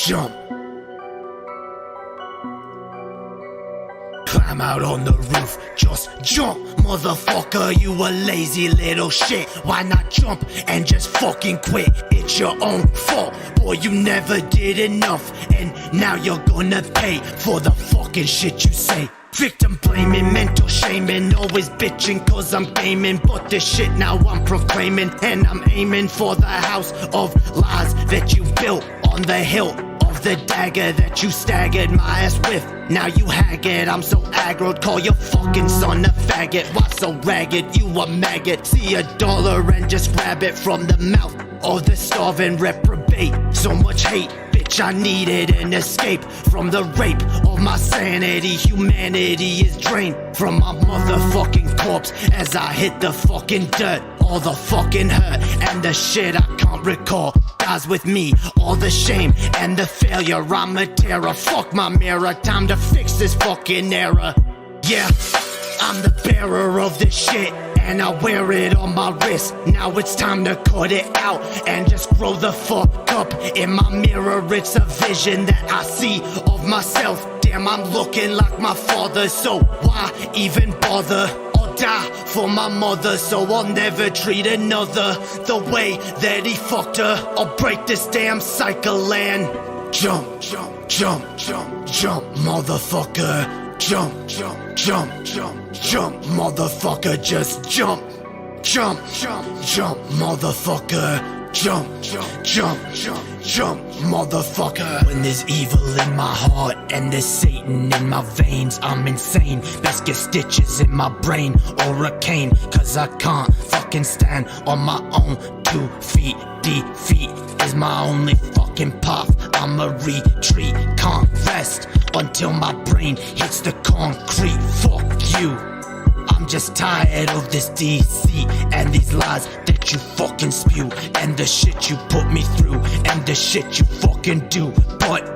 jump. Climb out on the roof, just jump, motherfucker, you a lazy little shit. Why not jump and just fucking quit? It's your own fault, boy, you never did enough, and now you're gonna pay for the fucking shit you say. Victim blaming, mental shaming, always bitching cause I'm gaming. But this shit now I'm proclaiming, and I'm aiming for the house of lies that you built on the hill of the dagger that you staggered my ass with. Now you haggard, I'm so aggroed, call your fucking son a faggot. Why so ragged, you a maggot? See $1 and just grab it from the mouth of the starving reprobate. So much hate, bitch, I needed an escape from the rape of my sanity. Humanity is drained from my motherfucking corpse as I hit the fucking dirt. All the fucking hurt and the shit I can't recall dies with me. All the shame and the failure, I'm a terror. Fuck my mirror, time to fix this fucking error. Yeah, I'm the bearer of this shit, and I wear it on my wrist. Now it's time to cut it out and just grow the fuck up. In my mirror, it's a vision that I see of myself. Damn, I'm looking like my father, so why even bother? I'll die for my mother, so I'll never treat another the way that he fucked her. I'll break this damn cycle and jump, jump, jump, jump, jump, motherfucker. Jump, jump, jump, jump, jump, motherfucker, just jump. Jump, jump, jump, motherfucker. Jump, jump, jump, jump, jump, motherfucker. When there's evil in my heart and there's Satan in my veins, I'm insane. Best get stitches in my brain or a cane, cause I can't fucking stand on my own 2 feet. Defeat is my only fucking path. I'ma retreat, can't rest until my brain hits the concrete. Fuck you, I'm just tired of this deceit and these lies that you fucking spew, and the shit you put me through, and the shit you fucking do. But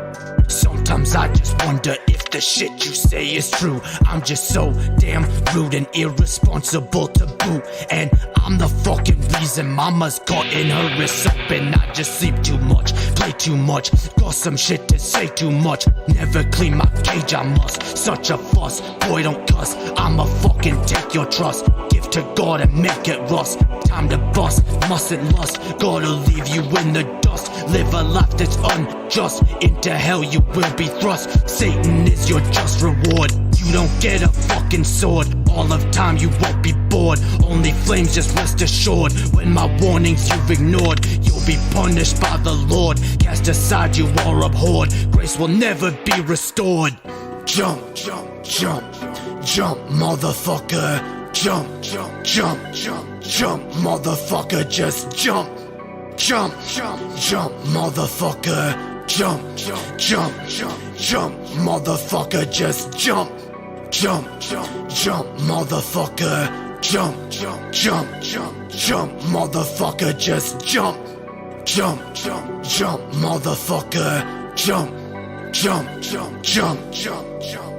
sometimes I just wonder if the shit you say is true. I'm just so damn rude and irresponsible to boot, and I'm the fucking reason mama's cutting her wrists up. And I just sleep too much, play too much, got some shit to say too much. Never clean my cage, I must. Such a fuss, boy don't cuss. I'ma fucking take your trust, give to God and make it rust. Time to bust, mustn't lust, gotta leave you in the dust. Live a life that's unjust, into hell you will be thrust. Satan is your just reward, you don't get a fucking sword. All of time you won't be bored, only flames, just rest assured. When my warnings you've ignored, you'll be punished by the Lord. Cast aside, you are abhorred, grace will never be restored. Jump, jump, jump, jump, motherfucker. Jump, jump, jump, jump, jump, motherfucker, just jump. Jump, jump, jump, motherfucker. Jump, jump, jump, jump, jump, motherfucker, just jump. Jump, jump, jump, motherfucker. Jump, jump, jump, jump, jump, motherfucker, just jump. Jump, jump, jump, motherfucker. Jump, jump, jump, jump, jump, jump.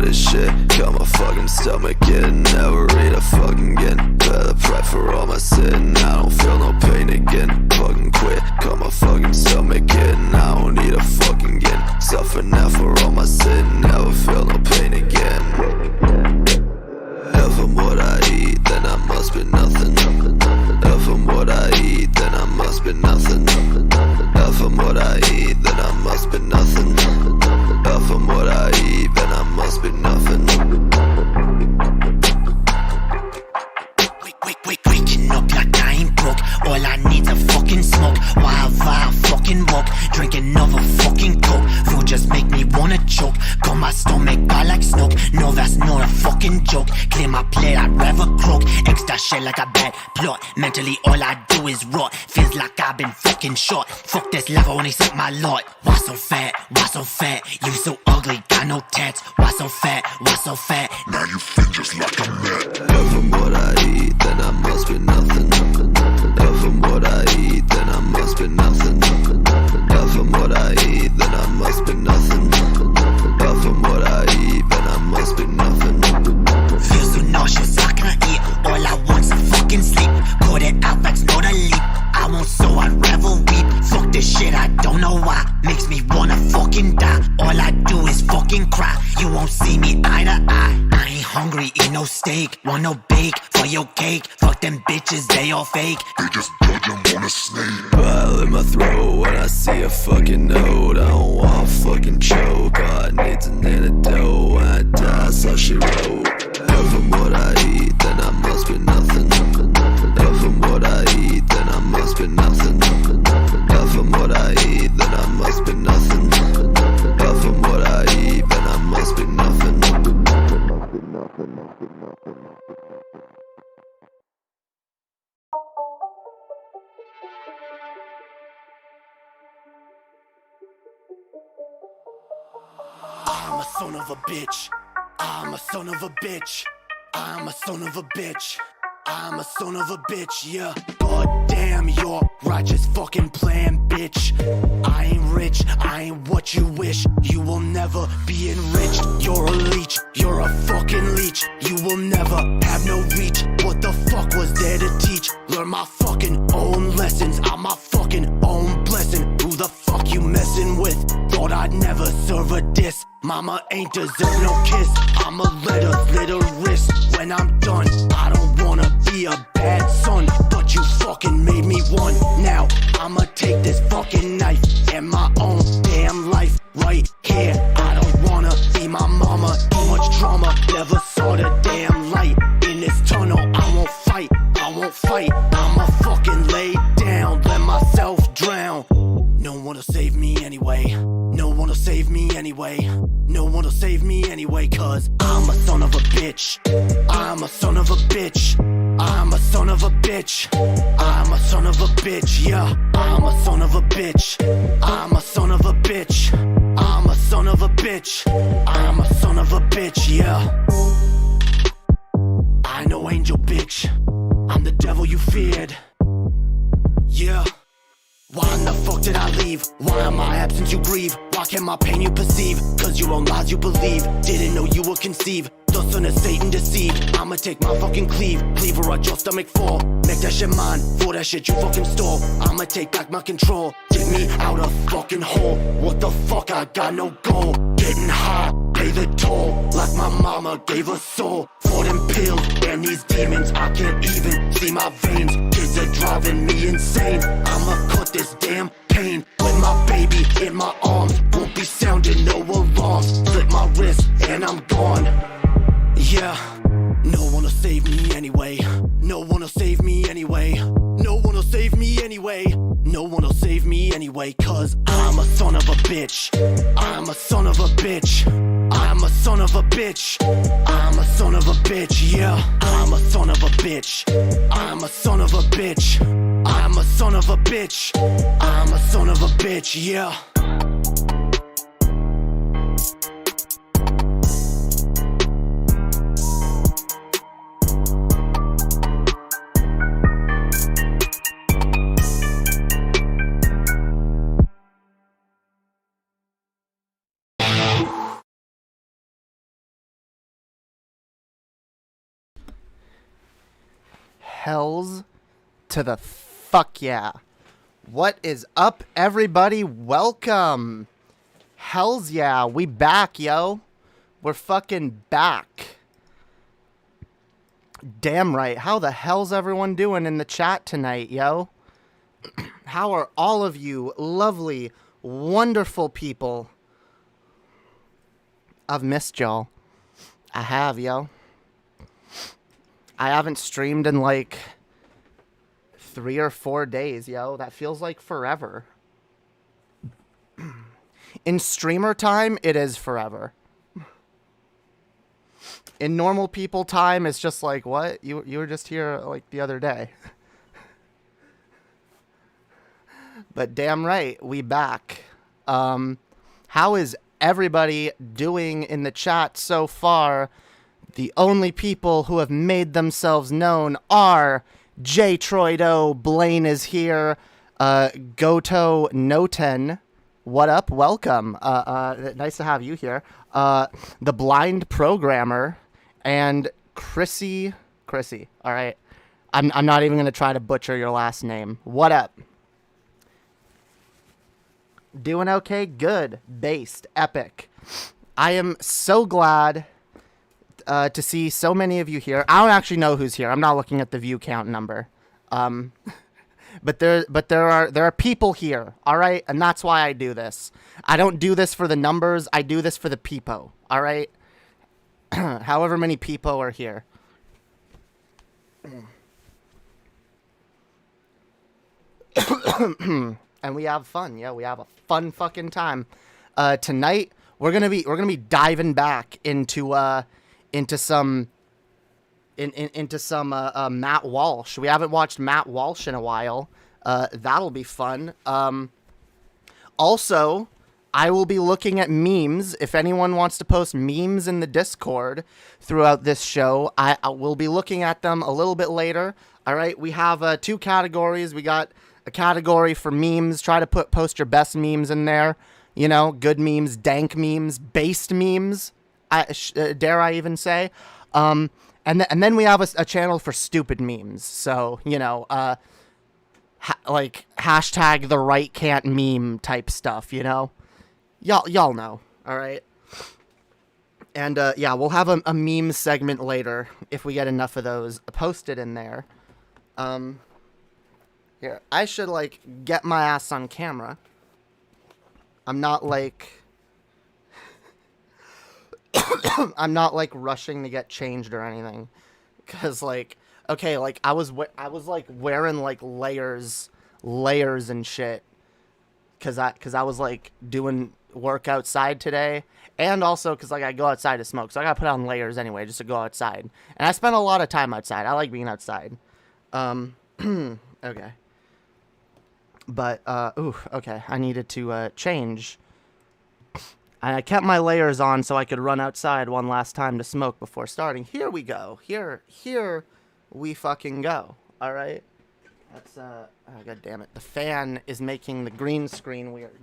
This shit got my fucking stomach in. Never eat a fucking again. Better pray for all my sin. I don't feel no pain again. Fucking quit, got my fucking stomach in. I don't need a fucking again. Suffer now for all my sin. Never feel no pain again. If I'm what I eat, then I must be nothing. If I'm what I eat, then I must be nothing. If I'm what I eat, then I must be nothing. If I'm what I eat, then I must be nothing. Waking up like I ain't broke. All I need's a fucking smoke. While I fucking walk, drink another fucking coke. Food just make me wanna choke. Got my stomach by like fucking joke. Clear my plate, I'd rather croak. Extra shit like a bad plot. Mentally, all I do is rot. Feels like I've been fucking shot. Fuck this level when he suck my lot. Why so fat? Why so fat? You so ugly, got no tats. Why so fat? Why so fat? Now you fit just like a mat. If I'm what I eat, then I must be nothing. If I'm what I eat, then I must be nothing. If I'm what I eat, then I must be nothing. If I'm what I eat, then I must be nothing. Feel so nauseous, I can't eat. All I want's a fucking sleep. Call it out, that's not a leap. I won't, so I'd rather weep. Fuck this shit, I don't know why. Makes me wanna fucking die. All I do is fucking cry. You won't see me eye to eye. I ain't hungry, eat no steak. Want no bake for your cake. Fuck them bitches, they all fake. They just judge them on a snake. Pile in my throat when I see a fucking note. I don't want to fucking choke. All I need's an antidote. When I die, so she wrote. If I'm what I eat, then I must be nothing. If I'm what I eat, then I must be nothing. If I'm what I eat, then I must be nothing. If I'm what I eat, then I must be nothing. I'm a son of a bitch. I'm a son of a bitch. I'm a son of a bitch. I'm a son of a bitch, yeah. God damn your righteous fucking plan, bitch. I ain't rich, I ain't what you wish. You will never be enriched. You're a leech, you're a fucking leech. You will never have no reach. What the fuck was there to teach? Learn my fucking own lessons. I'm my fucking own blessing. Who the fuck you messing with? Thought I'd never serve a diss. Mama ain't deserve no kiss. I'ma let her slit her wrist when I'm done. I don't wanna be a bad son, but you fucking made me one. Now I'ma take this fucking knife and my own damn life right here. I don't wanna be my mama. Too much drama, never saw the damn light in this tunnel. I won't fight, I won't fight. I'ma fucking lay down, let myself drown. No one will save me anyway. No one will save me anyway. No one will save me anyway, cause I'm a son of a bitch. I'm a son of a bitch. I'm a son of a bitch. I'm a son of a bitch, yeah. I'm a son of a bitch. I'm a son of a bitch. I'm a son of a bitch. I'm a son of a bitch, yeah. I know angel bitch. I'm the devil you feared. Yeah. Why in the fuck did I leave? Why in my absence you grieve? Why can't my pain you perceive? Cause your own lies you believe. Didn't know you would conceive. The son of Satan deceived. I'ma take my fucking cleaver at your stomach fall. Make that shit mine, for that shit you fucking stole. I'ma take back my control. Get me out of fucking hole. What the fuck, I got no goal. Getting high, pay the toll. Like my mama gave a soul. For them pills and these demons, I can't even see my veins. Kids are driving me insane. I'ma cut this damn pain with my baby in my arms. Won't be sounding no alarms. Slip my wrist and I'm gone. Yeah, no one will save me anyway. No one will save me anyway. No one will save me anyway. No one will save me anyway, cause I'm a son of a bitch. I'm a son of a bitch. I'm a son of a bitch. I'm a son of a bitch, yeah. I'm a son of a bitch. I'm a son of a bitch. I'm a son of a bitch. I'm a son of a bitch, yeah. Hells to the fuck yeah. What is up, everybody? Welcome. Hells yeah, we back, yo. We're fucking back. Damn right. How the hell's everyone doing in the chat tonight, yo? How are all of you lovely, wonderful people? I've missed y'all. I have, yo. I haven't streamed in like 3 or 4 days, yo. That feels like forever. In streamer time, it is forever. In normal people time, it's just like, what? You were just here like the other day. But damn right, we back. How is everybody doing in the chat so far? The only people who have made themselves known are J. Troido, Blaine is here, Goto Noten. What up? Welcome. Nice to have you here. The Blind Programmer and Chrissy. All right. I'm not even going to try to butcher your last name. What up? Doing okay? Good. Based. Epic. I am so glad to see so many of you here. I don't actually know who's here. I'm not looking at the view count number. But there are people here, all right? And that's why I do this. I don't do this for the numbers. I do this for the peepo, all right? However many peepo are here. And we have fun. Yeah, we have a fun fucking time. Tonight we're gonna be diving back into some Matt Walsh. We haven't watched Matt Walsh in a while. That'll be fun. Also, I will be looking at memes. If anyone wants to post memes in the Discord throughout this show, I will be looking at them a little bit later. All right, we have 2 categories. We got a category for memes. Try to post your best memes in there. You know, good memes, dank memes, based memes. Dare I even say? And then we have a channel for stupid memes. So, you know, like hashtag the right can't meme type stuff, you know? Y'all know, all right? And, yeah, we'll have a meme segment later if we get enough of those posted in there. Here, I should, like, get my ass on camera. I'm not, like... I'm not, like, rushing to get changed or anything. Because, like, okay, like, I was like, wearing, like, layers and shit. Because I was, like, doing work outside today. And also because, like, I go outside to smoke. So I gotta put on layers anyway, just to go outside. And I spend a lot of time outside. I like being outside. Okay. But, okay. I needed to, change. I kept my layers on so I could run outside one last time to smoke before starting. Here we go. Here we fucking go. All right. That's, oh, God damn it. The fan is making the green screen weird.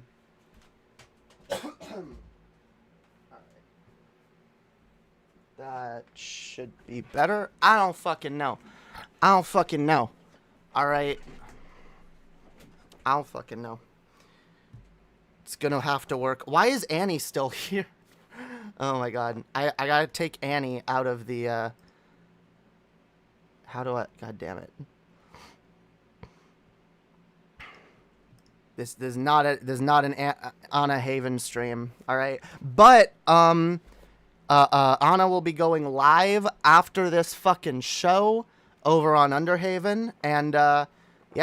All right. That should be better. I don't fucking know. All right. I don't fucking know. It's gonna have to work. Why is Annie still here? Oh my god. I gotta take Annie out of the, how do I... God damn it. There's not an Anna Haven stream, alright? But, Anna will be going live after this fucking show over on Underhaven. And, yeah,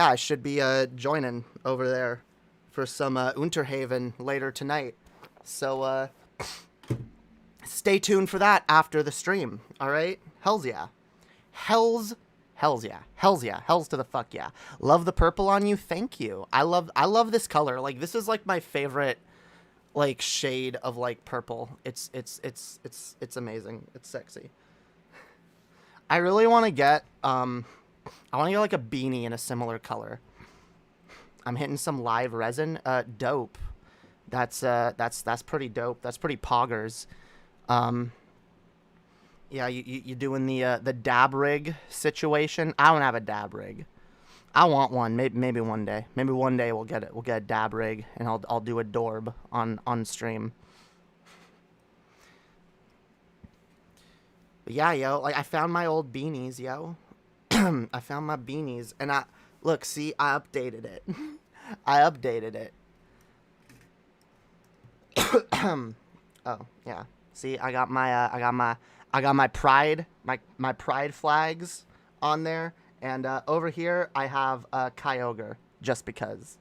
I should be, joining over there for some Unterhaven later tonight. So stay tuned for that after the stream. All right? Hells yeah. Hells yeah. Hells to the fuck yeah. Love the purple on you. Thank you. I love this color. Like, this is like my favorite like shade of like purple. It's amazing. It's sexy. I really want to get I want to get like a beanie in a similar color. I'm hitting some live resin. Dope. That's pretty dope. That's pretty poggers. Yeah, you doing the dab rig situation? I don't have a dab rig. I want one. Maybe one day. Maybe one day we'll get it. We'll get a dab rig, and I'll do a dorb on stream. But yeah, yo, like I found my old beanies, yo. I found my beanies, and look, see, I updated it. I updated it. Oh yeah, see, I got my pride, my pride flags on there, and over here I have Kyogre, just because,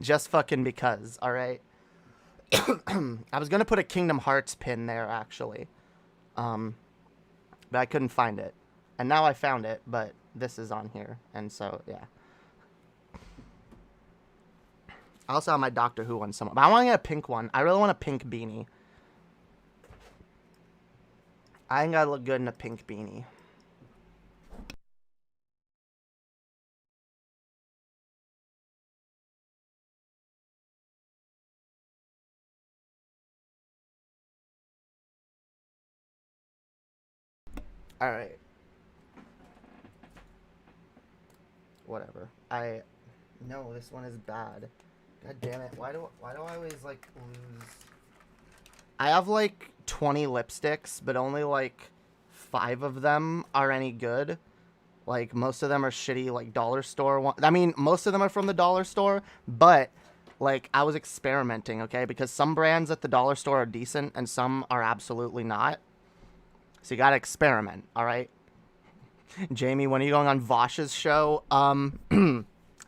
just fucking because. All right. I was gonna put a Kingdom Hearts pin there actually. But I couldn't find it. And now I found it, but this is on here. And so, yeah. I also have my Doctor Who one somewhere. But I want to get a pink one. I really want a pink beanie. I think I look good in a pink beanie. Alright. Whatever. No, this one is bad. God damn it. Why do I always, like, lose... I have, like, 20 lipsticks, but only, like, 5 of them are any good. Like, most of them are shitty, like, dollar store I mean, most of them are from the dollar store, but, like, I was experimenting, okay? Because some brands at the dollar store are decent, and some are absolutely not. So you gotta experiment, alright? Jamie, when are you going on Vosh's show?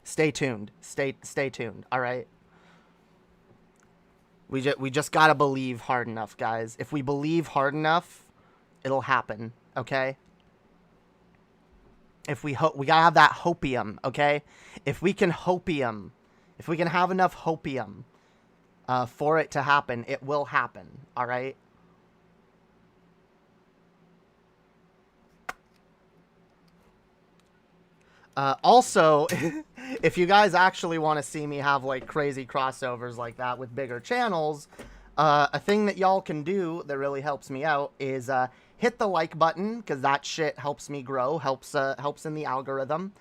Stay tuned. Stay tuned, alright? We just gotta believe hard enough, guys. If we believe hard enough, it'll happen, okay? We gotta have that hopium, okay? If we can hopium, if we can have enough hopium for it to happen, it will happen, alright? Also, if you guys actually want to see me have, like, crazy crossovers like that with bigger channels, a thing that y'all can do that really helps me out is hit the like button, because that shit helps me grow, helps in the algorithm.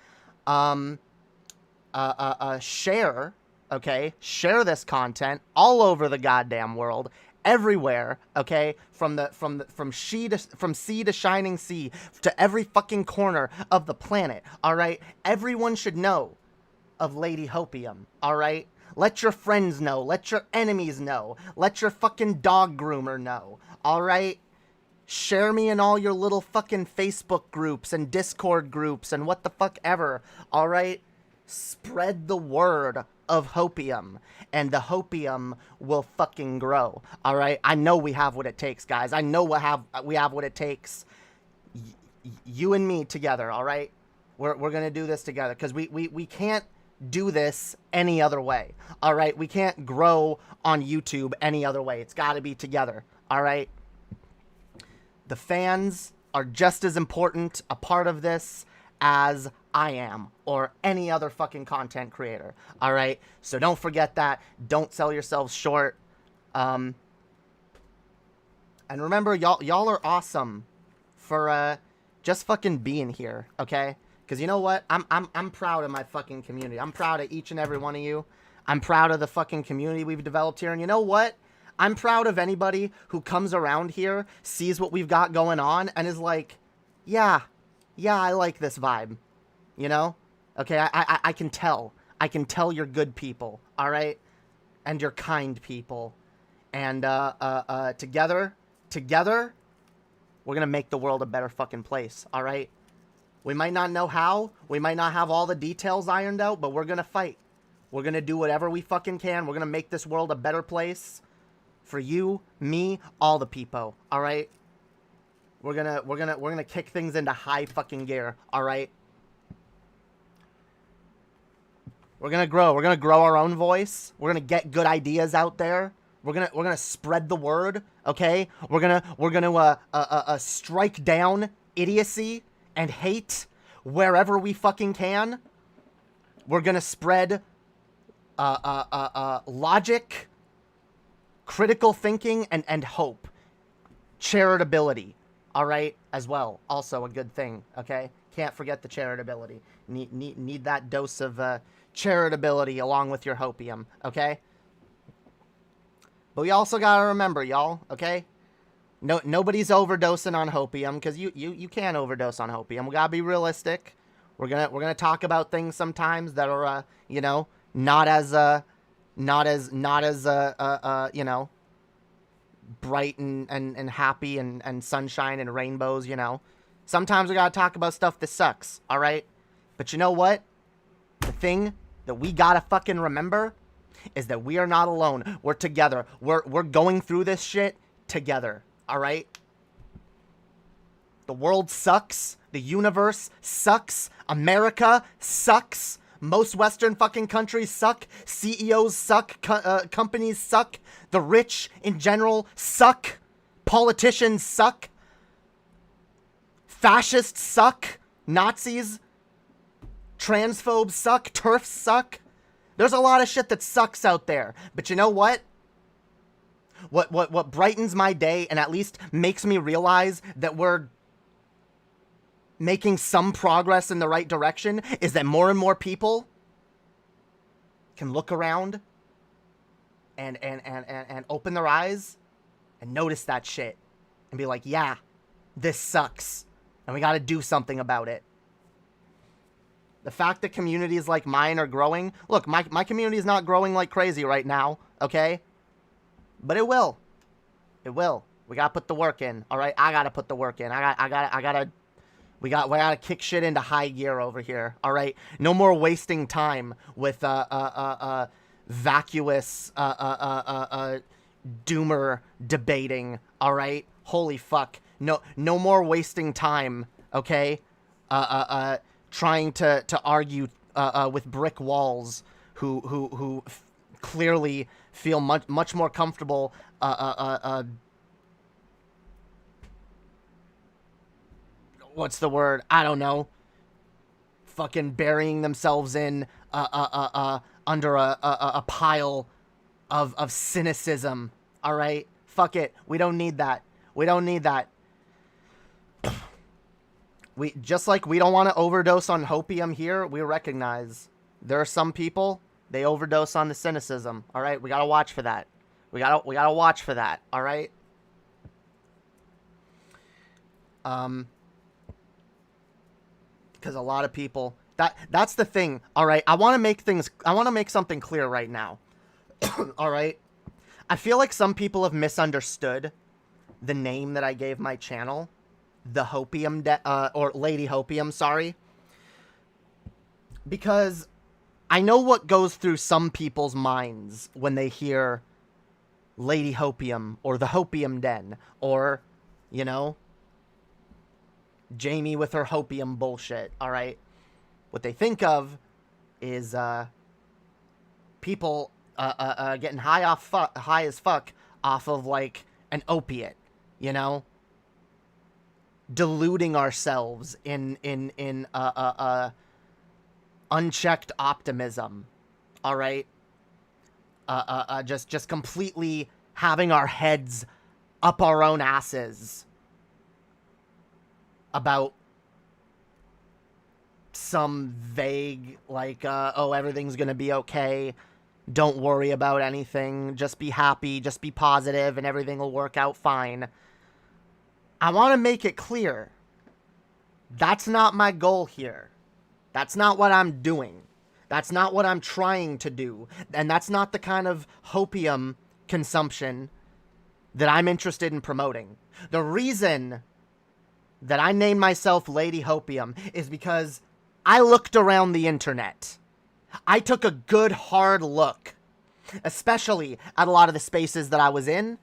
Share, okay? Share this content all over the goddamn world. Everywhere, okay, from sea to shining sea, to every fucking corner of the planet, all right? Everyone should know of Lady Hopium, all right? Let your friends know, let your enemies know, let your fucking dog groomer know, all right? Share me in all your little fucking Facebook groups and Discord groups and what the fuck ever, all right? Spread the word of Hopium, and the Hopium will fucking grow, all right? I know we have what it takes, guys. I know we have what it takes. You and me together, all right? We're gonna do this together, because we can't do this any other way, all right? We can't grow on YouTube any other way. It's got to be together, all right? The fans are just as important a part of this as I am, or any other fucking content creator, all right? So don't forget that. Don't sell yourselves short. And remember, y'all are awesome for just fucking being here, okay? Because you know what? I'm proud of my fucking community. I'm proud of each and every one of you. I'm proud of the fucking community we've developed here. And you know what? I'm proud of anybody who comes around here, sees what we've got going on, and is like, yeah, I like this vibe. You know? Okay, I can tell. I can tell you're good people, all right? And you're kind people. And together, we're going to make the world a better fucking place, all right? We might not know how. We might not have all the details ironed out, but we're going to fight. We're going to do whatever we fucking can. We're going to make this world a better place for you, me, all the people, all right? We're going to kick things into high fucking gear, all right? We're going to grow. We're going to grow our own voice. We're going to get good ideas out there. We're going to spread the word, okay? We're going to strike down idiocy and hate wherever we fucking can. We're going to spread logic, critical thinking, and hope. Charitability, all right, as well. Also a good thing, okay? Can't forget the charitability. Need that dose of charitability along with your hopium, okay? But we also gotta remember, y'all, okay? Nobody's overdosing on hopium, because you can't overdose on hopium. We gotta be realistic. We're gonna talk about things sometimes that are you know, not as you know, bright and happy and sunshine and rainbows, you know. Sometimes we gotta talk about stuff that sucks, all right? But you know what? The thing that we gotta fucking remember is that we are not alone. We're together. We're going through this shit together, all right? The world sucks. The universe sucks. America sucks. Most Western fucking countries suck. CEOs suck. Companies suck. The rich in general suck. Politicians suck. Fascists suck. Nazis. Transphobes suck. TERFs suck. There's a lot of shit that sucks out there. But you know what? What brightens my day and at least makes me realize that we're making some progress in the right direction is that more and more people can look around and open their eyes and notice that shit and be like, yeah, this sucks and we got to do something about it. The fact that communities like mine are growing, look, my community is not growing like crazy right now, okay? But it will. It will. We gotta put the work in, all right? I gotta put the work in. We gotta kick shit into high gear over here, all right? No more wasting time with vacuous doomer debating, all right? Holy fuck. No more wasting time, okay? Trying to argue with brick walls who clearly feel much more comfortable what's the word? I don't know. Fucking burying themselves in under a pile of cynicism. All right? Fuck it. We don't need that. We don't need that. We just like we don't want to overdose on hopium here, we recognize there are some people they overdose on the cynicism. All right? We got to watch for that. We got to watch for that. All right? Because a lot of people that's the thing. All right? I want to make something clear right now. All right? I feel like some people have misunderstood the name that I gave my channel, the Hopium or Lady Hopium, sorry. Because I know what goes through some people's minds when they hear Lady Hopium or the Hopium Den or, you know, Jamie with her Hopium bullshit, all right? What they think of is people getting high as fuck off of like an opiate, you know? Deluding ourselves in unchecked optimism, all right? Just completely having our heads up our own asses about some vague, like, oh, everything's gonna be okay, don't worry about anything, just be happy, just be positive, and everything will work out fine. I want to make it clear, that's not my goal here. That's not what I'm doing. That's not what I'm trying to do. And that's not the kind of hopium consumption that I'm interested in promoting. The reason that I named myself Lady Hopium is because I looked around the internet. I took a good hard look, especially at a lot of the spaces that I was in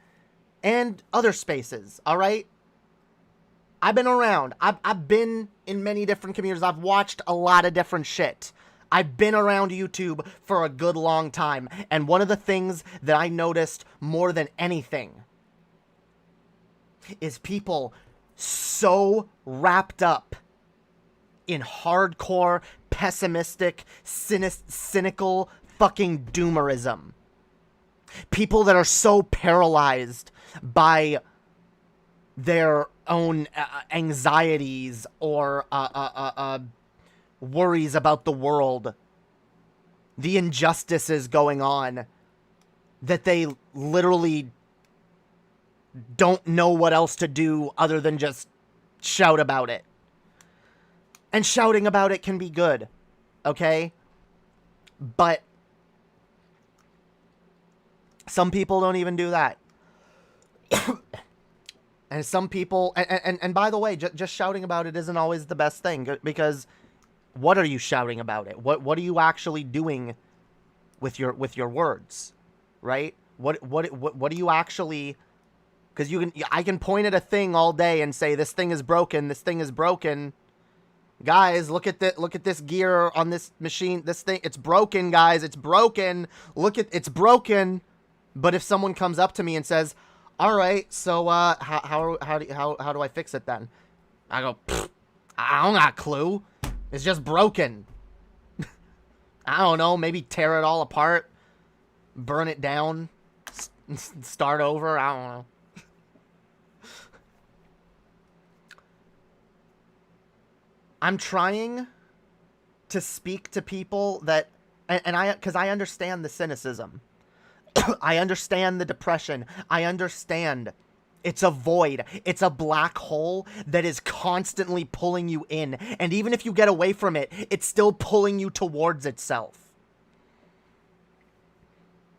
and other spaces, all right? I've been around. I've been in many different communities. I've watched a lot of different shit. I've been around YouTube for a good long time. And one of the things that I noticed more than anything is people so wrapped up in hardcore, pessimistic, cynical fucking doomerism. People that are so paralyzed by their own anxieties or worries about the world, the injustices going on, that they literally don't know what else to do other than just shout about it. And shouting about it can be good, okay? But some people don't even do that. And some people, and by the way, just shouting about it isn't always the best thing, because what are you shouting about it? What are you actually doing with your words, right? What are you actually Because I can point at a thing all day and say, this thing is broken, this thing is broken. Guys, look at this gear on this machine, this thing, it's broken, guys, it's broken. It's broken. But if someone comes up to me and says, all right, so how do I fix it then? I go, I don't got a clue. It's just broken. I don't know, maybe tear it all apart, burn it down, start over, I don't know. I'm trying to speak to people that, because I understand the cynicism. I understand the depression. I understand it's a void. It's a black hole that is constantly pulling you in. And even if you get away from it, it's still pulling you towards itself.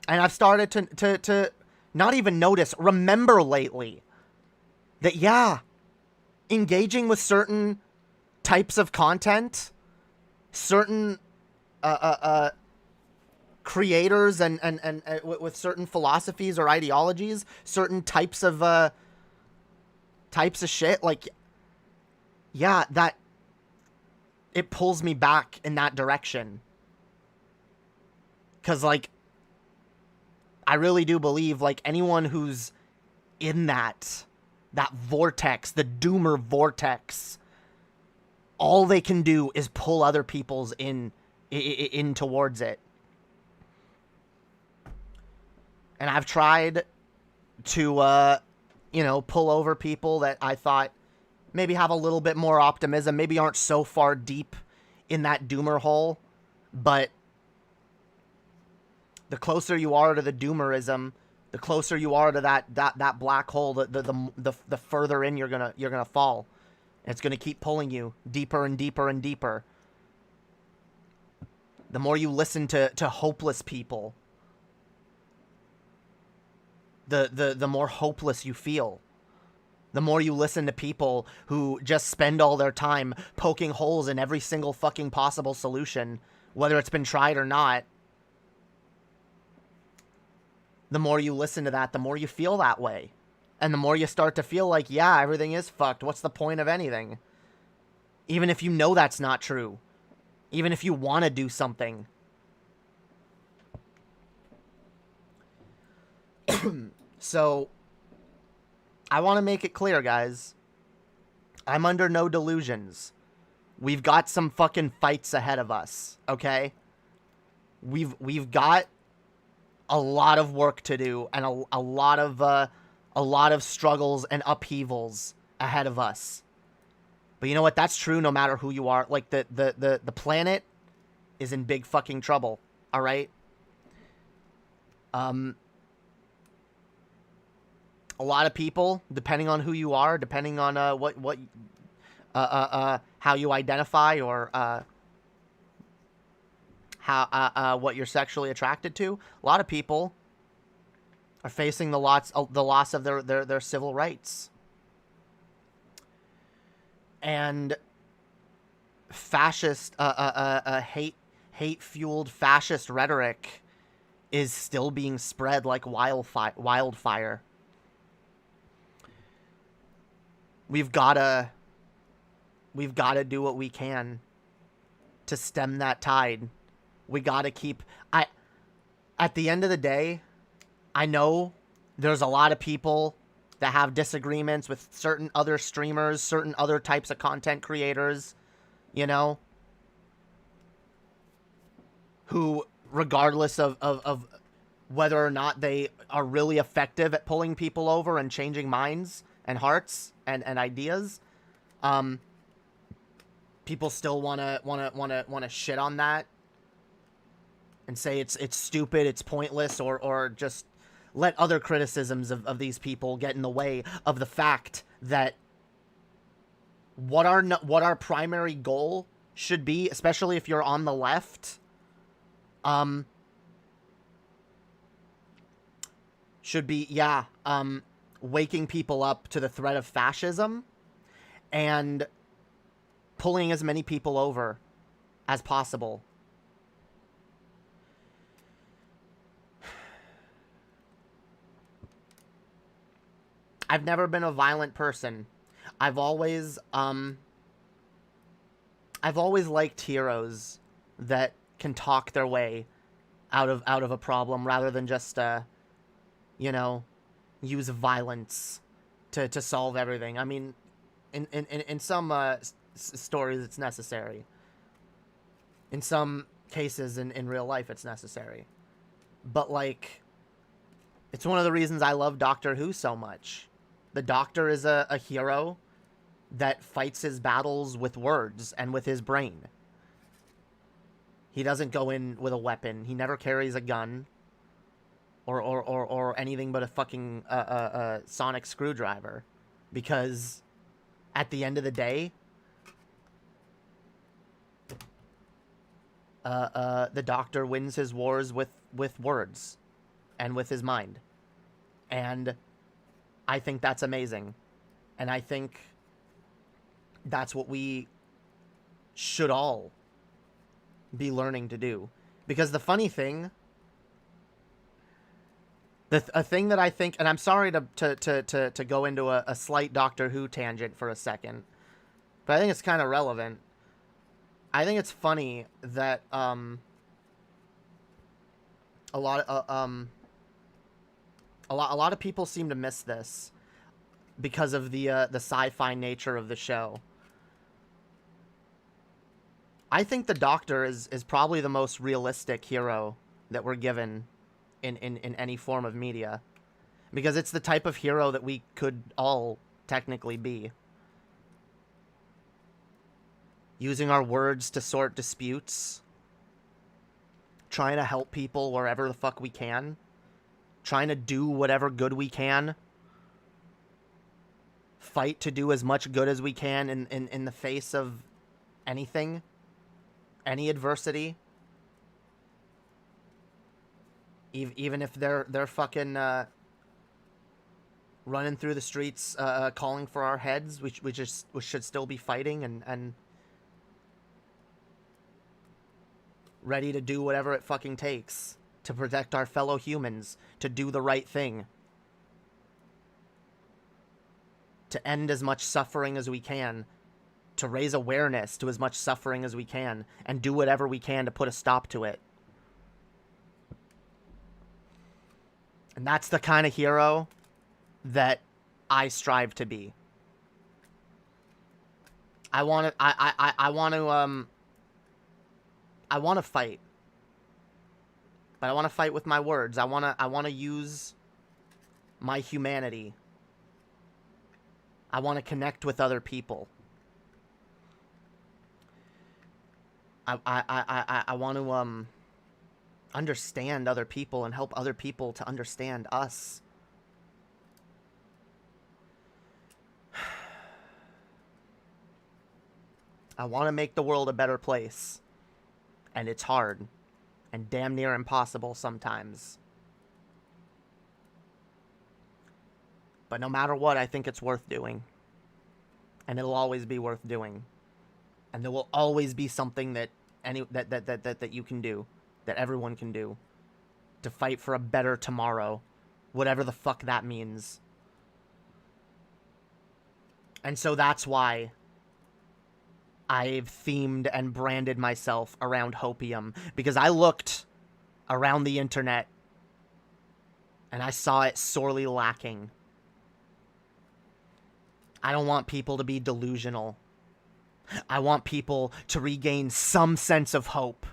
And I've started to not even notice, remember lately that, yeah, engaging with certain types of content, certain creators and with certain philosophies or ideologies, certain types of shit, like, yeah, that it pulls me back in that direction. 'Cause, like, I really do believe, like, anyone who's in that vortex, the doomer vortex, all they can do is pull other people's in towards it. And I've tried to, pull over people that I thought maybe have a little bit more optimism, maybe aren't so far deep in that doomer hole, but the closer you are to the doomerism, the closer you are to that black hole, the further in you're gonna fall. And it's gonna keep pulling you deeper and deeper and deeper. The more you listen to hopeless people, the more hopeless you feel. The more you listen to people who just spend all their time poking holes in every single fucking possible solution, whether it's been tried or not, the more you listen to that, the more you feel that way. And the more you start to feel like, yeah, everything is fucked. What's the point of anything? Even if you know that's not true. Even if you want to do something. So, I want to make it clear, guys. I'm under no delusions. We've got some fucking fights ahead of us, okay? We've got a lot of work to do and a lot of struggles and upheavals ahead of us. But you know what? That's true no matter who you are. Like, the planet is in big fucking trouble, all right? A lot of people, depending on who you are, depending on how you identify or how what you're sexually attracted to, a lot of people are facing the loss of their civil rights. And fascist hate-fueled fascist rhetoric is still being spread like wildfire. We've gotta do what we can to stem that tide. We gotta keep... At the end of the day, I know there's a lot of people that have disagreements with certain other streamers, certain other types of content creators, you know, who, regardless of whether or not they are really effective at pulling people over and changing minds and hearts and ideas, people still wanna shit on that and say it's stupid, it's pointless, or just let other criticisms of these people get in the way of the fact that what our primary goal should be, especially if you're on the left, should be, waking people up to the threat of fascism and pulling as many people over as possible. I've never been a violent person. I've always liked heroes that can talk their way out of a problem rather than just use violence to solve everything. I mean, in some stories it's necessary. In some cases in real life it's necessary. But like, it's one of the reasons I love Doctor Who so much. The Doctor is a hero that fights his battles with words and with his brain. He doesn't go in with a weapon. He never carries a gun or anything but a fucking sonic screwdriver, because at the end of the day, the Doctor wins his wars with words and with his mind. And I think that's amazing. And I think that's what we should all be learning to do. Because the funny thing, a thing that I think, and I'm sorry to go into a slight Doctor Who tangent for a second, but I think it's kind of relevant. I think it's funny that a lot of people seem to miss this because of the sci-fi nature of the show. I think the Doctor is probably the most realistic hero that we're given in any form of media, because it's the type of hero that we could all technically be. Using our words to sort disputes, trying to help people wherever the fuck we can, trying to do whatever good we can, fight to do as much good as we can in the face of anything, any adversity, even if they're fucking running through the streets calling for our heads, we should still be fighting and ready to do whatever it fucking takes to protect our fellow humans, to do the right thing, to end as much suffering as we can, to raise awareness to as much suffering as we can, and do whatever we can to put a stop to it. And that's the kind of hero that I strive to be. I want to fight. But I want to fight with my words. I want to use my humanity. I want to connect with other people. I want to understand other people and help other people to understand us. I want to make the world a better place. And it's hard. And damn near impossible sometimes. But no matter what, I think it's worth doing. And it'll always be worth doing. And there will always be something that you can do, that everyone can do, to fight for a better tomorrow, whatever the fuck that means. And so that's why I've themed and branded myself around Hopium, because I looked around the internet and I saw it sorely lacking. I don't want people to be delusional. I want people to regain some sense of hope.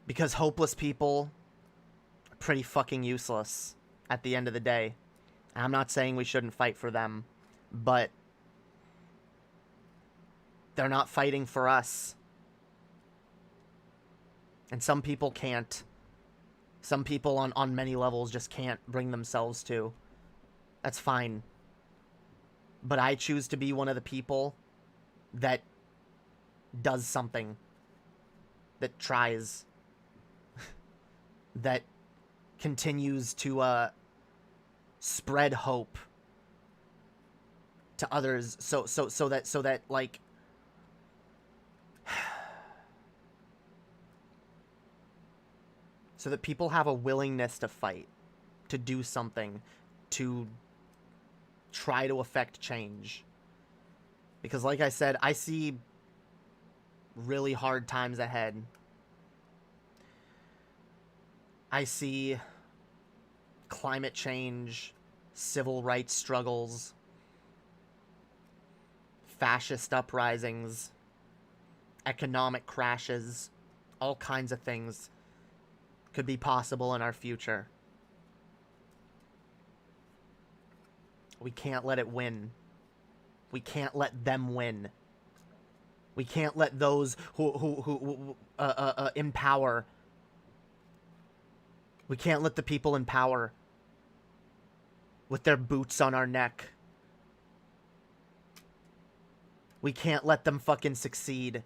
Because hopeless people are pretty fucking useless at the end of the day. And I'm not saying we shouldn't fight for them, but they're not fighting for us. And some people can't. Some people on many levels just can't bring themselves to. That's fine. But I choose to be one of the people that does something. That tries. That continues to spread hope to others, so that like so that people have a willingness to fight. to do something, to try to affect change. Because like I said, I see really hard times ahead. I see climate change, civil rights struggles, fascist uprisings, economic crashes, all kinds of things could be possible in our future. We can't let it win. We can't let them win. We can't let those who in power. We can't let the people in power with their boots on our neck. We can't let them fucking succeed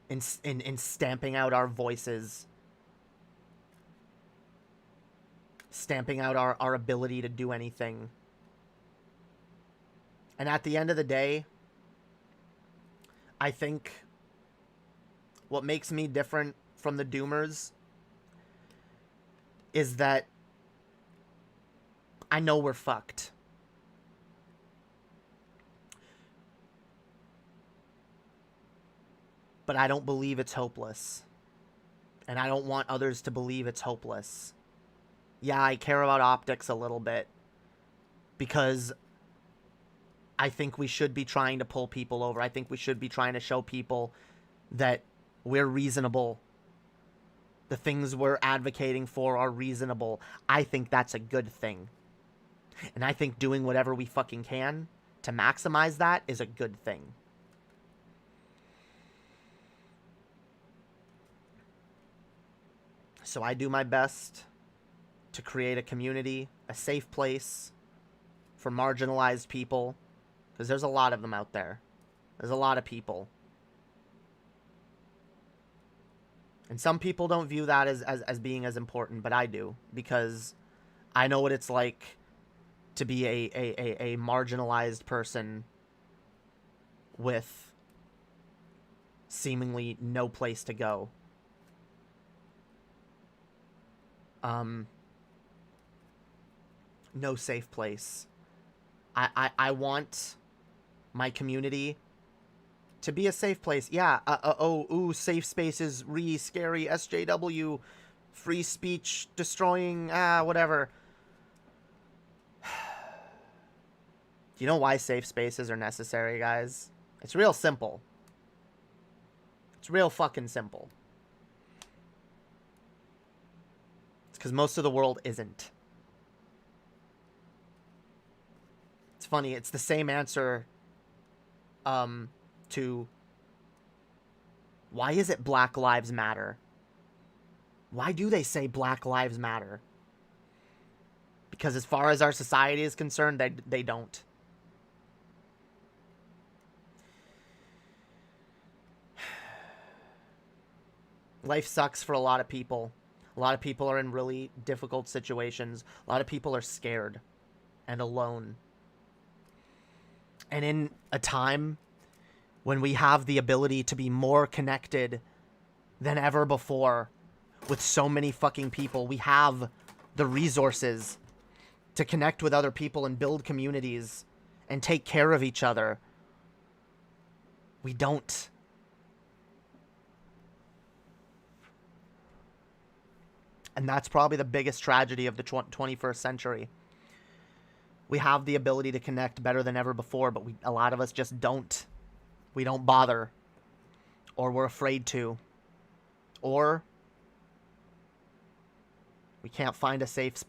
in stamping out our voices. Stamping out our ability to do anything. And at the end of the day, I think what makes me different from the Doomers is that I know we're fucked. But I don't believe it's hopeless. And I don't want others to believe it's hopeless. Yeah, I care about optics a little bit. Because I think we should be trying to pull people over. I think we should be trying to show people that we're reasonable. The things we're advocating for are reasonable. I think that's a good thing. And I think doing whatever we fucking can to maximize that is a good thing. So I do my best to create a community, a safe place for marginalized people. Because there's a lot of them out there. There's a lot of people. And some people don't view that as being as important, but I do. Because I know what it's like to be a marginalized person with seemingly no place to go. No safe place. I want my community to be a safe place. Yeah, safe spaces, scary, SJW, free speech, destroying, whatever. Do you know why safe spaces are necessary, guys? It's real simple. It's real fucking simple. It's because most of the world isn't. It's funny, it's the same answer to why is it Black Lives Matter? Why do they say Black Lives Matter? Because as far as our society is concerned, they don't. Life sucks for a lot of people. A lot of people are in really difficult situations. A lot of people are scared and alone. And in a time when we have the ability to be more connected than ever before with so many fucking people, we have the resources to connect with other people and build communities and take care of each other. We don't. And that's probably the biggest tragedy of the 21st century. We have the ability to connect better than ever before, but a lot of us just don't. We don't bother. Or we're afraid to. Or we can't find a safe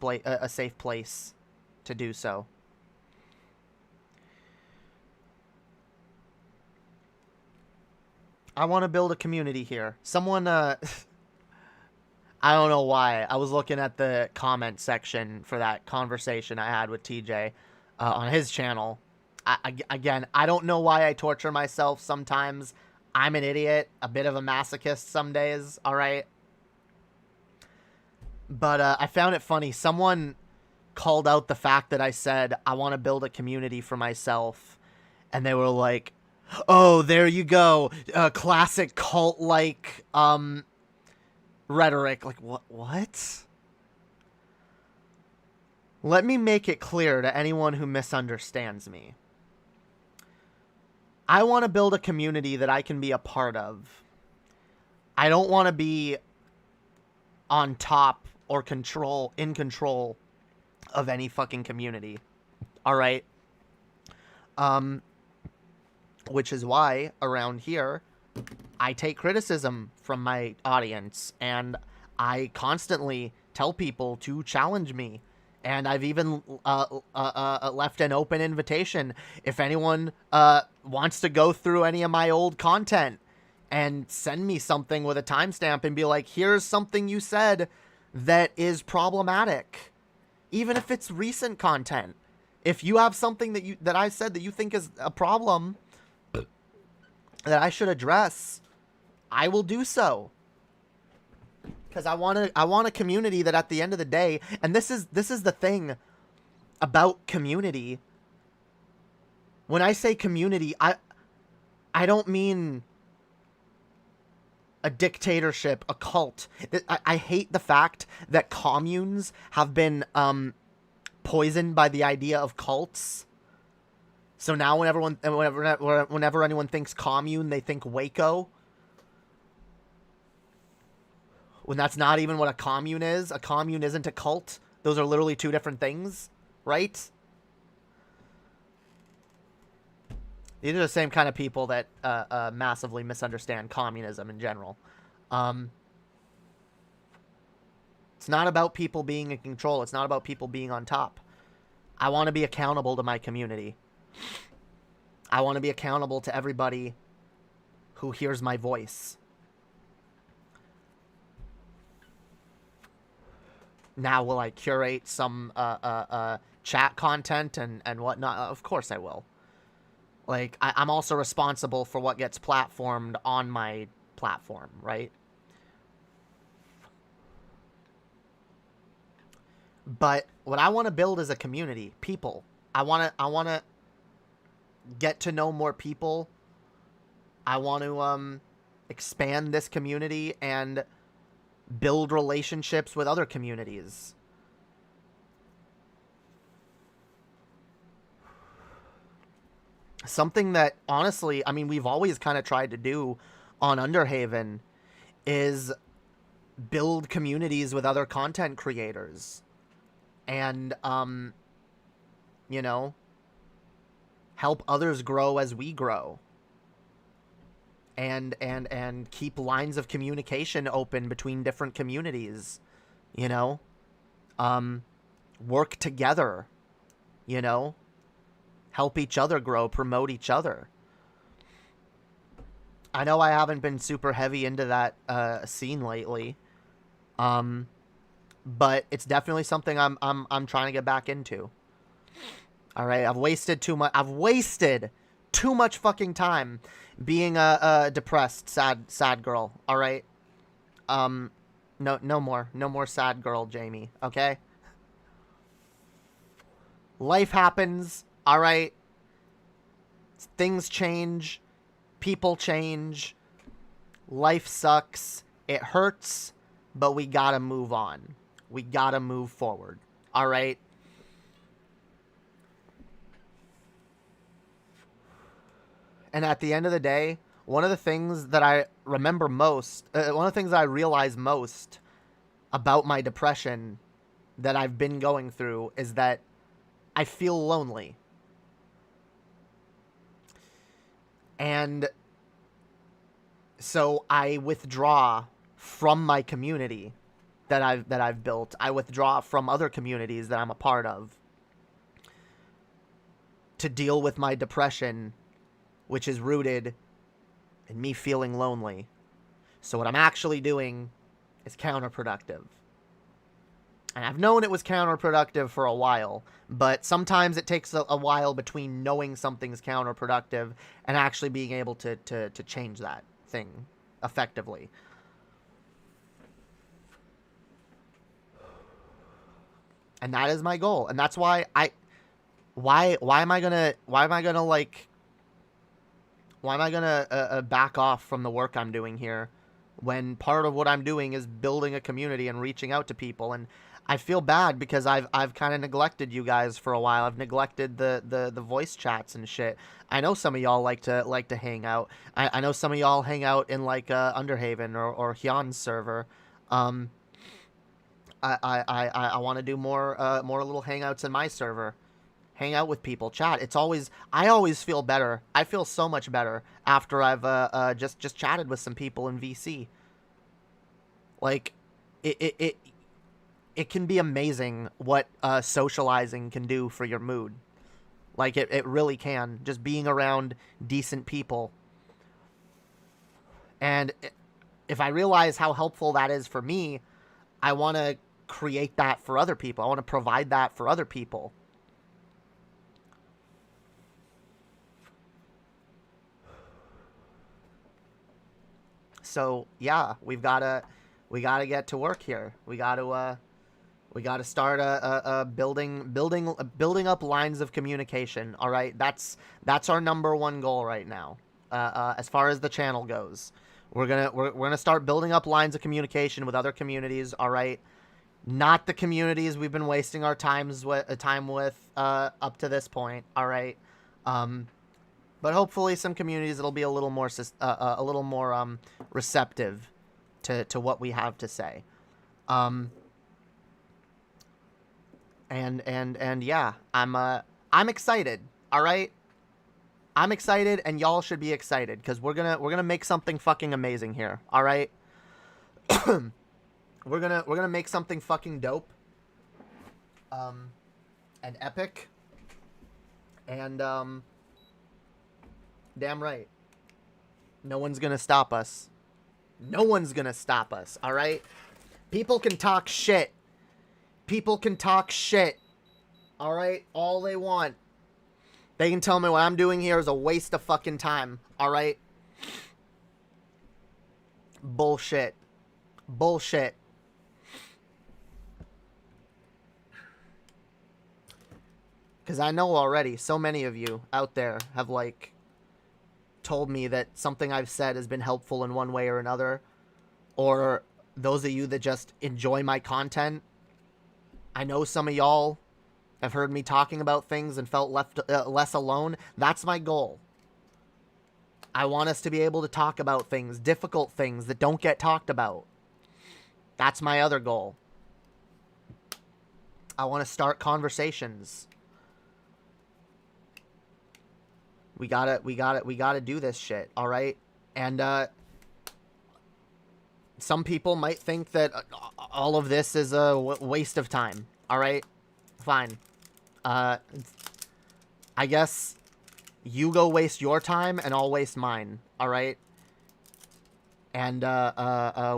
place to do so. I want to build a community here. Someone, I don't know why. I was looking at the comment section for that conversation I had with TJ on his channel. Again, I don't know why I torture myself sometimes. I'm an idiot, a bit of a masochist some days, all right? But I found it funny. Someone called out the fact that I said I want to build a community for myself. And they were like, oh, there you go. Classic cult-like rhetoric. Like, what? Let me make it clear to anyone who misunderstands me. I want to build a community that I can be a part of. I don't want to be on top or in control of any fucking community. All right? Which is why around here I take criticism from my audience, and I constantly tell people to challenge me. And I've even left an open invitation if anyone wants to go through any of my old content and send me something with a timestamp and be like, here's something you said that is problematic. Even if it's recent content. If you have something that I said that you think is a problem that I should address, I will do so. Because I want a community that at the end of the day, and this is the thing about community. When I say community, I don't mean a dictatorship, a cult. I hate the fact that communes have been poisoned by the idea of cults. So now whenever anyone thinks commune, they think Waco. When that's not even what a commune is. A commune isn't a cult. Those are literally two different things, right? These are the same kind of people that massively misunderstand communism in general. It's not about people being in control. It's not about people being on top. I want to be accountable to my community. I want to be accountable to everybody who hears my voice. Now, will I curate some chat content and whatnot? Of course I will. Like, I'm also responsible for what gets platformed on my platform, right? But what I want to build is a community, people. I want to get to know more people. I want to expand this community and build relationships with other communities. Something that, honestly, I mean, we've always kind of tried to do on Underhaven is build communities with other content creators. And, you know, help others grow as we grow. And keep lines of communication open between different communities, you know, work together, you know, help each other grow, promote each other. I know I haven't been super heavy into that scene lately, but it's definitely something I'm trying to get back into. All right, I've wasted too much fucking time being a depressed, sad girl. All right. No more sad girl, Jamie. Okay. Life happens. All right. Things change. People change. Life sucks. It hurts, but we gotta move on. We gotta move forward. All right. And at the end of the day, one of the things that I remember most, one of the things that I realize most about my depression that I've been going through is that I feel lonely. And so I withdraw from my community that I've built. I withdraw from other communities that I'm a part of to deal with my depression, which is rooted in me feeling lonely. So what I'm actually doing is counterproductive. And I've known it was counterproductive for a while, but sometimes it takes a while between knowing something's counterproductive and actually being able to change that thing effectively. And that is my goal. And that's why why am I gonna back off from the work I'm doing here when part of what I'm doing is building a community and reaching out to people? And I feel bad because I've kind of neglected you guys for a while. I've neglected the voice chats and shit. I know some of y'all like to hang out. I know some of y'all hang out in like Underhaven or Hyun's server. I want to do more little hangouts in my server. Hang out with people, chat. I always feel better. I feel so much better after I've just chatted with some people in VC. Like, it can be amazing what socializing can do for your mood. Like, it really can. Just being around decent people. And if I realize how helpful that is for me, I want to create that for other people. I want to provide that for other people. So, yeah, we gotta get to work here. We gotta start building up lines of communication. All right, that's our number one goal right now. As far as the channel goes, we're gonna start building up lines of communication with other communities. All right, not the communities we've been wasting our time with up to this point. All right, but hopefully some communities that'll be a little more receptive to what we have to say. And yeah, I'm excited. All right, I'm excited, and y'all should be excited because we're gonna make something fucking amazing here. All right, we're gonna make something fucking dope, and epic, and damn right, no one's gonna stop us. No one's gonna stop us. All right, people can talk shit. People can talk shit, all right? All they want. They can tell me what I'm doing here is a waste of fucking time, all right? Bullshit. Bullshit. Because I know already so many of you out there have, like, told me that something I've said has been helpful in one way or another. Or those of you that just enjoy my content. I know some of y'all have heard me talking about things and felt less alone. That's my goal. I want us to be able to talk about things, difficult things that don't get talked about. That's my other goal. I want to start conversations. We gotta do this shit, all right? And some people might think that all of this is a waste of time. All right, fine. I guess you go waste your time and I'll waste mine. All right. And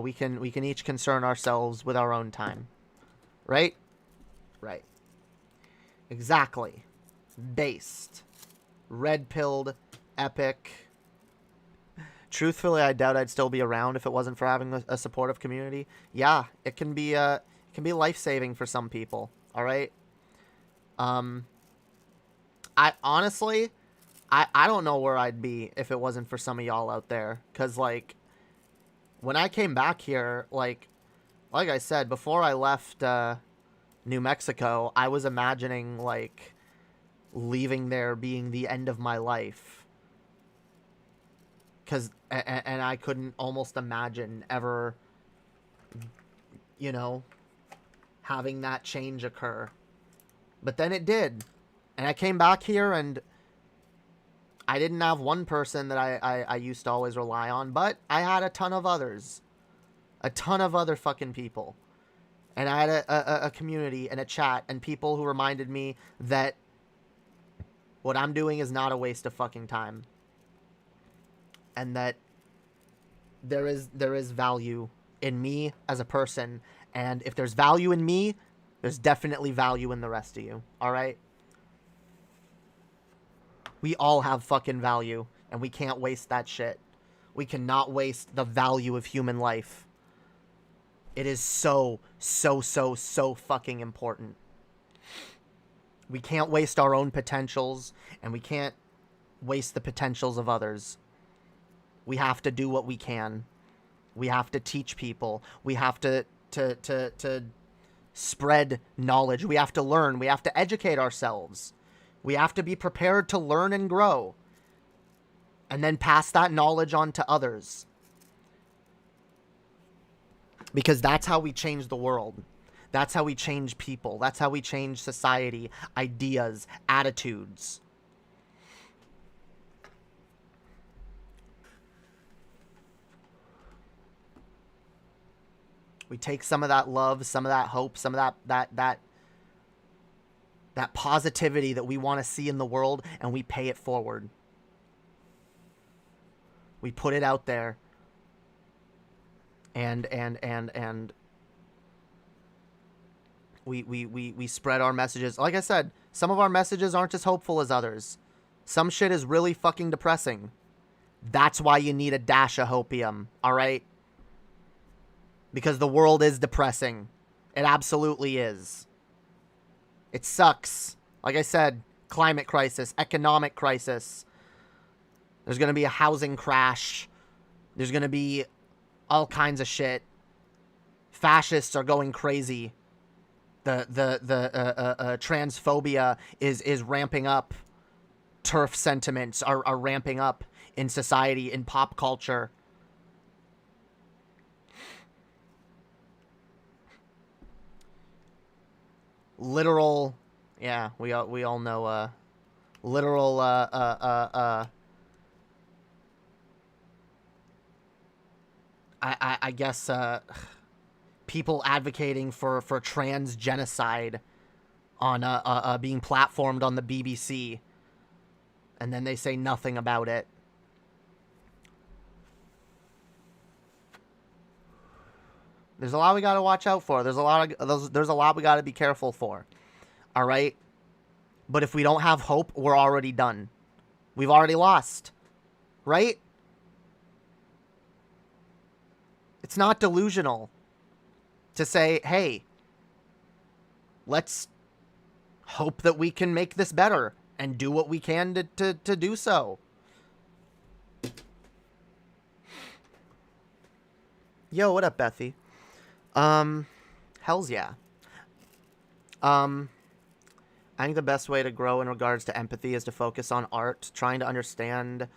we can each concern ourselves with our own time. Right? Right. Exactly. Based. Red-pilled. Epic. Truthfully, I doubt I'd still be around if it wasn't for having a supportive community. Yeah, it can be life-saving for some people. All right. I honestly, I don't know where I'd be if it wasn't for some of y'all out there. Cause like, when I came back here, like I said before I left New Mexico, I was imagining like leaving there being the end of my life. And I couldn't almost imagine ever, you know, having that change occur. But then it did. And I came back here and I didn't have one person that I used to always rely on, but I had a ton of others. A ton of other fucking people. And I had a community and a chat and people who reminded me that what I'm doing is not a waste of fucking time. And that there is value in me as a person. And if there's value in me, there's definitely value in the rest of you. All right? We all have fucking value. And we can't waste that shit. We cannot waste the value of human life. It is so fucking important. We can't waste our own potentials. And we can't waste the potentials of others. We have to do what we can. We have to teach people. We have to spread knowledge. We have to learn. We have to educate ourselves. We have to be prepared to learn and grow. And then pass that knowledge on to others. Because that's how we change the world. That's how we change people. That's how we change society, ideas, attitudes. We take some of that love, some of that hope, some of that positivity that we want to see in the world, and we pay it forward. We put it out there. And we spread our messages. Like I said, some of our messages aren't as hopeful as others. Some shit is really fucking depressing. That's why you need a dash of hopium, alright? Because the world is depressing. It absolutely is. It sucks. Like I said, climate crisis, economic crisis. There's going to be a housing crash. There's going to be all kinds of shit. Fascists are going crazy. The transphobia is ramping up. TERF sentiments are ramping up in society, in pop culture. Literal, yeah, we all know, literal, I guess, people advocating for trans genocide on, being platformed on the BBC, and then they say nothing about it. There's a lot we gotta watch out for. There's a lot we gotta be careful for. All right? But if we don't have hope, we're already done. We've already lost. Right? It's not delusional to say, hey, let's hope that we can make this better and do what we can to do so. Yo, what up, Bethy? Hells yeah. I think the best way to grow in regards to empathy is to focus on art. Trying to understand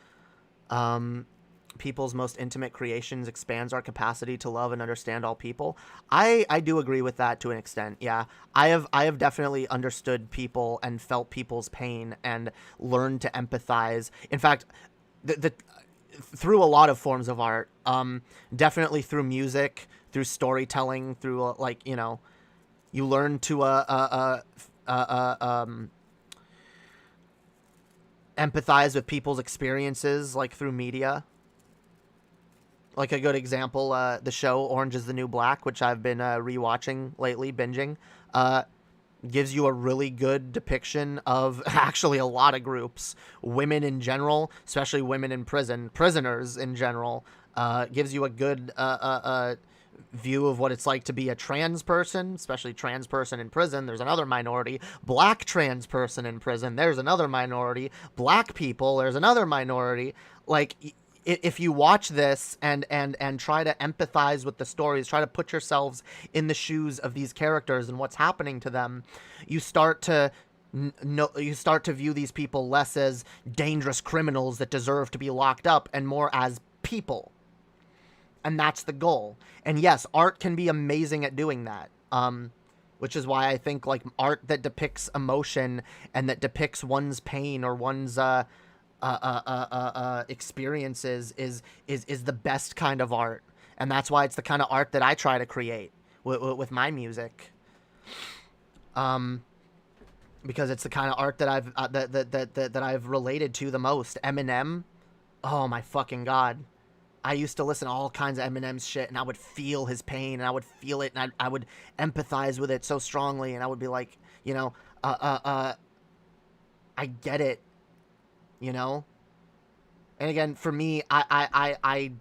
people's most intimate creations expands our capacity to love and understand all people. I do agree with that to an extent. Yeah, I have definitely understood people and felt people's pain and learned to empathize. In fact, through a lot of forms of art, definitely through music, through storytelling, through like, you know, you learn to empathize with people's experiences, like through media. Like a good example, the show Orange is the New Black, which I've been rewatching lately, binging, gives you a really good depiction of actually a lot of groups, women in general, especially women in prison, prisoners in general. Gives you a good view of what it's like to be a trans person, especially trans person in prison. There's another minority. Black trans person in prison. There's another minority. Black people. There's another minority. Like, if you watch this and try to empathize with the stories, try to put yourselves in the shoes of these characters and what's happening to them, you start to view these people less as dangerous criminals that deserve to be locked up and more as people. And that's the goal. And yes, art can be amazing at doing that. Which is why I think like art that depicts emotion and that depicts one's pain or one's experiences is the best kind of art. And that's why it's the kind of art that I try to create with my music. Because it's the kind of art that I've that I've related to the most. Eminem, oh my fucking god. I used to listen to all kinds of Eminem's shit, and I would feel his pain, and I would feel it, and I would empathize with it so strongly, and I would be like, you know, I get it, you know? And again, for me, I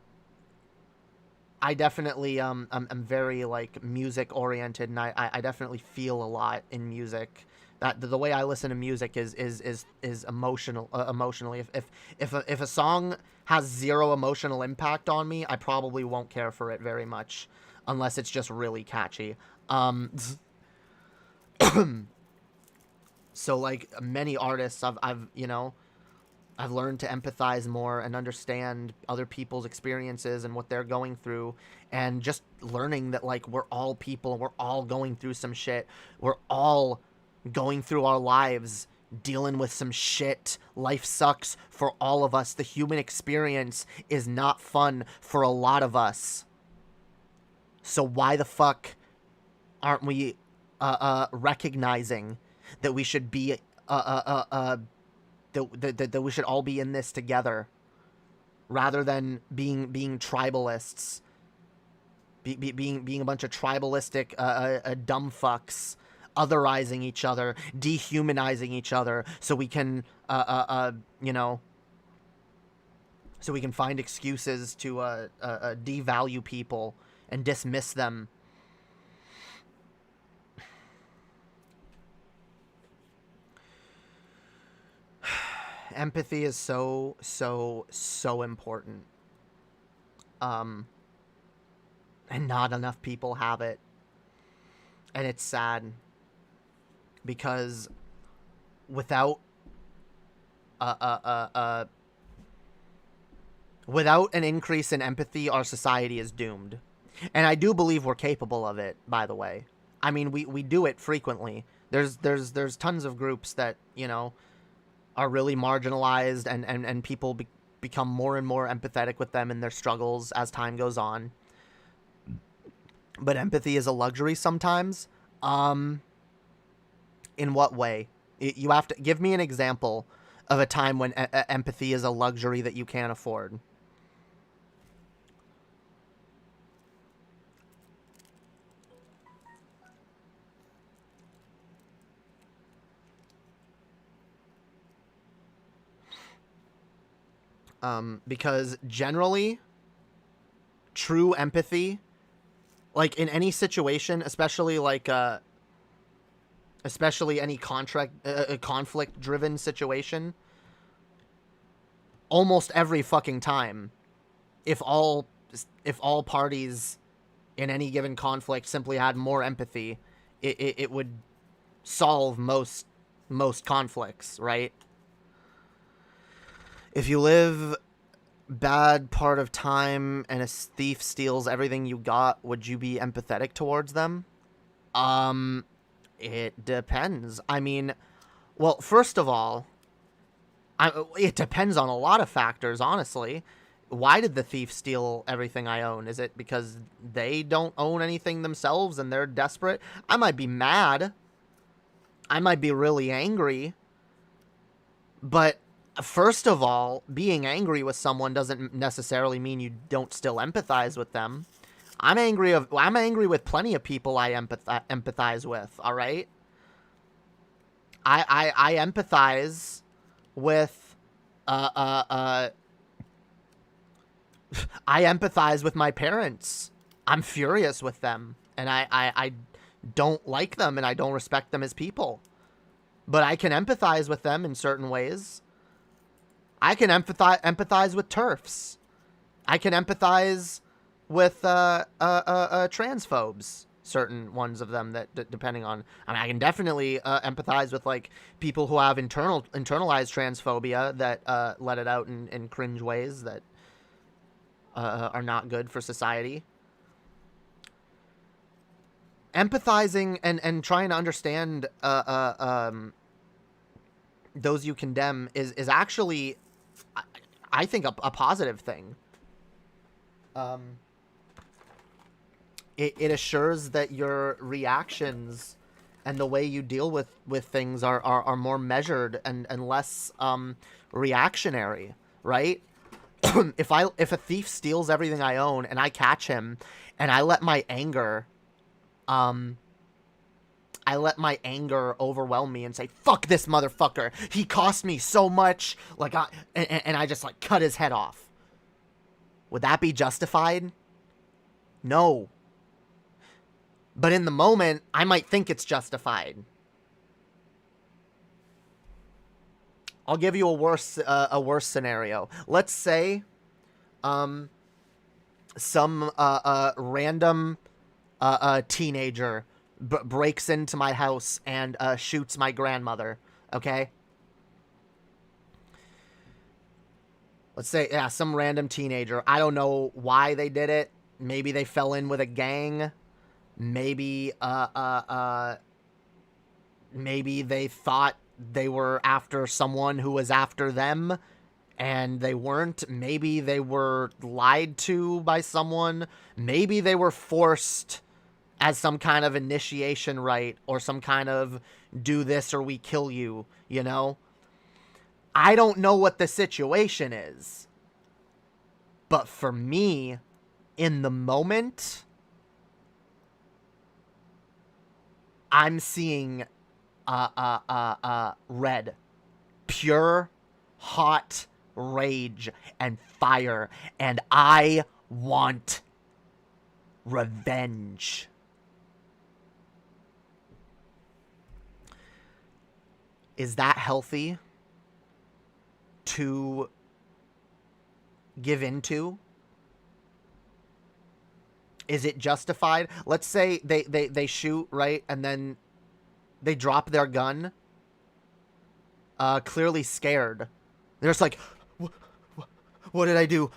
definitely, I'm very, like, music-oriented, and I definitely feel a lot in music. That the way I listen to music is emotional, emotionally. If a song has zero emotional impact on me, I probably won't care for it very much, unless it's just really catchy. So like many artists, I've learned to empathize more and understand other people's experiences and what they're going through, and just learning that like we're all people, we're all going through some shit, we're all going through our lives dealing with some shit. Life sucks for all of us. The human experience is not fun for a lot of us. So why the fuck aren't we recognizing that we should be that we should all be in this together, rather than being tribalists, being a bunch of tribalistic dumb fucks, otherizing each other, dehumanizing each other, so we can so we can find excuses to devalue people and dismiss them. Empathy is so important. And not enough people have it. And it's sad, because without without an increase in empathy, our society is doomed. And I do believe we're capable of it, by the way. I mean, we do it frequently. There's tons of groups that, are really marginalized, and people become more and more empathetic with them in their struggles as time goes on. But empathy is a luxury sometimes. In what way? You have to give me an example of a time when empathy is a luxury that you can't afford. Because generally, true empathy, like in any situation, especially like especially any conflict-driven situation, almost every fucking time, if all parties in any given conflict simply had more empathy, it would solve most conflicts, right? If you live bad part of time and a thief steals everything you got, would you be empathetic towards them? It depends. I mean, well, first of all, it depends on a lot of factors, honestly. Why did the thief steal everything I own? Is it because they don't own anything themselves and they're desperate? I might be mad. I might be really angry. But first of all, being angry with someone doesn't necessarily mean you don't still empathize with them. I'm angry with plenty of people I empathize with, all right? I empathize with I empathize with my parents. I'm furious with them, and I don't like them, and I don't respect them as people. But I can empathize with them in certain ways. I can empathize with TERFs. I can empathize with transphobes. Certain ones of them that depending on, I mean, I can definitely empathize with like people who have internalized transphobia that let it out in cringe ways that are not good for society. Empathizing and trying to understand those you condemn is actually, I think, a positive thing. It assures that your reactions and the way you deal with things are more measured and less reactionary, right? If a thief steals everything I own and I catch him and I let my anger overwhelm me and say, fuck this motherfucker, he cost me so much, like and I just like cut his head off, would that be justified? No. But in the moment, I might think it's justified. I'll give you a worse scenario. Let's say some random teenager breaks into my house and shoots my grandmother, okay? Let's say, yeah, some random teenager. I don't know why they did it. Maybe they fell in with a gang. Maybe, maybe they thought they were after someone who was after them, and they weren't. Maybe they were lied to by someone. Maybe they were forced as some kind of initiation rite or some kind of do this or we kill you, you know? I don't know what the situation is. But for me, in the moment, I'm seeing red. Pure, hot rage and fire. And I want revenge. Is that healthy to give into? Is it justified? Let's say they shoot, right? And then they drop their gun. Clearly scared. They're just like, what did I do?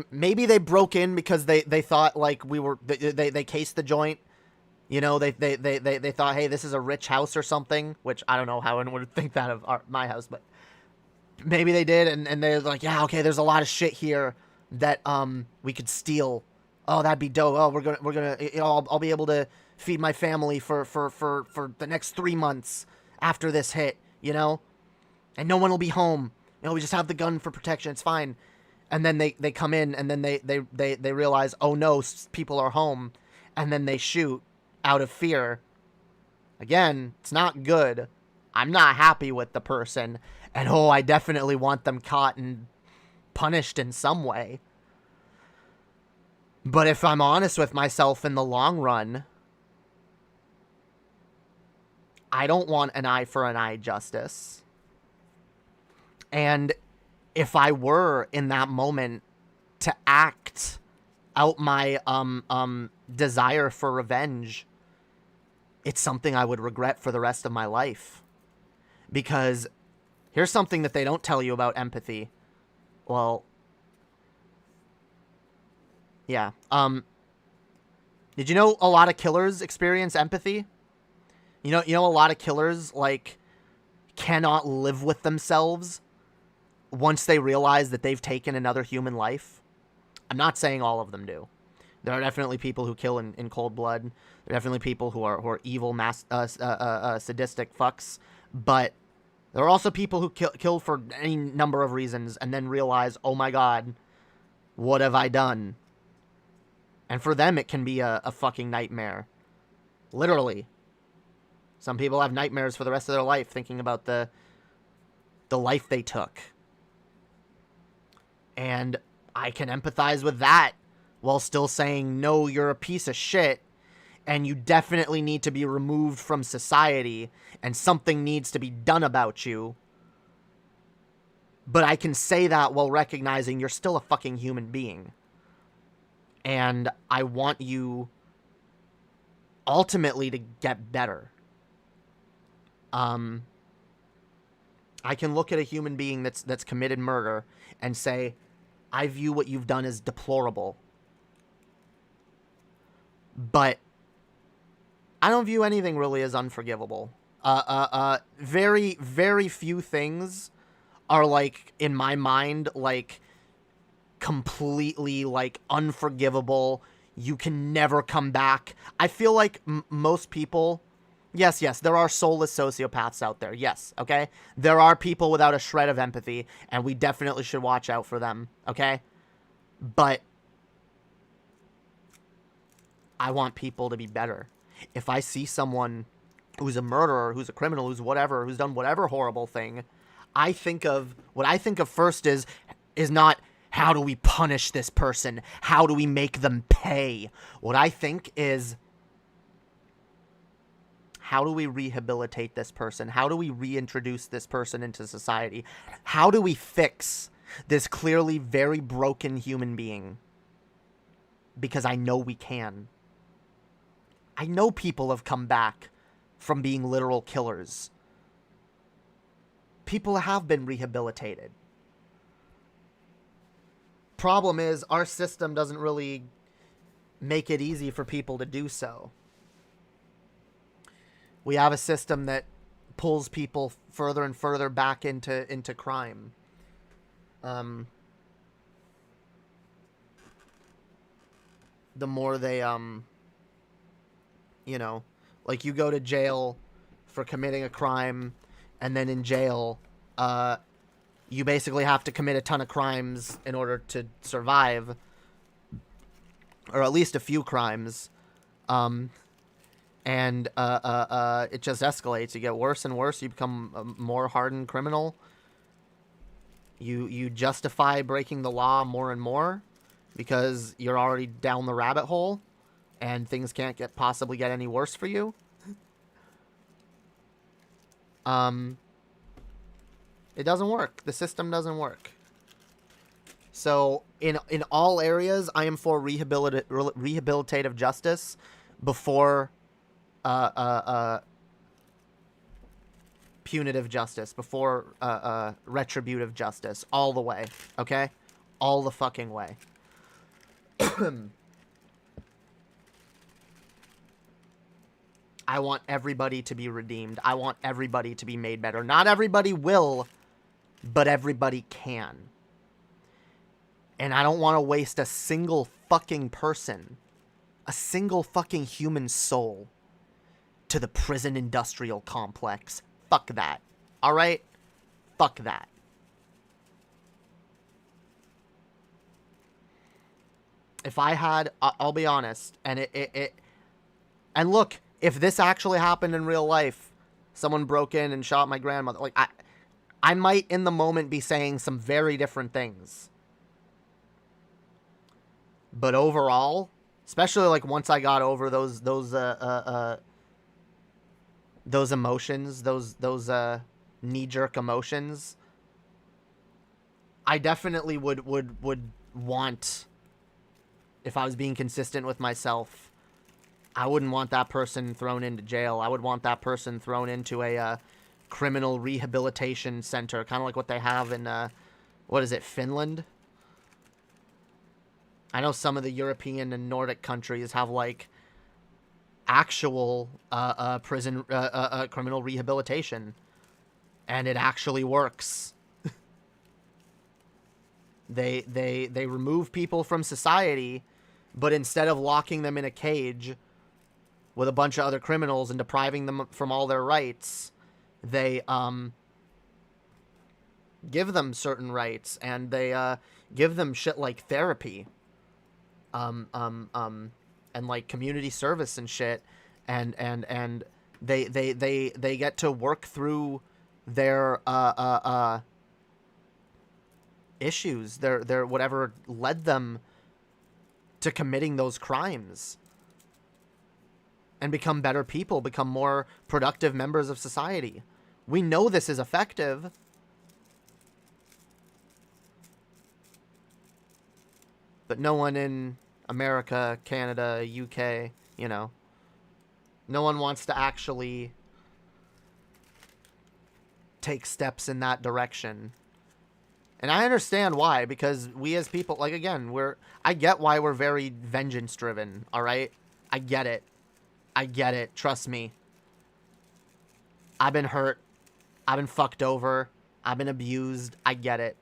Maybe they broke in because they thought like they cased the joint. You know, they thought, hey, this is a rich house or something, which I don't know how anyone would think that of my house, but maybe they did, and they're like, yeah, okay, there's a lot of shit here that we could steal. Oh, that'd be dope. Oh, we're gonna, you know, I'll be able to feed my family for the next 3 months after this hit, you know, and no one will be home. You know, we just have the gun for protection. It's fine. And then they come in, and then they realize, oh no, people are home, and then they shoot out of fear. Again, it's not good. I'm not happy with the person, and oh, I definitely want them caught and punished in some way. But if I'm honest with myself in the long run, I don't want an eye for an eye justice. And if I were in that moment to act out my desire for revenge, it's something I would regret for the rest of my life. Because here's something that they don't tell you about empathy. Well, yeah. Did you know a lot of killers experience empathy? You know a lot of killers like cannot live with themselves once they realize that they've taken another human life. I'm not saying all of them do. There are definitely people who kill in cold blood. There are definitely people who are evil, sadistic fucks. But there are also people who kill for any number of reasons and then realize, oh my god, what have I done? And for them, it can be a fucking nightmare. Literally. Some people have nightmares for the rest of their life thinking about the life they took. And I can empathize with that while still saying, no, you're a piece of shit, and you definitely need to be removed from society, and something needs to be done about you. But I can say that while recognizing you're still a fucking human being. And I want you ultimately to get better. I can look at a human being that's committed murder and say, I view what you've done as deplorable. But I don't view anything really as unforgivable. Very, very few things are, like, in my mind, like, completely, like, unforgivable. You can never come back. I feel like most people... Yes, there are soulless sociopaths out there. Yes, okay? There are people without a shred of empathy, and we definitely should watch out for them, okay? But I want people to be better. If I see someone who's a murderer, who's a criminal, who's whatever, who's done whatever horrible thing, what I think of first is not, how do we punish this person? How do we make them pay? What I think is, how do we rehabilitate this person? How do we reintroduce this person into society? How do we fix this clearly very broken human being? Because I know we can. I know people have come back from being literal killers. People have been rehabilitated. Problem is, our system doesn't really make it easy for people to do so. We have a system that pulls people further and further back into crime. The more they, you know, like you go to jail for committing a crime, and then in jail, you basically have to commit a ton of crimes in order to survive, or at least a few crimes. And it just escalates. You get worse and worse. You become a more hardened criminal. You justify breaking the law more and more because you're already down the rabbit hole, and things can't possibly get any worse for you. It doesn't work. The system doesn't work. So in all areas, I am for rehabilitative justice before punitive justice, before retributive justice, all the way. Okay, all the fucking way. I want everybody to be redeemed. I want everybody to be made better. Not everybody will, but everybody can. And I don't want to waste a single fucking person, a single fucking human soul, to the prison industrial complex. Fuck that. Alright? Fuck that. If I had, I'll be honest, and and look, if this actually happened in real life, someone broke in and shot my grandmother, like, I might in the moment be saying some very different things. But overall, especially like once I got over those emotions, those knee-jerk emotions, I definitely would want, if I was being consistent with myself, I wouldn't want that person thrown into jail. I would want that person thrown into a criminal rehabilitation center, kind of like what they have in, what is it, Finland? I know some of the European and Nordic countries have, like, actual prison criminal rehabilitation, and it actually works. They remove people from society, but instead of locking them in a cage with a bunch of other criminals and depriving them from all their rights, they give them certain rights, and they give them shit like therapy, and like community service and shit, and they get to work through their issues, their whatever led them to committing those crimes, and become better people, become more productive members of society. We know this is effective. But no one in America, Canada, UK, you know, no one wants to actually take steps in that direction. And I understand why, because we as people, like, again, I get why we're very vengeance driven, all right? I get it. I get it. Trust me. I've been hurt. I've been fucked over. I've been abused. I get it.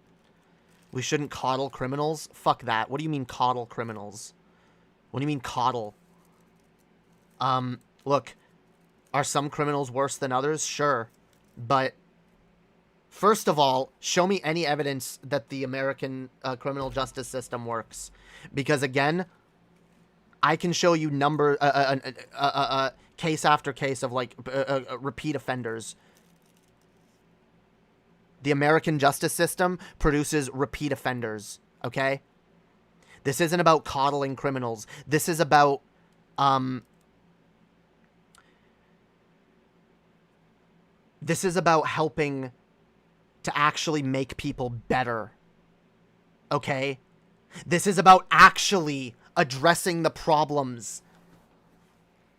We shouldn't coddle criminals? Fuck that. What do you mean coddle criminals? What do you mean coddle? Look, are some criminals worse than others? Sure. But first of all, show me any evidence that the American criminal justice system works. Because again, I can show you case after case of like repeat offenders. The American justice system produces repeat offenders, okay? This isn't about coddling criminals. This is about helping to actually make people better, okay? This is about actually addressing the problems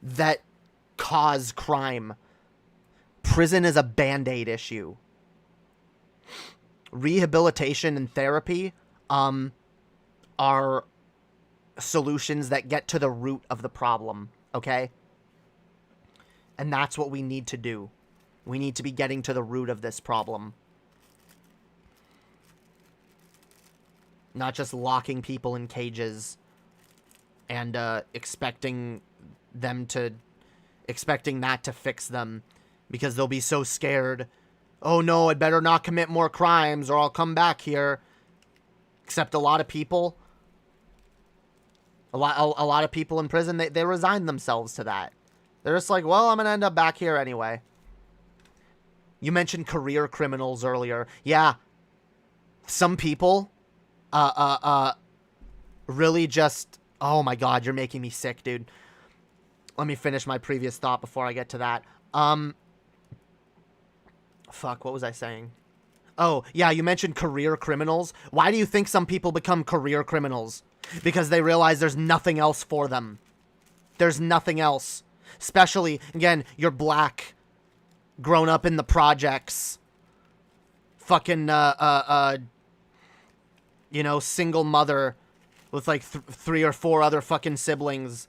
that cause crime. Prison is a band-aid issue. Rehabilitation and therapy are solutions that get to the root of the problem, okay? And that's what we need to do. We need to be getting to the root of this problem. Not just locking people in cages and expecting that to fix them, because they'll be so scared. Oh no, I'd better not commit more crimes or I'll come back here. Except a lot of people, a lot of people in prison, they resign themselves to that. They're just like, well, I'm going to end up back here anyway. You mentioned career criminals earlier. Yeah. Some people, really just, oh my God, you're making me sick, dude. Let me finish my previous thought before I get to that. Fuck, what was I saying? Oh, yeah, you mentioned career criminals. Why do you think some people become career criminals? Because they realize there's nothing else for them. There's nothing else. Especially, again, you're black, grown up in the projects, fucking, you know, single mother with like 3 or 4 other fucking siblings,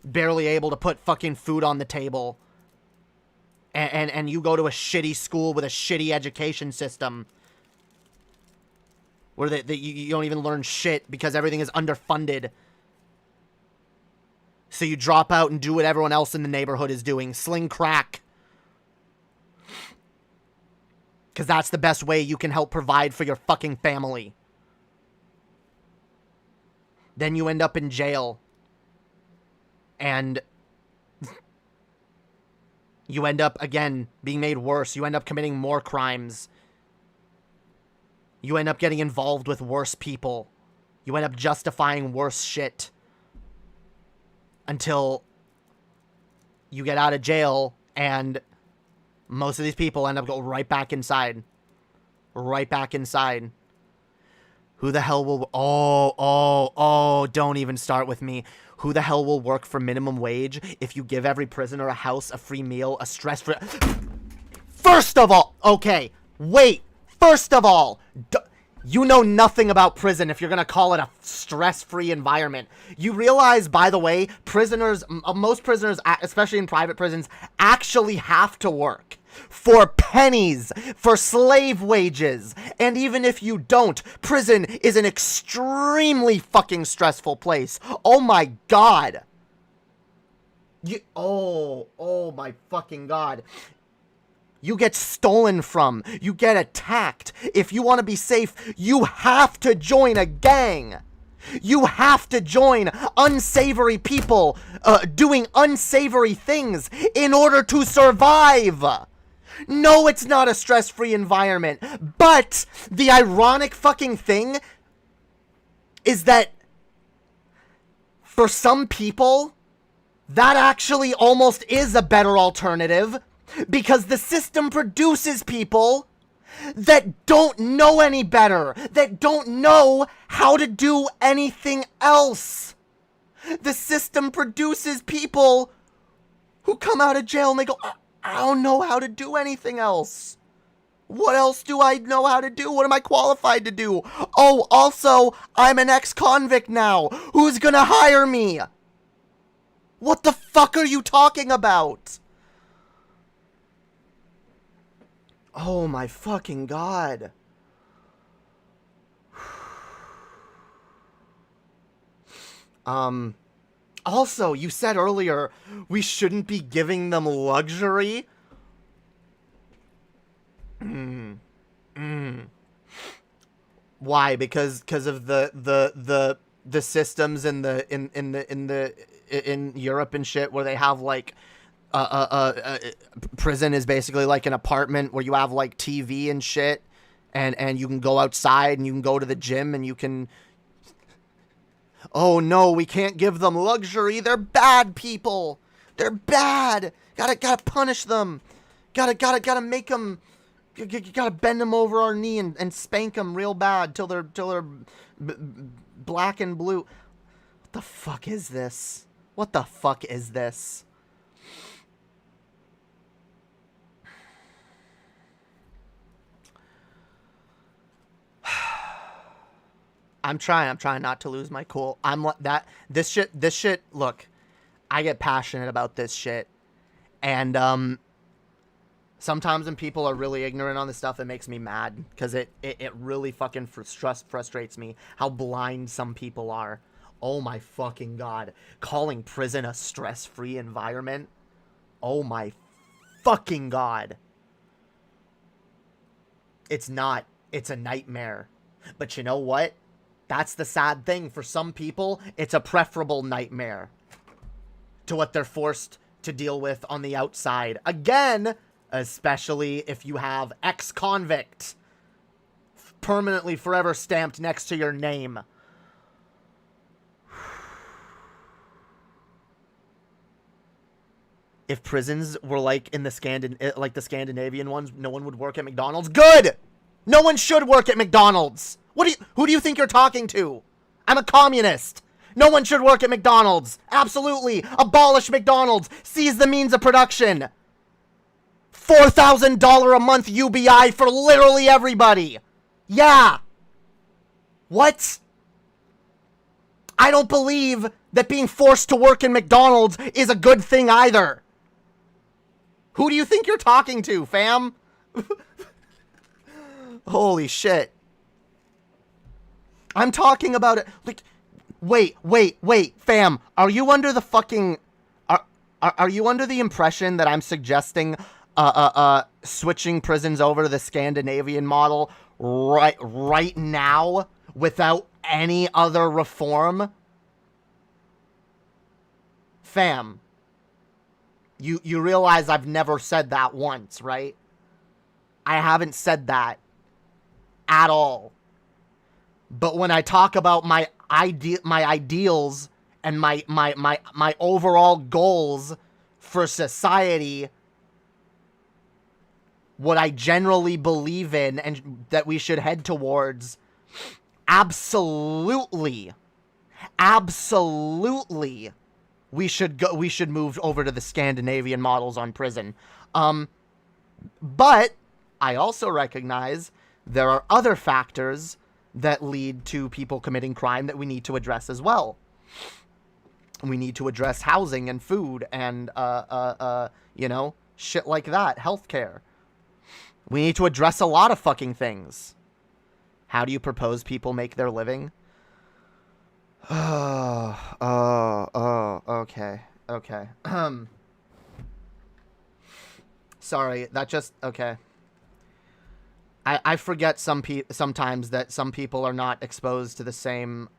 barely able to put fucking food on the table. And you go to a shitty school with a shitty education system where you don't even learn shit because everything is underfunded. So you drop out and do what everyone else in the neighborhood is doing. Sling crack. Because that's the best way you can help provide for your fucking family. Then you end up in jail. And you end up, again, being made worse. You end up committing more crimes. You end up getting involved with worse people. You end up justifying worse shit. Until you get out of jail and most of these people end up going right back inside. Right back inside. Who the hell will... Oh, don't even start with me. Who the hell will work for minimum wage if you give every prisoner a house, a free meal, a stress-free... First of all... Okay, wait. First of all... You know nothing about prison if you're going to call it a stress-free environment. You realize, by the way, prisoners... Most prisoners, especially in private prisons, actually have to work. For pennies, for slave wages, and even if you don't, prison is an extremely fucking stressful place. Oh my God. Oh my fucking God. You get stolen from, you get attacked. If you want to be safe, you have to join a gang. You have to join unsavory people doing unsavory things in order to survive. No, it's not a stress-free environment. But the ironic fucking thing is that for some people, that actually almost is a better alternative because the system produces people that don't know any better, that don't know how to do anything else. The system produces people who come out of jail and they go, I don't know how to do anything else. What else do I know how to do? What am I qualified to do? Oh, also, I'm an ex-convict now. Who's gonna hire me? What the fuck are you talking about? Oh my fucking God. Also, you said earlier we shouldn't be giving them luxury. Why? Because of the systems in Europe and shit where they have like prison is basically like an apartment where you have like TV and shit, and you can go outside and you can go to the gym and you can. Oh no, we can't give them luxury. They're bad people. They're bad. Gotta punish them. Gotta make them. Gotta bend them over our knee and spank them real bad till they're black and blue. What the fuck is this? What the fuck is this? I'm trying not to lose my cool. This shit, look, I get passionate about this shit. And, sometimes when people are really ignorant on this stuff, it makes me mad. Because it really fucking frustrates me how blind some people are. Oh my fucking God. Calling prison a stress-free environment? Oh my fucking God. It's not. It's a nightmare. But you know what? That's the sad thing. For some people, it's a preferable nightmare to what they're forced to deal with on the outside. Again, especially if you have ex-convict permanently forever stamped next to your name. If prisons were like in the Scandinavian ones, no one would work at McDonald's. Good! No one should work at McDonald's. Who do you think you're talking to? I'm a communist. No one should work at McDonald's. Absolutely. Abolish McDonald's. Seize the means of production. $4,000 a month UBI for literally everybody. Yeah. What? I don't believe that being forced to work in McDonald's is a good thing either. Who do you think you're talking to, fam? Holy shit. I'm talking about it. Like, wait, fam. Are you under the fucking... Are you under the impression that I'm suggesting switching prisons over to the Scandinavian model right now without any other reform? Fam. You realize I've never said that once, right? I haven't said that at all. But when I talk about my ideals and my overall goals for society, what I generally believe in and that we should head towards, absolutely, we should move over to the Scandinavian models on prison. But I also recognize there are other factors that lead to people committing crime that we need to address as well. We need to address housing and food and, shit like that, healthcare. We need to address a lot of fucking things. How do you propose people make their living? Okay. Sorry, that just, okay. I forget sometimes that some people are not exposed to the same,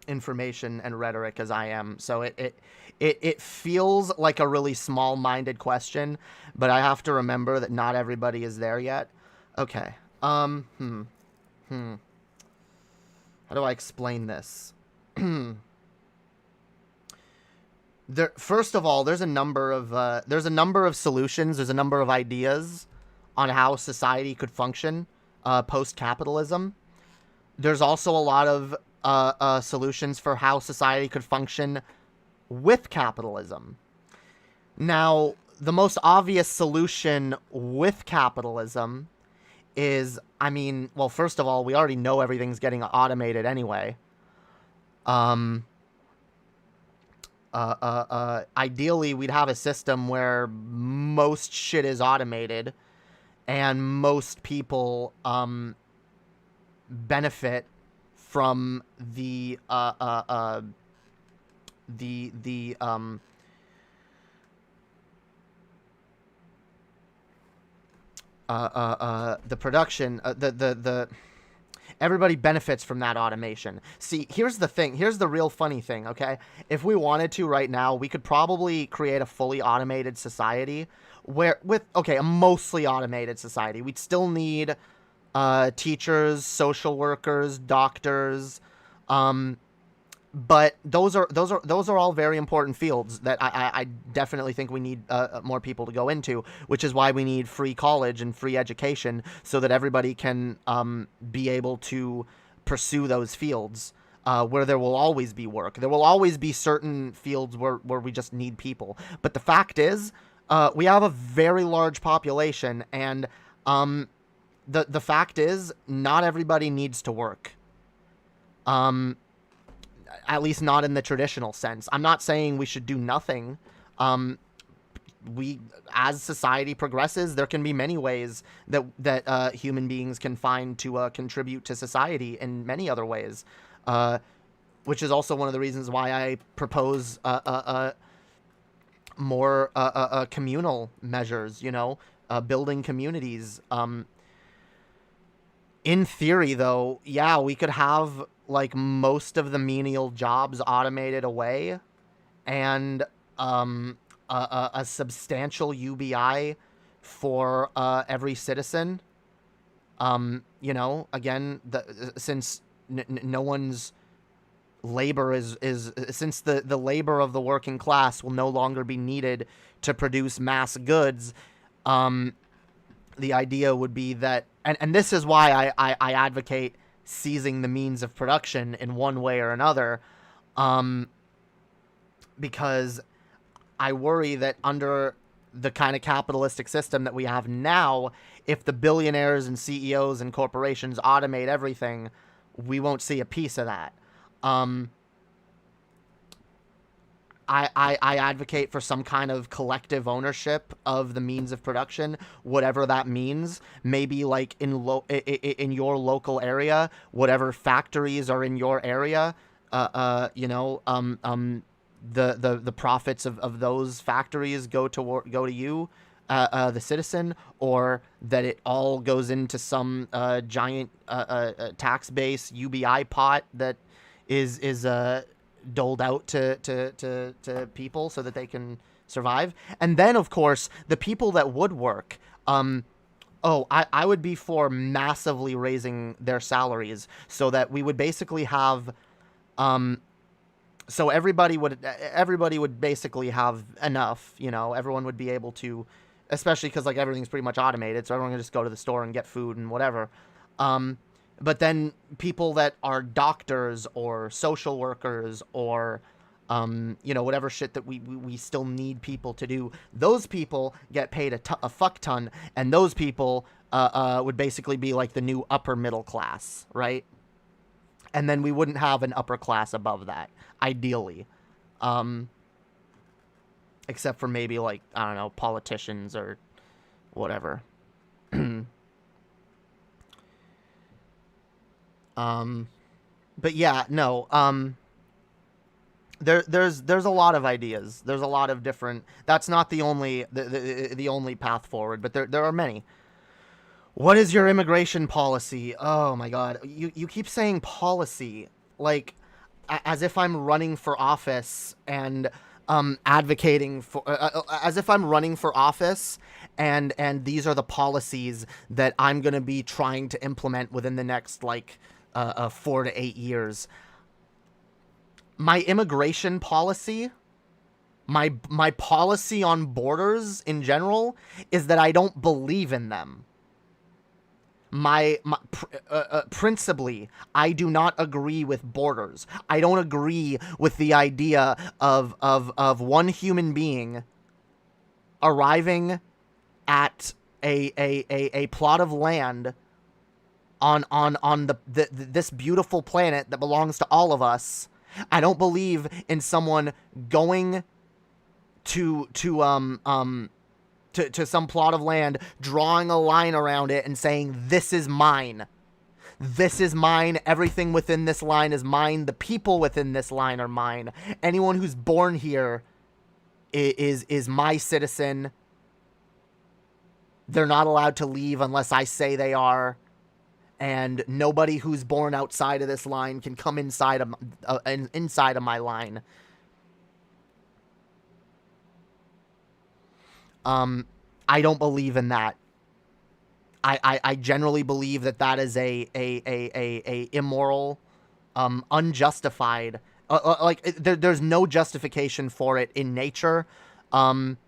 information and rhetoric as I am. So it feels like a really small-minded question, but I have to remember that not everybody is there yet. Okay. How do I explain this? First of all, there's a number of solutions. There's a number of ideas on how society could function post-capitalism. There's also a lot of solutions for how society could function with capitalism. Now, the most obvious solution with capitalism is, well, first of all, we already know everything's getting automated anyway. Ideally, we'd have a system where most shit is automated and most people benefit from the production, everybody benefits from that automation. See, here's the thing. Here's the real funny thing, okay? If we wanted to right now, we could probably create a fully automated society a mostly automated society. We'd still need teachers, social workers, doctors, but those are all very important fields that I definitely think we need more people to go into, which is why we need free college and free education so that everybody can be able to pursue those fields where there will always be work. There will always be certain fields where we just need people. But the fact is, we have a very large population, and the fact is, not everybody needs to work. At least not in the traditional sense. I'm not saying we should do nothing. As society progresses, there can be many ways that human beings can find to contribute to society in many other ways, which is also one of the reasons why I propose more communal measures. Building communities. In theory, though, yeah, we could have like most of the menial jobs automated away, and a substantial UBI for every citizen. Again, since no one's labor is since the labor of the working class will no longer be needed to produce mass goods, the idea would be that, and this is why I advocate seizing the means of production in one way or another, because I worry that under the kind of capitalistic system that we have now, if the billionaires and CEOs and corporations automate everything, we won't see a piece of that. I advocate for some kind of collective ownership of the means of production, whatever that means. Maybe like in your local area, whatever factories are in your area, the profits of those factories go to you, the citizen, or that it all goes into some giant tax base UBI pot that is doled out to people so that they can survive. And then, of course, the people that would work, I would be for massively raising their salaries so that we would basically have, so everybody would basically have enough, everyone would be able to, especially because like everything's pretty much automated, so everyone can just go to the store and get food and whatever. But then people that are doctors or social workers or, whatever shit that we still need people to do, those people get paid a fuck ton, and those people would basically be like the new upper middle class, right? And then we wouldn't have an upper class above that, ideally. Except for maybe like, I don't know, politicians or whatever. But yeah, no, there's a lot of ideas. There's a lot of different, that's not the only, the only path forward, but there are many. What is your immigration policy? Oh my God. You keep saying policy, like as if I'm running for office and, advocating for, as if I'm running for office and these are the policies that I'm going to be trying to implement within the next, like, 4 to 8 years. My immigration policy, my policy on borders in general, is that I don't believe in them. Principally, I do not agree with borders. I don't agree with the idea of one human being arriving at a plot of land on this beautiful planet that belongs to all of us. I don't believe in someone going to some plot of land, drawing a line around it and saying, this is mine. This is mine. Everything within this line is mine. The people within this line are mine. Anyone who's born here is my citizen. They're not allowed to leave unless I say they are. And nobody who's born outside of this line can come inside of my line. I don't believe in that. I generally believe that is a immoral, unjustified, there's no justification for it in nature. And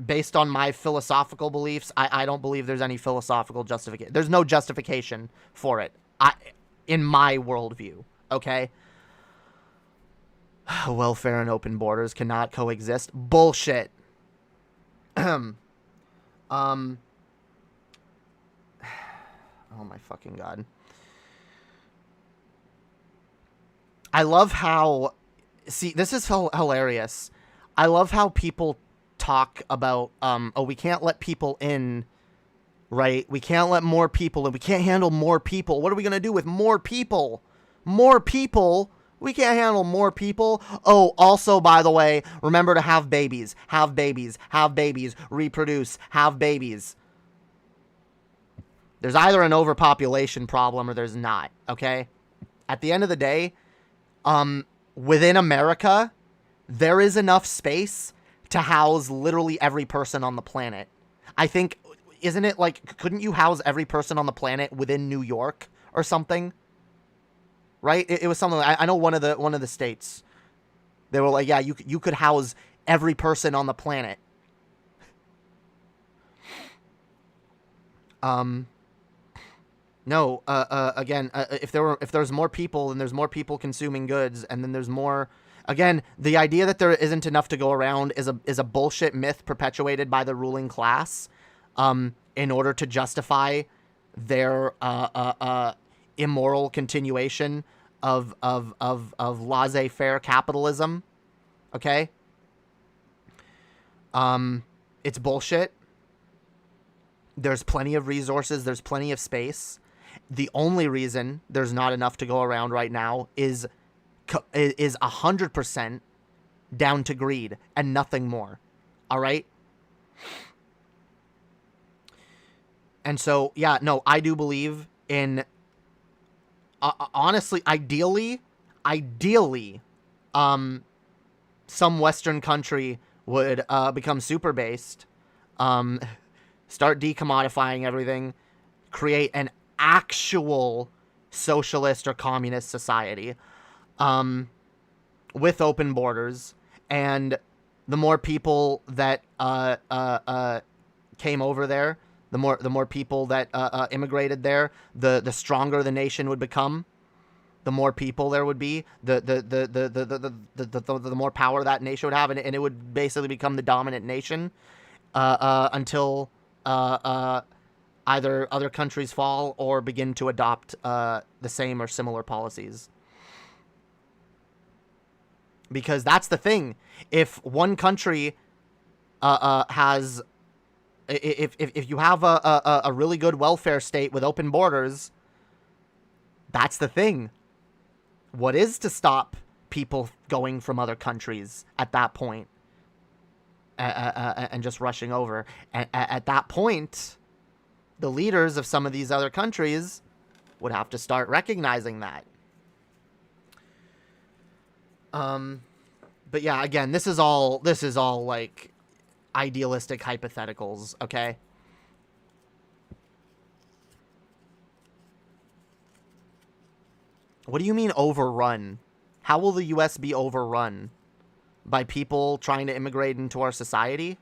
based on my philosophical beliefs, I don't believe there's any philosophical justification. There's no justification for it, in my worldview, okay? Welfare and open borders cannot coexist. Bullshit. Oh my fucking God. I love how, see, this is hilarious. I love how people talk about, oh, we can't let people in, right? We can't let more people in. We can't handle more people. What are we going to do with more people? More people? We can't handle more people. Oh, also, by the way, remember to have babies. Have babies. Have babies. Reproduce. Have babies. There's either an overpopulation problem or there's not, okay? At the end of the day, within America, there is enough space to house literally every person on the planet. I think, isn't it like, couldn't you house every person on the planet within New York or something? Right? It was something, I know one of the states, they were like, yeah, you could house every person on the planet. No, again, if there's more people, then there's more people consuming goods, and then there's more. Again, the idea that there isn't enough to go around is a bullshit myth perpetuated by the ruling class, in order to justify their immoral continuation of laissez-faire capitalism. Okay. It's bullshit. There's plenty of resources. There's plenty of space. The only reason there's not enough to go around right now is 100% down to greed and nothing more. All right? And so, yeah, no, I do believe in, honestly, ideally, some Western country would become super based, start decommodifying everything, create an actual socialist or communist society, with open borders, and the more people that came over there, the more people that immigrated there, the stronger the nation would become. The more people there would be, the more power that nation would have, and it would basically become the dominant nation until either other countries fall or begin to adopt the same or similar policies. Because that's the thing. If one country has, if you have a really good welfare state with open borders, that's the thing. What is to stop people going from other countries at that point and just rushing over? At that point, the leaders of some of these other countries would have to start recognizing that. But yeah, again, this is all like idealistic hypotheticals, okay? What do you mean overrun? How will the US be overrun? By people trying to immigrate into our society?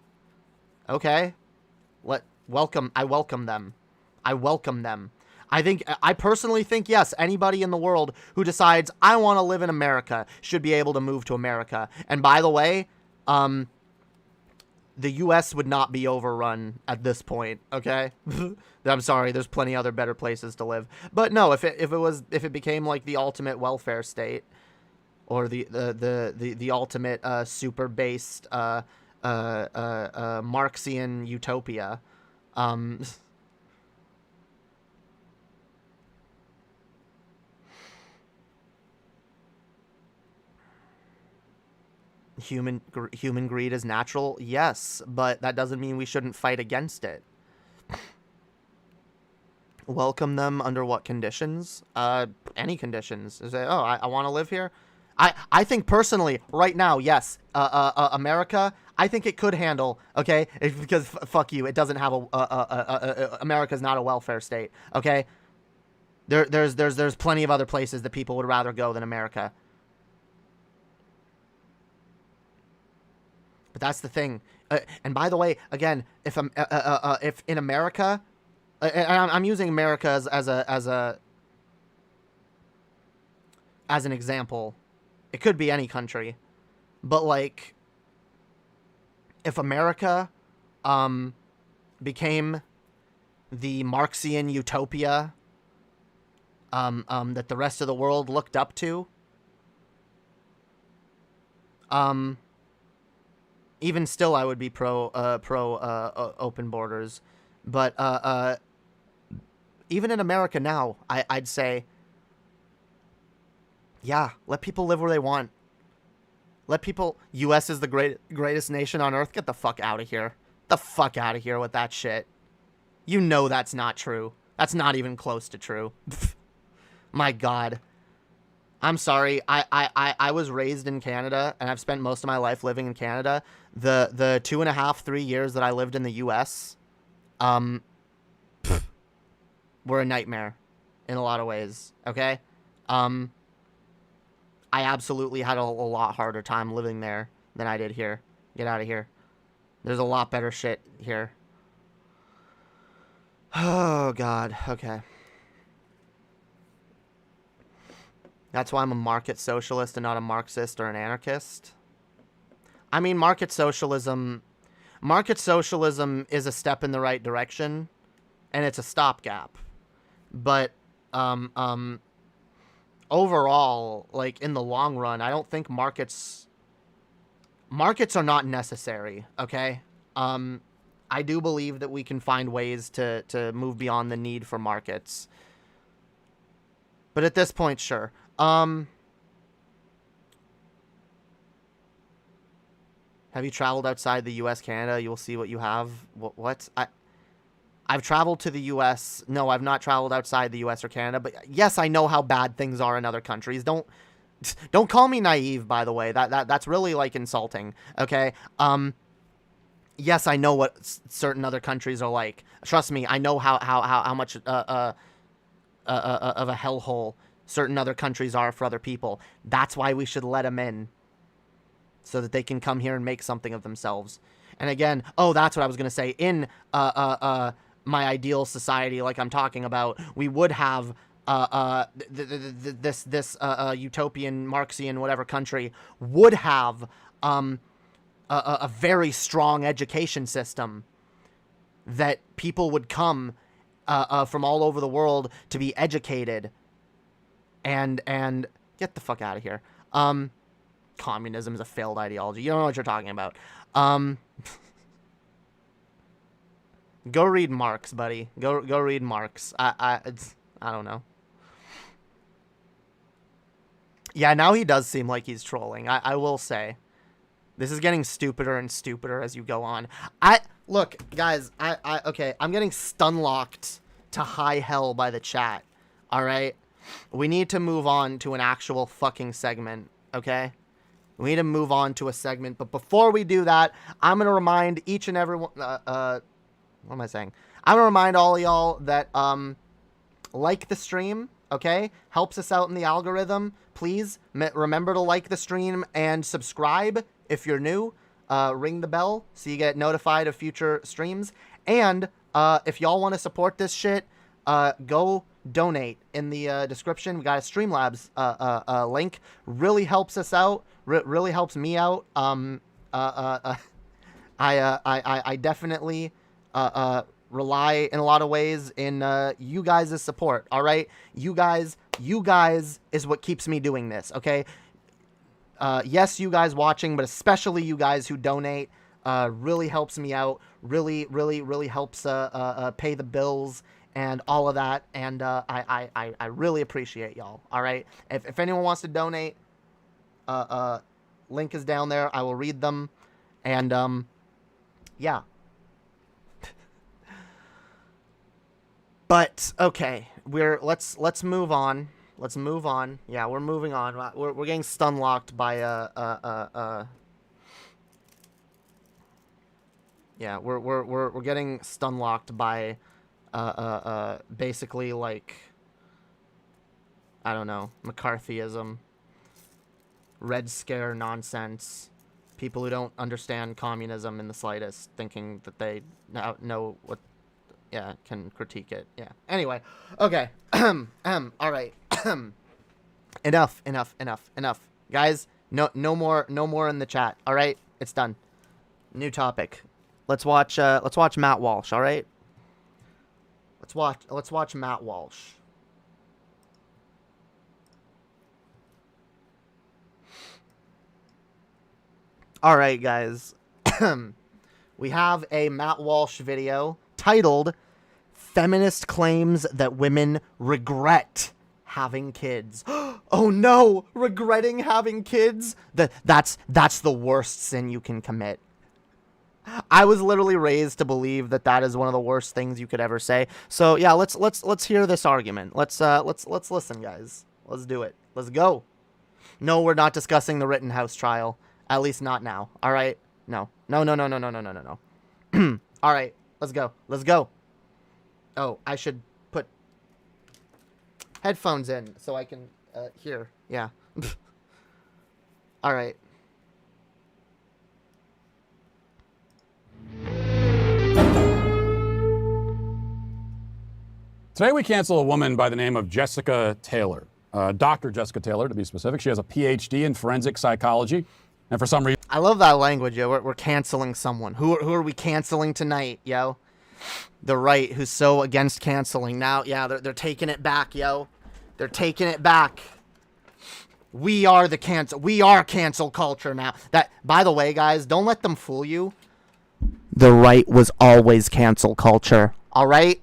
Okay. I welcome them. I personally think, yes, anybody in the world who decides, I want to live in America, should be able to move to America. And by the way, the U.S. would not be overrun at this point, okay? I'm sorry, there's plenty other better places to live. But no, if it became like the ultimate welfare state, or the ultimate super based Marxian utopia, human greed is natural, yes, but that doesn't mean we shouldn't fight against it. Welcome them under what conditions? Any conditions. Say, oh, I want to live here. I think personally, right now, yes, America, I think it could handle, okay, because fuck you, it doesn't have America's not a welfare state, okay. There's plenty of other places that people would rather go than America. But that's the thing. And by the way, again, if in America, and I'm using America as an example. It could be any country, but like, if America became the Marxian utopia that the rest of the world looked up to. Even still, I would be pro open borders, but even in America now, I'd say, yeah, let people live where they want. Let people. U.S. is the greatest nation on earth. Get the fuck out of here. The fuck out of here with that shit. You know that's not true. That's not even close to true. My God. I'm sorry. I was raised in Canada, and I've spent most of my life living in Canada. The 2.5, 3 years that I lived in the U.S., were a nightmare in a lot of ways. Okay, I absolutely had a lot harder time living there than I did here. Get out of here. There's a lot better shit here. Oh God. Okay. That's why I'm a market socialist and not a Marxist or an anarchist. I mean, market socialism is a step in the right direction, and it's a stopgap. But overall, like in the long run, I don't think markets are not necessary, okay? I do believe that we can find ways to move beyond the need for markets. But at this point, sure. Have you traveled outside the U.S., Canada? You will see what you have. What? I've traveled to the U.S. No, I've not traveled outside the U.S. or Canada. But yes, I know how bad things are in other countries. Don't call me naive, by the way. That's really like insulting. Okay. Yes, I know what certain other countries are like. Trust me, I know how much of a hellhole certain other countries are for other people. That's why we should let them in, so that they can come here and make something of themselves. And again, that's what I was gonna say. In my ideal society, like I'm talking about, we would have this utopian Marxian whatever country would have a very strong education system, that people would come from all over the world to be educated, and get the fuck out of here. Communism is a failed ideology. You don't know what you're talking about. Go read Marx, buddy. Go read Marx. I don't know. Yeah, now he does seem like he's trolling. I will say. This is getting stupider and stupider as you go on. Look, guys, okay, I'm getting stunlocked to high hell by the chat. All right? We need to move on to an actual fucking segment, okay? We need to move on to a segment, but before we do that, I'm going to remind each and every one, what am I saying? I'm going to remind all of y'all that, like the stream, okay? Helps us out in the algorithm. Please remember to like the stream and subscribe if you're new. Ring the bell so you get notified of future streams. And if y'all want to support this shit, go donate in the description. We got a Streamlabs link. Really helps us out. Really helps me out. I definitely rely in a lot of ways in you guys' support. All right, you guys is what keeps me doing this. Okay. Yes, you guys watching, but especially you guys who donate, really helps me out. Really helps pay the bills and all of that. And I really appreciate y'all. All right. If anyone wants to donate, link is down there. I will read them. And yeah. But okay, let's move on. Let's move on. Yeah, we're moving on. We're getting stunlocked by yeah, we're getting stunlocked by basically like, I don't know, McCarthyism, Red Scare nonsense, people who don't understand communism in the slightest, thinking that they know what, yeah, can critique it. Yeah. Anyway, okay. All right. Enough. Guys, no more in the chat. All right? It's done. New topic. Let's watch Matt Walsh, all right? Let's watch Matt Walsh. All right, guys. We have a Matt Walsh video titled Feminist Claims That Women Regret Having Kids. Oh no, regretting having kids? That's the worst sin you can commit. I was literally raised to believe that is one of the worst things you could ever say. So yeah, let's hear this argument. Let's listen, guys. Let's do it. Let's go. No, we're not discussing the Rittenhouse trial. At least not now. All right? No. All right, let's go. Let's go. Oh, I should put headphones in so I can hear. Yeah. All right. Today we cancel a woman by the name of Jessica Taylor. Dr. Jessica Taylor, to be specific. She has a PhD in forensic psychology. And for some reason... I love that language, yo. We're canceling someone. Who are we canceling tonight, yo? The right, who's so against canceling. Now, yeah, they're taking it back, yo. They're taking it back. We are cancel culture now. That, by the way, guys, don't let them fool you. The right was always cancel culture, all right?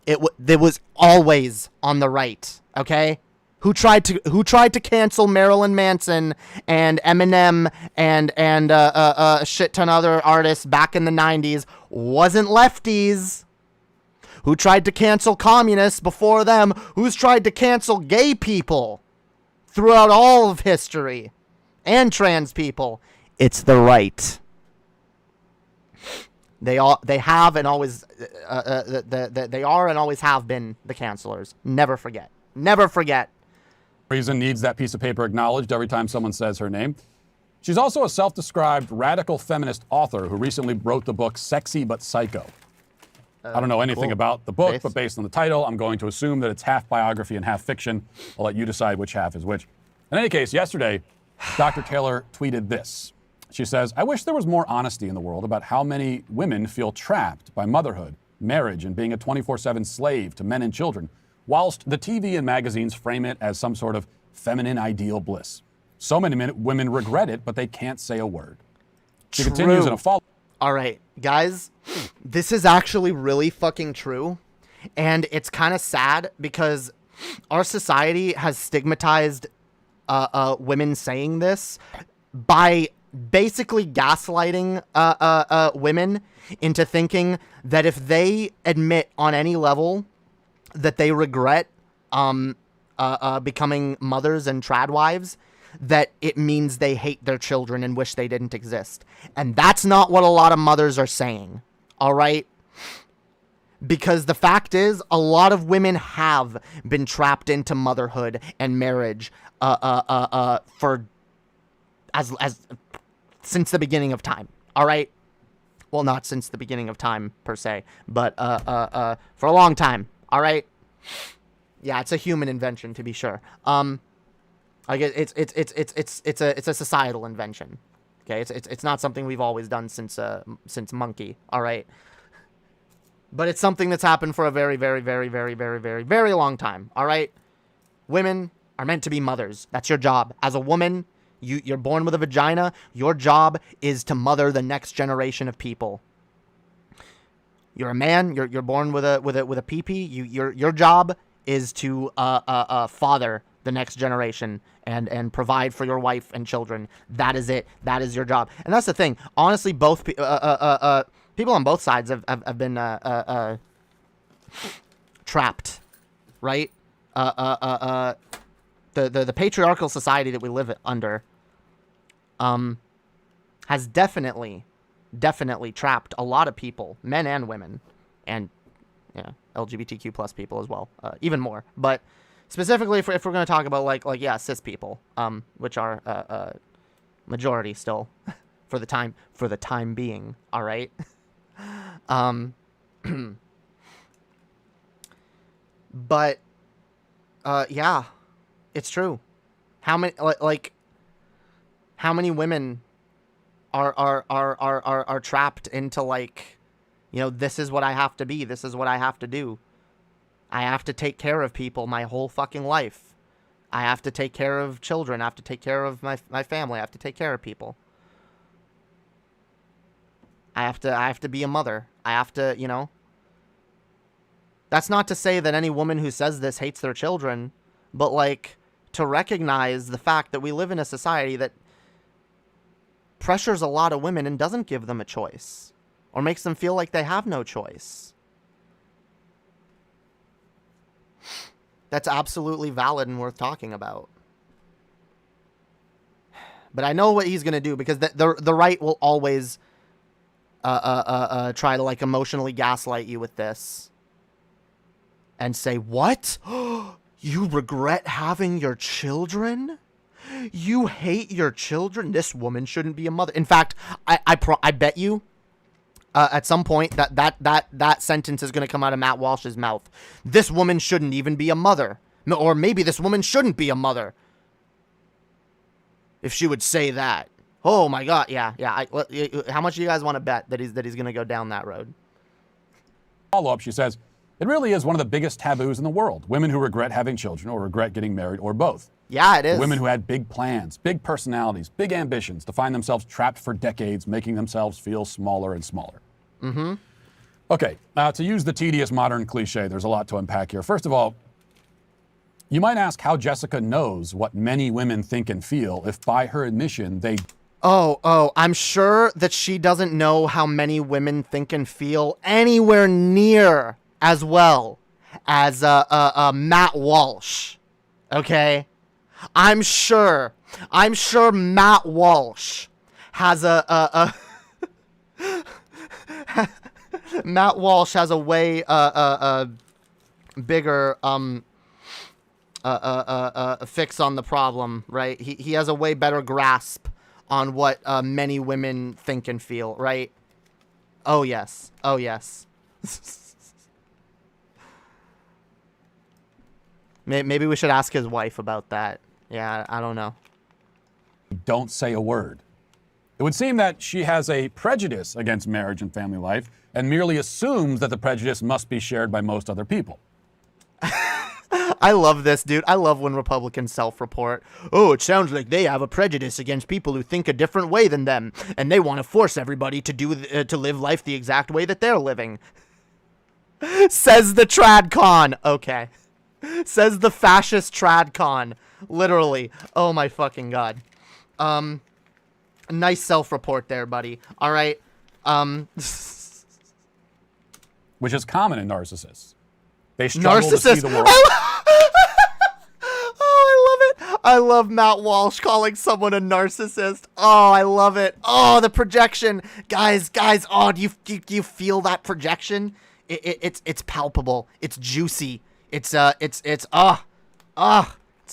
It was always on the right, okay? Who tried to cancel Marilyn Manson and Eminem and a shit ton of other artists back in the 90s wasn't lefties. Who tried to cancel communists before them? Who's tried to cancel gay people throughout all of history and trans people? It's the right. They have and always they are and always have been the cancelers. Never forget. Never forget. Reason needs that piece of paper acknowledged every time someone says her name. She's also a self-described radical feminist author who recently wrote the book Sexy But Psycho. I don't know anything about the book, but based on the title, I'm going to assume that it's half biography and half fiction. I'll let you decide which half is which. In any case, yesterday, Dr. Taylor tweeted this. She says, "I wish there was more honesty in the world about how many women feel trapped by motherhood, marriage, and being a 24/7 slave to men and children, whilst the TV and magazines frame it as some sort of feminine ideal bliss. So many women regret it, but they can't say a word." She continues in a follow. All right, guys, this is actually really fucking true. And it's kind of sad because our society has stigmatized women saying this by basically gaslighting women into thinking that if they admit on any level that they regret becoming mothers and trad wives, that it means they hate their children and wish they didn't exist. And that's not what a lot of mothers are saying, all right? Because the fact is, a lot of women have been trapped into motherhood and marriage for since the beginning of time, all right? Well, not since the beginning of time per se, but for a long time, all right? Yeah, it's a human invention, to be sure. I guess it's a societal invention. Okay, it's not something we've always done since monkey. All right, but it's something that's happened for a very, very, very, very, very, very, very long time. All right, women are meant to be mothers. That's your job as a woman. You're born with a vagina. Your job is to mother the next generation of people. You're a man. You're born with a pee-pee. Your job is to father the next generation and provide for your wife and children. That is it. That is your job. And that's the thing. Honestly, both people on both sides have been trapped, right? The patriarchal society that we live under has definitely trapped a lot of people, men and women, and yeah, LGBTQ plus people as well, even more. But specifically, if we're going to talk about like cis people, which are majority still for the time being, all right. But yeah, it's true. How many how many women are trapped into like, you know, this is what I have to be, this is what I have to do. I have to take care of people my whole fucking life. I have to take care of children. I have to take care of my family. I have to take care of people. I have to be a mother. I have to, you know. That's not to say that any woman who says this hates their children, but like to recognize the fact that we live in a society that pressures a lot of women and doesn't give them a choice or makes them feel like they have no choice. That's absolutely valid and worth talking about. But I know what he's going to do, because the right will always try to like emotionally gaslight you with this and say, what? You regret having your children? You hate your children? This woman shouldn't be a mother. In fact, I bet you at some point that sentence is going to come out of Matt Walsh's mouth. This woman shouldn't even be a mother. Or maybe this woman shouldn't be a mother. If she would say that. Oh my God, yeah. How much do you guys want to bet that he's going to go down that road? Follow-up, she says, it really is one of the biggest taboos in the world. Women who regret having children or regret getting married or both. Yeah, it is. Women who had big plans, big personalities, big ambitions to find themselves trapped for decades, making themselves feel smaller and smaller. Mm-hmm. Okay, to use the tedious modern cliche, there's a lot to unpack here. First of all, you might ask how Jessica knows what many women think and feel if by her admission they... Oh, I'm sure that she doesn't know how many women think and feel anywhere near as well as Matt Walsh. Okay? I'm sure Matt Walsh has Matt Walsh has a way bigger fix on the problem, right? He has a way better grasp on what many women think and feel, right? Oh yes. Maybe we should ask his wife about that. Yeah, I don't know. Don't say a word. It would seem that she has a prejudice against marriage and family life and merely assumes that the prejudice must be shared by most other people. I love this, dude. I love when Republicans self-report. Oh, it sounds like they have a prejudice against people who think a different way than them, and they want to force everybody to live life the exact way that they're living. Says the tradcon. Okay. Says the fascist tradcon. Literally. Oh my fucking God. Nice self-report there, buddy. All right. Which is common in narcissists. They struggle to see the world. Oh, I love it. I love Matt Walsh calling someone a narcissist. Oh, I love it. Oh, the projection. Guys. Oh, do you feel that projection? It's palpable. It's juicy. It's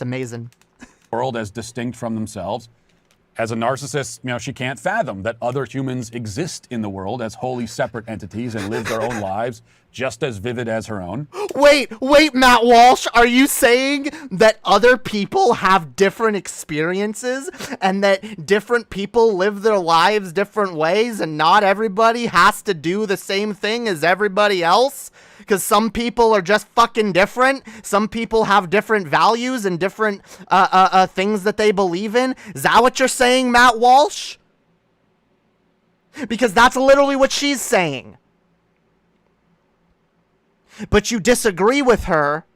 amazing. World as distinct from themselves. As a narcissist, she can't fathom that other humans exist in the world as wholly separate entities and live their own lives just as vivid as her own. Wait, Matt Walsh, are you saying that other people have different experiences and that different people live their lives different ways and not everybody has to do the same thing as everybody else? Because some people are just fucking different. Some people have different values and different things that they believe in. Is that what you're saying, Matt Walsh? Because that's literally what she's saying. But you disagree with her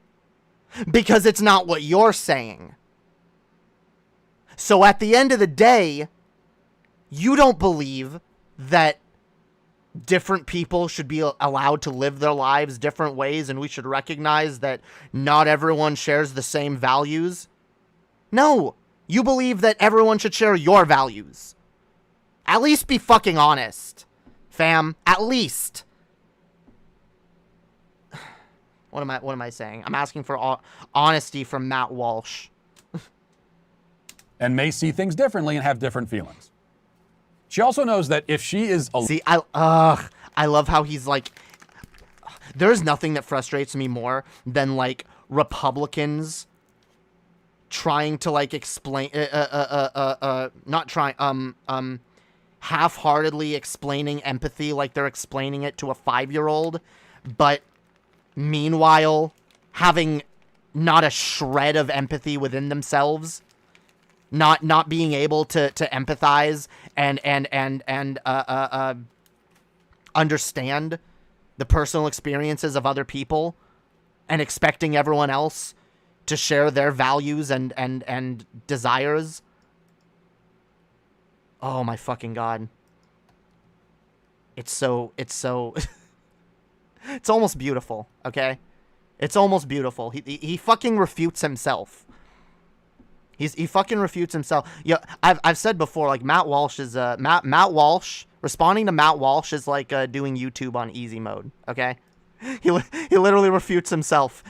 because it's not what you're saying. So at the end of the day, you don't believe that different people should be allowed to live their lives different ways and we should recognize that not everyone shares the same values. No, you believe that everyone should share your values. At least be fucking honest, fam. At least. What am I saying? I'm asking for honesty from Matt Walsh. And may see things differently and have different feelings. She also knows that if she is... See, I love how he's like... There's nothing that frustrates me more than, like, Republicans trying to, like, explain... not trying... half-heartedly explaining empathy like they're explaining it to a 5-year-old, but meanwhile having not a shred of empathy within themselves. Not being able to empathize and understand the personal experiences of other people and expecting everyone else to share their values and desires. Oh my fucking God. It's so it's almost beautiful, okay? It's almost beautiful. He fucking refutes himself. He fucking refutes himself. Yeah, I've said before, like, Matt Walsh is Matt Walsh, responding to Matt Walsh is like doing YouTube on easy mode, okay? He literally refutes himself.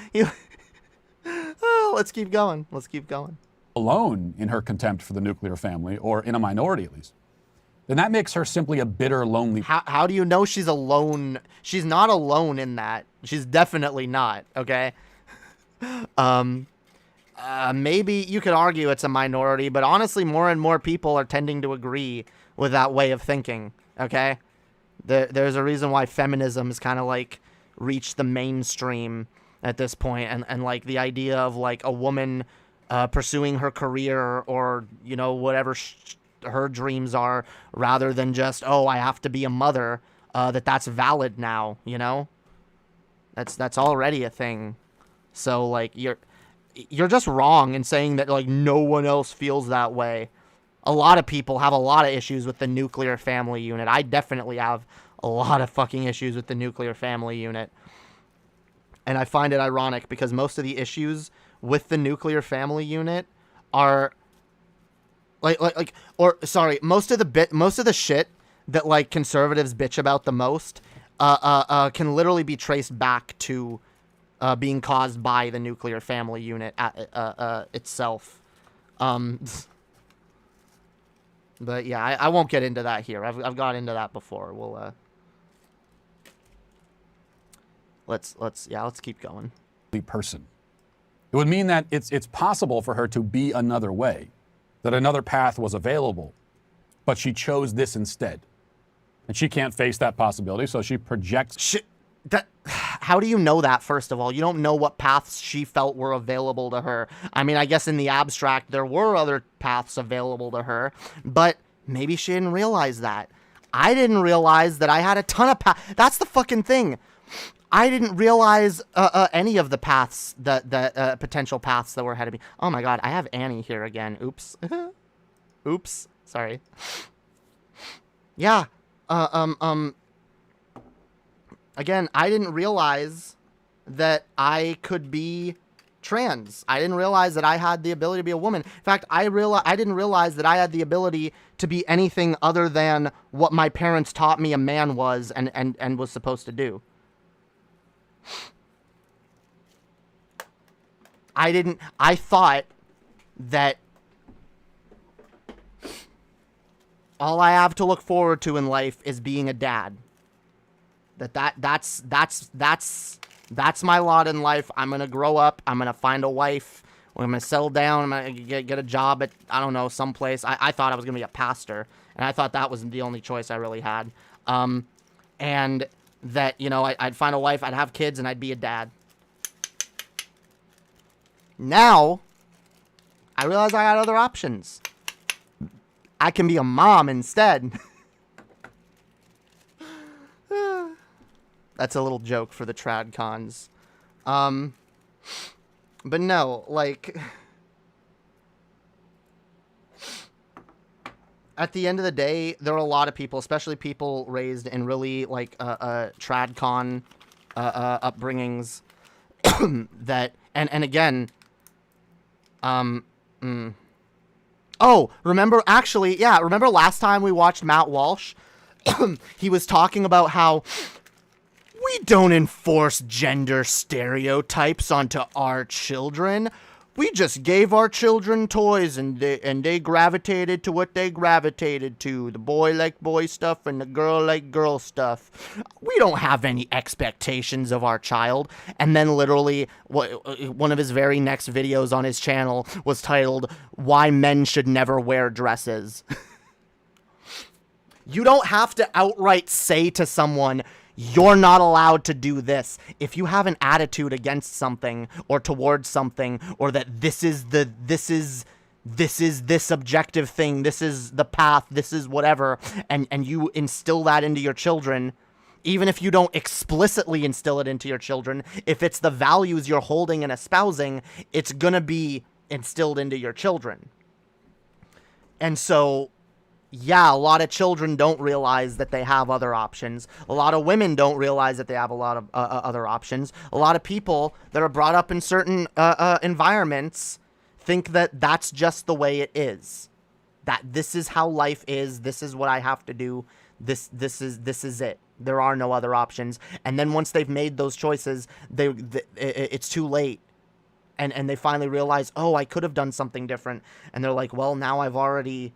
Let's keep going. Let's keep going. Alone in her contempt for the nuclear family, or in a minority at least, then that makes her simply a bitter, lonely... How do you know she's alone? She's not alone in that. She's definitely not, okay? Maybe you could argue it's a minority, but honestly, more and more people are tending to agree with that way of thinking, okay? There's a reason why feminism is kind of like reached the mainstream at this point, and like the idea of like a woman pursuing her career or, you know, whatever her dreams are, rather than just, oh, I have to be a mother, that's valid now, you know? That's already a thing. So like you're just wrong in saying that like no one else feels that way. A lot of people have a lot of issues with the nuclear family unit. I definitely have a lot of fucking issues with the nuclear family unit. And I find it ironic because most of the issues with the nuclear family unit are most of the shit that like conservatives bitch about the most can literally be traced back to being caused by the nuclear family unit itself. But yeah, I won't get into that here. I've got into that before. We'll let's keep going. Person. It would mean that it's possible for her to be another way, that another path was available, but she chose this instead. And she can't face that possibility, so she projects... How do you know that, first of all? You don't know what paths she felt were available to her. I mean, I guess in the abstract, there were other paths available to her, but maybe she didn't realize that. I didn't realize that I had a ton of paths. That's the fucking thing. I didn't realize any of the paths, the potential paths that were ahead of me. Oh my God, I have Annie here again. Oops. Oops. Sorry. Yeah. Again, I didn't realize that I could be trans. I didn't realize that I had the ability to be a woman. In fact, I didn't realize that I had the ability to be anything other than what my parents taught me a man was and was supposed to do. I thought that all I have to look forward to in life is being a dad. That's my lot in life. I'm gonna grow up. I'm gonna find a wife. I'm gonna settle down. I'm gonna get a job at, I don't know, someplace. I thought I was gonna be a pastor, and I thought that was the only choice I really had. And that, you know, I'd find a wife, I'd have kids, and I'd be a dad. Now, I realize I got other options. I can be a mom instead. That's a little joke for the trad cons. But no, like, at the end of the day, there are a lot of people, especially people raised in really, like, trad con upbringings, that, and again, oh, remember last time we watched Matt Walsh? He was talking about how we don't enforce gender stereotypes onto our children. We just gave our children toys, and they gravitated to what they gravitated to. The boy liked boy stuff, and the girl liked girl stuff. We don't have any expectations of our child. And then literally, one of his very next videos on his channel was titled, "Why Men Should Never Wear Dresses." You don't have to outright say to someone, you're not allowed to do this. If you have an attitude against something or towards something, or that this is this objective thing, this is the path, this is whatever, and you instill that into your children, Even if you don't explicitly instill it into your children, if it's the values you're holding and espousing, it's gonna be instilled into your children. And so, yeah, a lot of children don't realize that they have other options. A lot of women don't realize that they have a lot of other options. A lot of people that are brought up in certain environments think that that's just the way it is. That this is how life is. This is what I have to do. This is it. There are no other options. And then once they've made those choices, it's too late. And they finally realize, oh, I could have done something different. And they're like, well, now I've already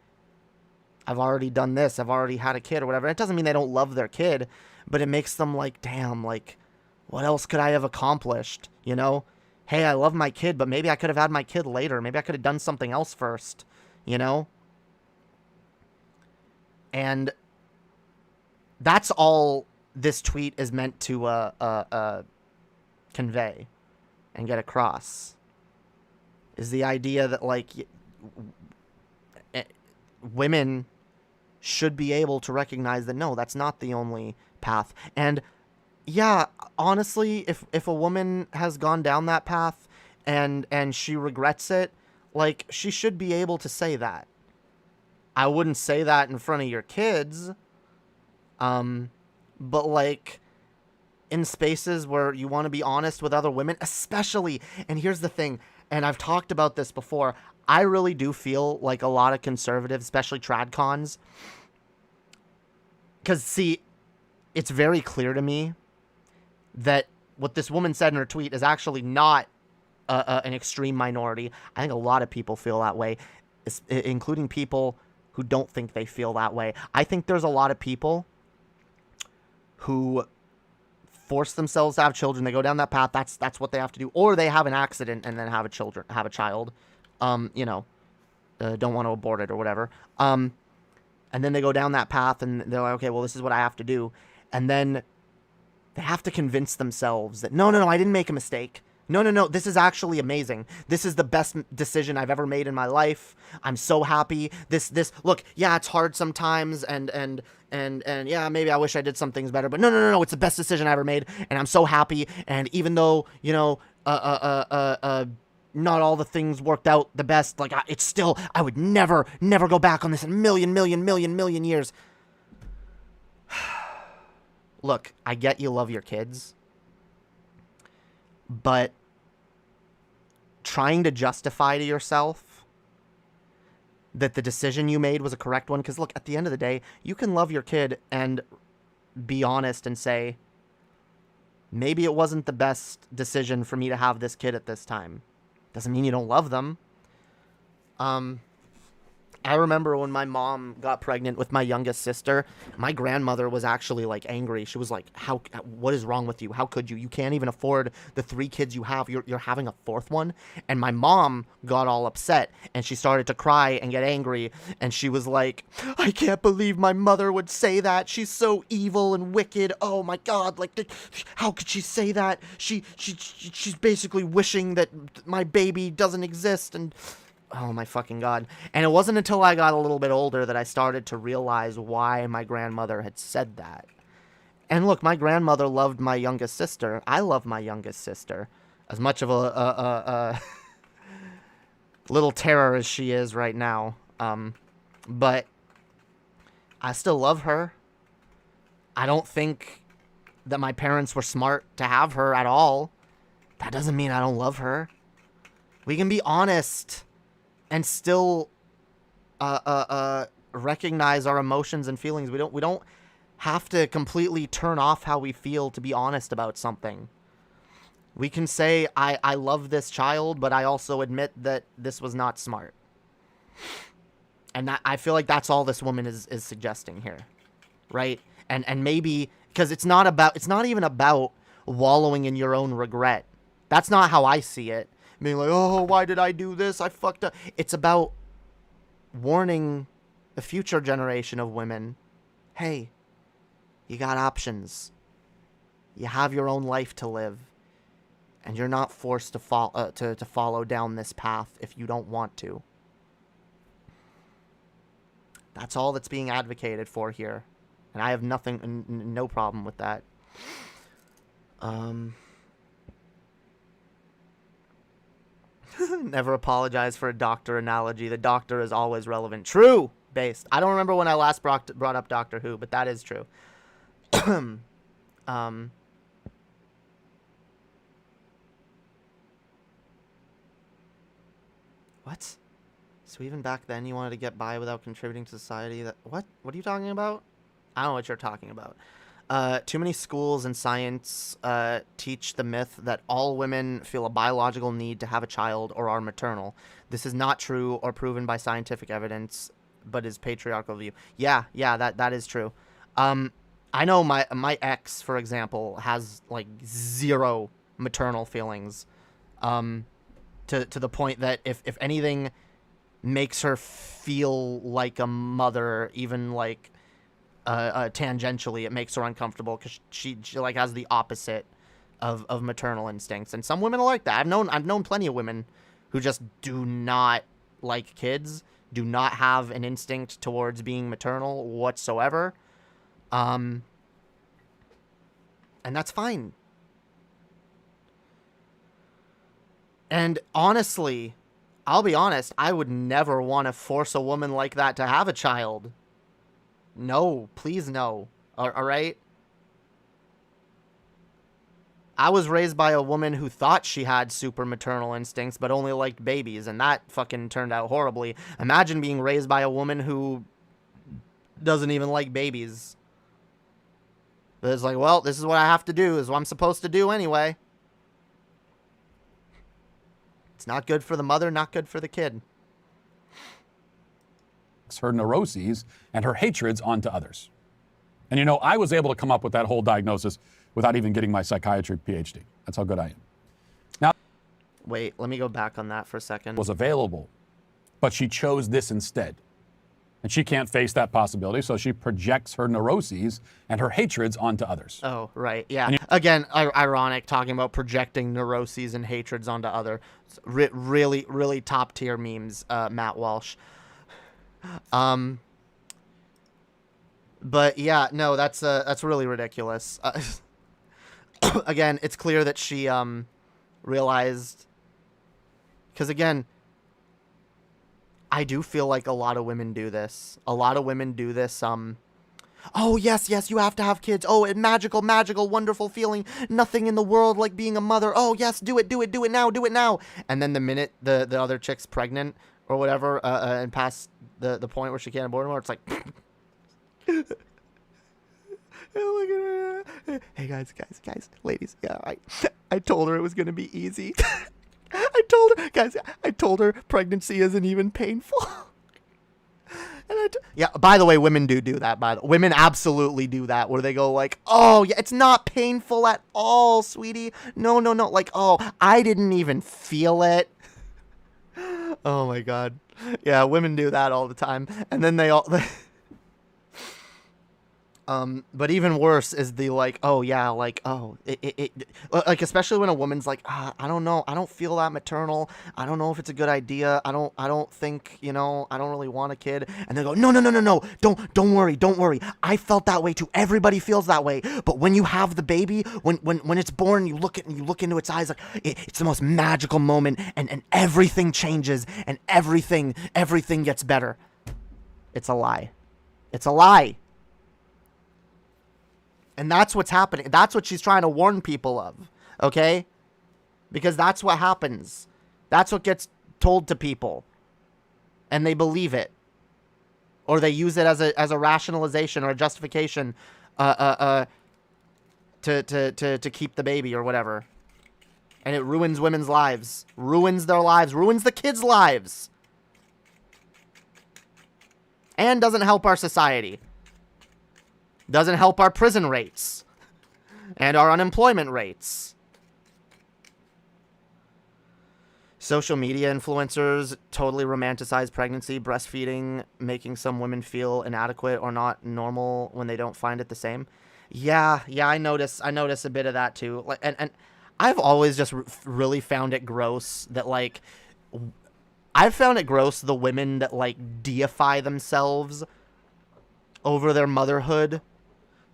done this. I've already had a kid or whatever. It doesn't mean they don't love their kid, but it makes them like, damn, like, what else could I have accomplished? You know? Hey, I love my kid, but maybe I could have had my kid later. Maybe I could have done something else first, you know? And that's all this tweet is meant to convey and get across, is the idea that, like, women should be able to recognize that, no, that's not the only path. And yeah, honestly, if a woman has gone down that path and she regrets it, like, she should be able to say that. I wouldn't say that in front of your kids. But, like, in spaces where you want to be honest with other women, especially, and here's the thing, and I've talked about this before, I really do feel like a lot of conservatives, especially tradcons, because, see, it's very clear to me that what this woman said in her tweet is actually not an extreme minority. I think a lot of people feel that way, including people who don't think they feel that way. I think there's a lot of people who force themselves to have children. They go down that path. That's what they have to do. Or they have an accident and then have a child. You know, don't want to abort it or whatever. And then they go down that path and they're like, okay, well, this is what I have to do. And then they have to convince themselves that, no, I didn't make a mistake. No, this is actually amazing. This is the best decision I've ever made in my life. I'm so happy. Look, yeah, it's hard sometimes, and yeah, maybe I wish I did some things better, but no, it's the best decision I ever made, and I'm so happy, and even though, you know, not all the things worked out the best, like, it's still, I would never go back on this in a million years. Look, I get you love your kids, but trying to justify to yourself that the decision you made was a correct one, because look, at the end of the day, you can love your kid and be honest and say, maybe it wasn't the best decision for me to have this kid at this time. Doesn't mean you don't love them. I remember when my mom got pregnant with my youngest sister, my grandmother was actually, like, angry. She was like, what is wrong with you? How could you? You can't even afford the 3 kids you have. You're having a 4th one? And my mom got all upset, and she started to cry and get angry, and she was like, I can't believe my mother would say that. She's so evil and wicked. Oh my God, like, how could she say that? She's basically wishing that my baby doesn't exist, and oh my fucking God. And it wasn't until I got a little bit older that I started to realize why my grandmother had said that. And look, my grandmother loved my youngest sister. I love my youngest sister. As much of a little terror as she is right now. But I still love her. I don't think that my parents were smart to have her at all. That doesn't mean I don't love her. We can be honest and still recognize our emotions and feelings. We don't have to completely turn off how we feel to be honest about something. We can say, I love this child, but I also admit that this was not smart. And I feel like that's all this woman is suggesting here, right? And maybe, because it's not even about wallowing in your own regret. That's not how I see it. Being like, oh, why did I do this? I fucked up. It's about warning the future generation of women. Hey, you got options. You have your own life to live. And you're not forced to follow down this path if you don't want to. That's all that's being advocated for here. And I have no problem with that. Never apologize for a doctor analogy. The doctor is always relevant. True. Based. I don't remember when I last brought up Doctor Who, but that is true. What? So even back then you wanted to get by without contributing to society? What? What are you talking about? I don't know what you're talking about. Too many schools and science teach the myth that all women feel a biological need to have a child or are maternal. This is not true or proven by scientific evidence, but is patriarchal view. Yeah, that is true. I know my ex, for example, has like zero maternal feelings. To the point that if anything makes her feel like a mother, even like tangentially, it makes her uncomfortable because she like has the opposite of maternal instincts. And some women are like that. I've known plenty of women who just do not like kids, do not have an instinct towards being maternal whatsoever. And that's fine. And honestly, I'll be honest, I would never want to force a woman like that to have a child. No, please no. All right? I was raised by a woman who thought she had super maternal instincts, but only liked babies, and that fucking turned out horribly. Imagine being raised by a woman who doesn't even like babies. But it's like, well, this is what I have to do, this is what I'm supposed to do anyway. It's not good for the mother, not good for the kid. Her neuroses and her hatreds onto others. And you know, I was able to come up with that whole diagnosis without even getting my psychiatry PhD. That's how good I am. Now, wait, let me go back on that for a second. Was available, but she chose this instead. And she can't face that possibility, so she projects her neuroses and her hatreds onto others. Oh, right, yeah. Again, ironic, talking about projecting neuroses and hatreds onto others. Really, really top-tier memes, Matt Walsh. But yeah, no, that's really ridiculous. Again, it's clear that she realized, because again, I do feel like a lot of women do this. A lot of women do this. Oh, yes, you have to have kids. Oh, magical, wonderful feeling. Nothing in the world like being a mother. Oh, yes, do it now. And then the minute the other chick's pregnant or whatever, and past the point where she can't abort anymore, it's like, look at her. Hey, guys, ladies, yeah, I told her it was going to be easy. I told her pregnancy isn't even painful. Yeah, by the way, women do that. Women absolutely do that, where they go like, oh, yeah, it's not painful at all, sweetie. No. Like, oh, I didn't even feel it. Oh, my God. Yeah, women do that all the time. And then they all... But even worse is the like, oh yeah, like, oh, like, especially when a woman's like, I don't know, I don't feel that maternal, I don't know if it's a good idea, I don't think, I don't really want a kid, and they go, no, don't worry, I felt that way too, everybody feels that way, but when you have the baby, when it's born, you look into its eyes, like, it's the most magical moment, and everything changes, and everything gets better. It's a lie. And that's what's happening. That's what she's trying to warn people of, okay? Because that's what happens. That's what gets told to people. And they believe it. Or they use it as a rationalization or a justification to keep the baby or whatever. And it ruins women's lives. Ruins their lives. Ruins the kids' lives. And doesn't help our society. Doesn't help our prison rates and our unemployment rates. Social media influencers totally romanticize pregnancy, breastfeeding, making some women feel inadequate or not normal when they don't find it the same. Yeah, I notice a bit of that too. Like, and I've always just really found it gross that, like, I've found it gross the women that, like, deify themselves over their motherhood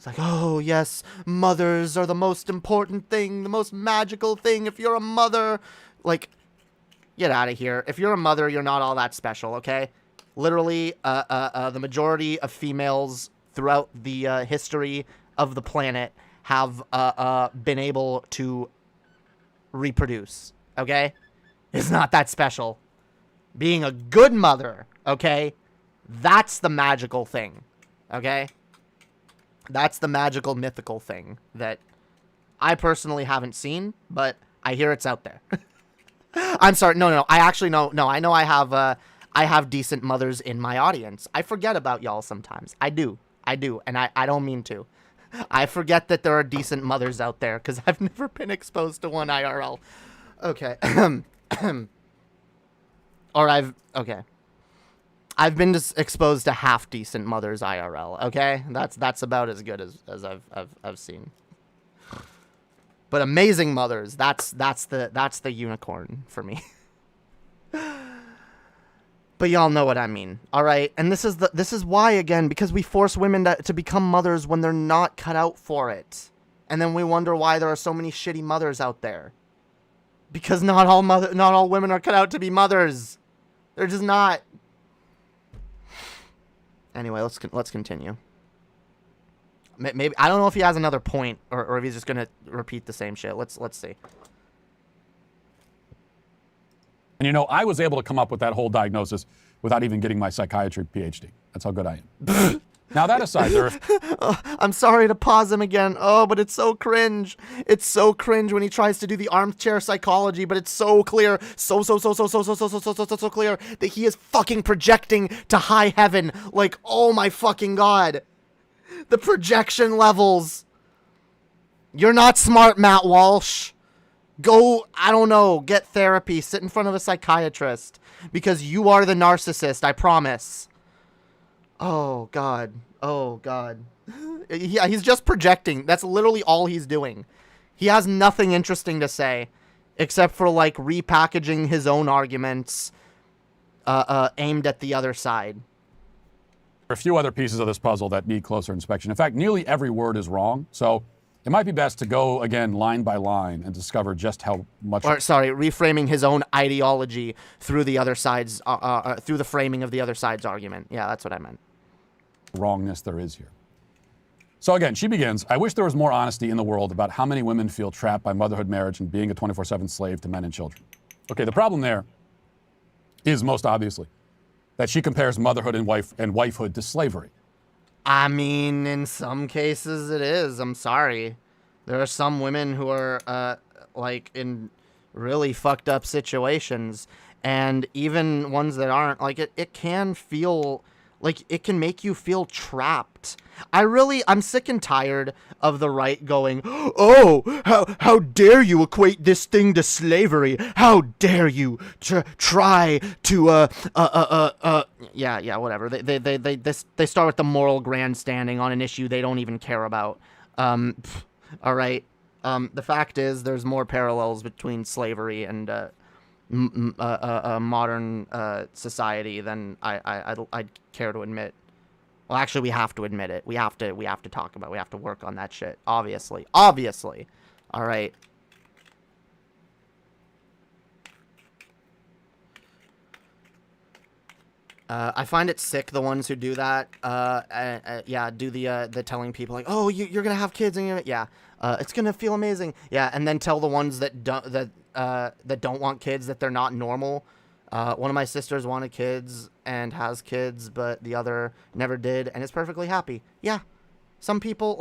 It's like, oh, yes, mothers are the most important thing, the most magical thing. If you're a mother, like, get out of here. If you're a mother, you're not all that special, okay? Literally, the majority of females throughout the history of the planet have been able to reproduce, okay? It's not that special. Being a good mother, okay? That's the magical thing, okay? That's the magical, mythical thing that I personally haven't seen, but I hear it's out there. I'm sorry. No. I actually know. No, I know I have decent mothers in my audience. I forget about y'all sometimes. I do. And I don't mean to. I forget that there are decent mothers out there because I've never been exposed to one IRL. Okay. Okay. I've been exposed to half decent mothers IRL. Okay, that's about as good as I've seen. But amazing mothers, that's the unicorn for me. But y'all know what I mean, all right? And this is why, again, because we force women to become mothers when they're not cut out for it, and then we wonder why there are so many shitty mothers out there. Because not all women are cut out to be mothers. They're just not. Anyway, let's continue. Maybe I don't know if he has another point or if he's just gonna repeat the same shit. Let's see. And you know, I was able to come up with that whole diagnosis without even getting my psychiatry PhD. That's how good I am. Now that aside, there are... I'm sorry to pause him again. Oh, but it's so cringe. It's so cringe when he tries to do the armchair psychology, but it's so clear, so clear that he is fucking projecting to high heaven. Like, oh my fucking god. The projection levels. You're not smart, Matt Walsh. Go, I don't know, get therapy. Sit in front of a psychiatrist. Because you are the narcissist, I promise. Oh, God. Oh, God. Yeah, he's just projecting. That's literally all he's doing. He has nothing interesting to say. Except for, like, repackaging his own arguments aimed at the other side. There are a few other pieces of this puzzle that need closer inspection. In fact, nearly every word is wrong. So it might be best to go, again, line by line and discover just how much... Or, sorry, reframing his own ideology through the other side's... through the framing of the other side's argument. Yeah, that's what I meant. Wrongness there is here. So again, she begins, I wish there was more honesty in the world about how many women feel trapped by motherhood, marriage, and being a 24/7 slave to men and children. Okay, the problem there is most obviously that she compares motherhood and wifehood to slavery. I mean, in some cases it is. I'm sorry. There are some women who are, like, in really fucked up situations. And even ones that aren't, like, it can feel... Like, it can make you feel trapped. I'm sick and tired of the right going, oh, how dare you equate this thing to slavery? How dare you try to, yeah, whatever. They start with the moral grandstanding on an issue they don't even care about. All right. The fact is, there's more parallels between slavery and, modern society than I'd care to admit. Well, actually, we have to admit it. We have to talk about it. We have to work on that shit. Obviously. All right. I find it sick, the ones who do that. Yeah, do the telling people like, oh, you're gonna have kids, and it's gonna feel amazing. Yeah, and then tell the ones that don't want kids that they're not normal. One of my sisters wanted kids and has kids, but the other never did and is perfectly happy. Yeah, some people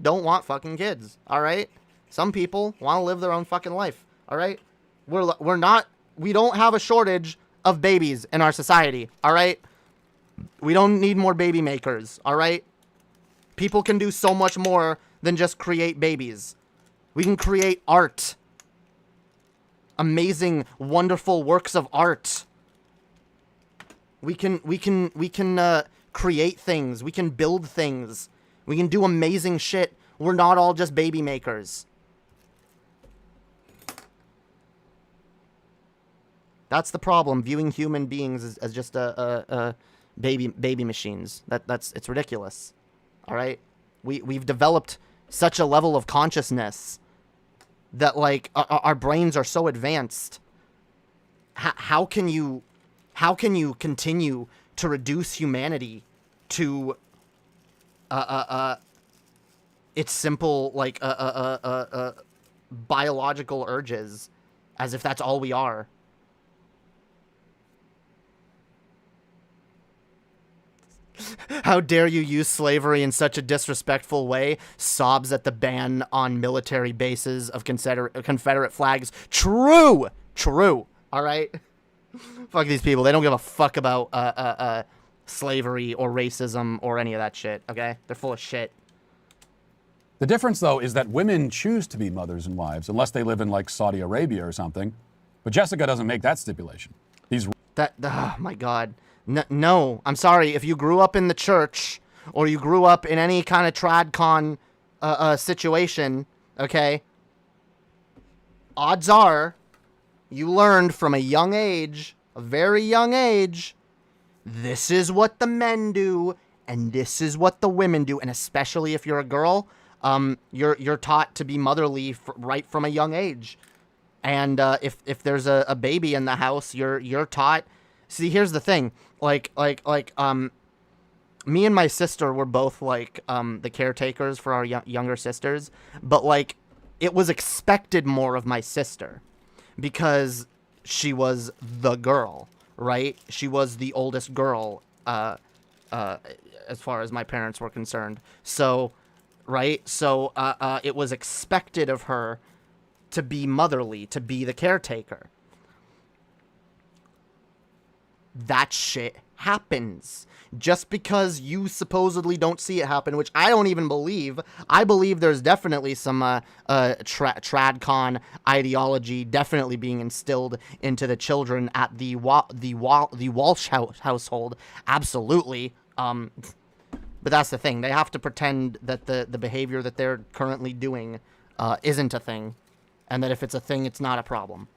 don't want fucking kids. All right, some people want to live their own fucking life. All right, we don't have a shortage of babies in our society. All right, we don't need more baby makers. All right, people can do so much more than just create babies. We can create art. Amazing, wonderful works of art. We can create things. We can build things. We can do amazing shit. We're not all just baby makers. That's the problem. Viewing human beings as just baby machines. It's ridiculous. All right. We've developed such a level of consciousness that, like, our brains are so advanced. How can you continue to reduce humanity to its simple, like, biological urges, as if that's all we are? How dare you use slavery in such a disrespectful way? Sobs at the ban on military bases of Confederate flags. True. All right. Fuck these people. They don't give a fuck about slavery or racism or any of that shit. Okay, they're full of shit. The difference, though, is that women choose to be mothers and wives unless they live in, like, Saudi Arabia or something. But Jessica doesn't make that stipulation. Oh my God. No, I'm sorry. If you grew up in the church or you grew up in any kind of tradcon situation, okay, odds are you learned from a young age, a very young age, this is what the men do and this is what the women do. And especially if you're a girl, you're taught to be motherly right from a young age. And if there's a baby in the house, you're taught. See, here's the thing. Like, me and my sister were both, like, the caretakers for our younger sisters. But, like, it was expected more of my sister because she was the girl, right? She was the oldest girl, as far as my parents were concerned. So, right? So, it was expected of her to be motherly, to be the caretaker. That shit happens. Just because you supposedly don't see it happen, which I don't even believe. I believe there's definitely some tradcon ideology definitely being instilled into the children at the Walsh household. Absolutely. But that's the thing. They have to pretend that the behavior that they're currently doing isn't a thing, and that if it's a thing, it's not a problem,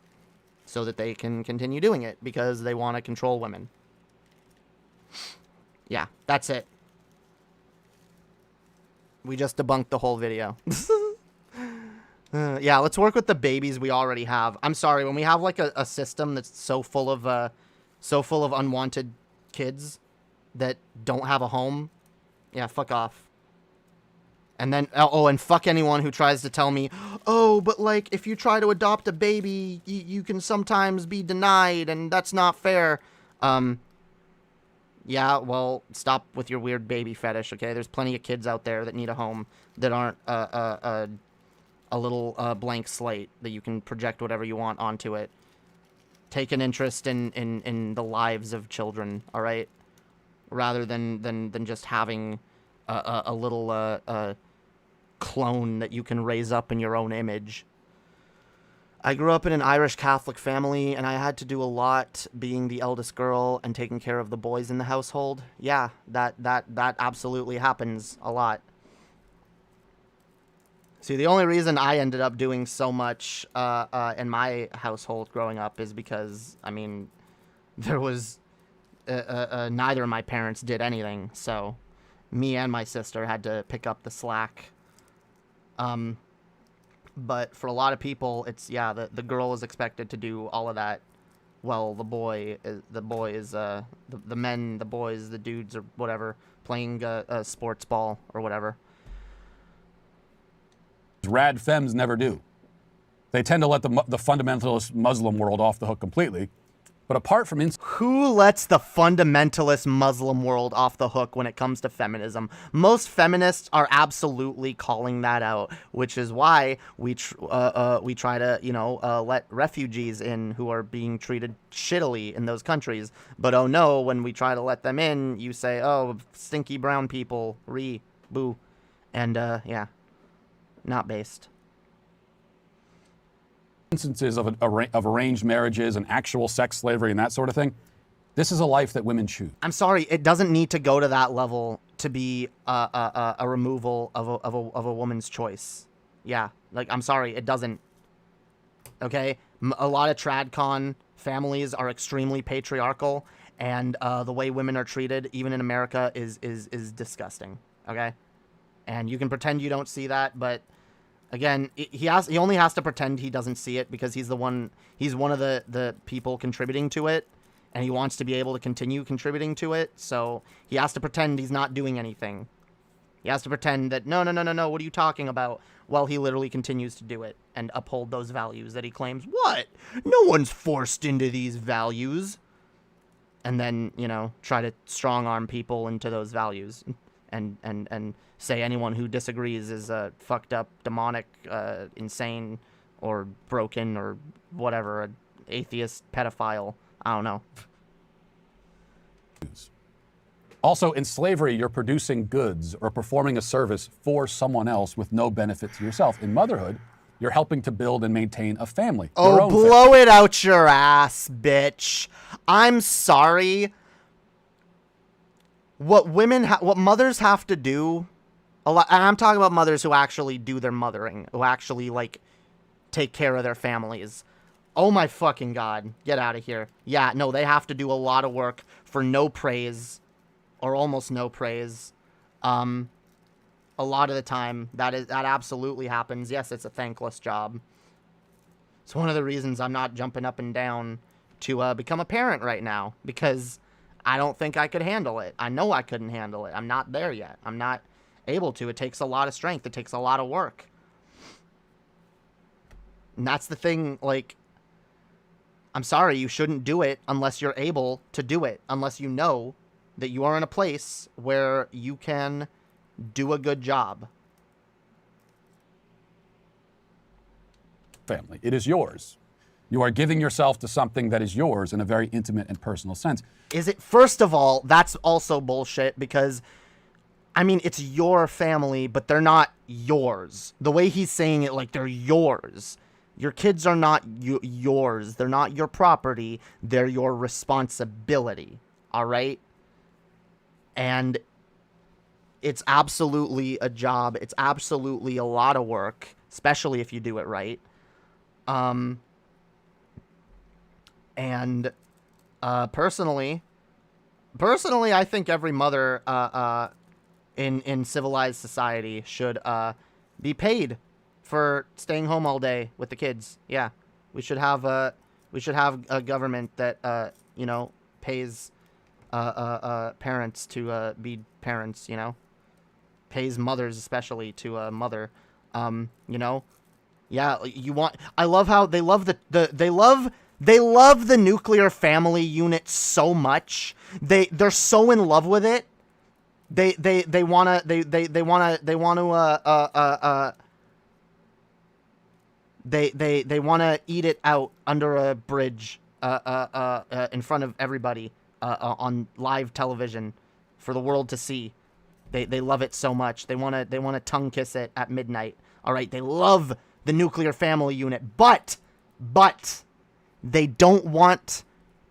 so that they can continue doing it because they want to control women. Yeah, that's it. We just debunked the whole video. Yeah, let's work with the babies we already have. I'm sorry, when we have, like, a system that's so full of unwanted kids that don't have a home, yeah, fuck off. And then, and fuck anyone who tries to tell me, oh, but, like, if you try to adopt a baby, you can sometimes be denied, and that's not fair. Yeah, well, stop with your weird baby fetish, okay? There's plenty of kids out there that need a home that aren't a little blank slate that you can project whatever you want onto it. Take an interest in the lives of children, all right? Rather than just having a little clone that you can raise up in your own image. I grew up in an Irish Catholic family, and I had to do a lot being the eldest girl and taking care of the boys in the household. Yeah, that absolutely happens a lot. See, the only reason I ended up doing so much in my household growing up is because, I mean, there was neither of my parents did anything, so me and my sister had to pick up the slack. But for a lot of people, it's, yeah, the girl is expected to do all of that. Well, the boys, the dudes or whatever, playing a sports ball or whatever. Rad femmes never do. They tend to let the fundamentalist Muslim world off the hook completely. But apart from... Who lets the fundamentalist Muslim world off the hook when it comes to feminism? Most feminists are absolutely calling that out, which is why we try to, let refugees in who are being treated shittily in those countries. But oh no, when we try to let them in, you say, oh, stinky brown people, boo. And, yeah, not based. Instances of arranged marriages and actual sex slavery and that sort of thing. This is a life that women choose. I'm sorry, it doesn't need to go to that level to be a removal of a woman's choice. Yeah, like, I'm sorry, it doesn't. Okay, a lot of tradcon families are extremely patriarchal, and the way women are treated, even in America, is disgusting. Okay, And you can pretend you don't see that, but again, he only has to pretend he doesn't see it because he's one of the people contributing to it, and he wants to be able to continue contributing to it. So he has to pretend he's not doing anything. He has to pretend that no, what are you talking about? While he literally continues to do it and uphold those values that he claims. What? No one's forced into these values. And then, try to strong arm people into those values and say anyone who disagrees is fucked up, demonic, insane, or broken, or whatever, an atheist, pedophile. I don't know. Also, in slavery, you're producing goods or performing a service for someone else with no benefit to yourself. In motherhood, you're helping to build and maintain a family. Oh, blow it out your ass, bitch. I'm sorry. What mothers have to do, I'm talking about mothers who actually do their mothering, who actually, take care of their families. Oh my fucking God. Get out of here. Yeah, no, they have to do a lot of work for no praise. Or almost no praise. A lot of the time, that absolutely happens. Yes, it's a thankless job. It's one of the reasons I'm not jumping up and down to become a parent right now, because I don't think I could handle it. I know I couldn't handle it. I'm not there yet. I'm not able to. It takes a lot of strength. It takes a lot of work. And that's the thing, I'm sorry, you shouldn't do it unless you're able to do it, unless you know that you are in a place where you can do a good job. Family. It is yours. You are giving yourself to something that is yours in a very intimate and personal sense. Is it? First of all, that's also bullshit because, it's your family, but they're not yours. The way he's saying it, they're yours. Your kids are not yours. They're not your property. They're your responsibility. All right? And it's absolutely a job. It's absolutely a lot of work, especially if you do it right. Personally, I think every mother in civilized society should be paid for staying home all day with the kids. Yeah, we should have a government that pays parents to be parents, pays mothers especially to mother, yeah, I love how they love they love the nuclear family unit so much. They're so in love with it. They want to eat it out under a bridge in front of everybody. On live television for the world to see. They love it so much. They want to tongue kiss it at midnight. All right, they love the nuclear family unit, but they don't want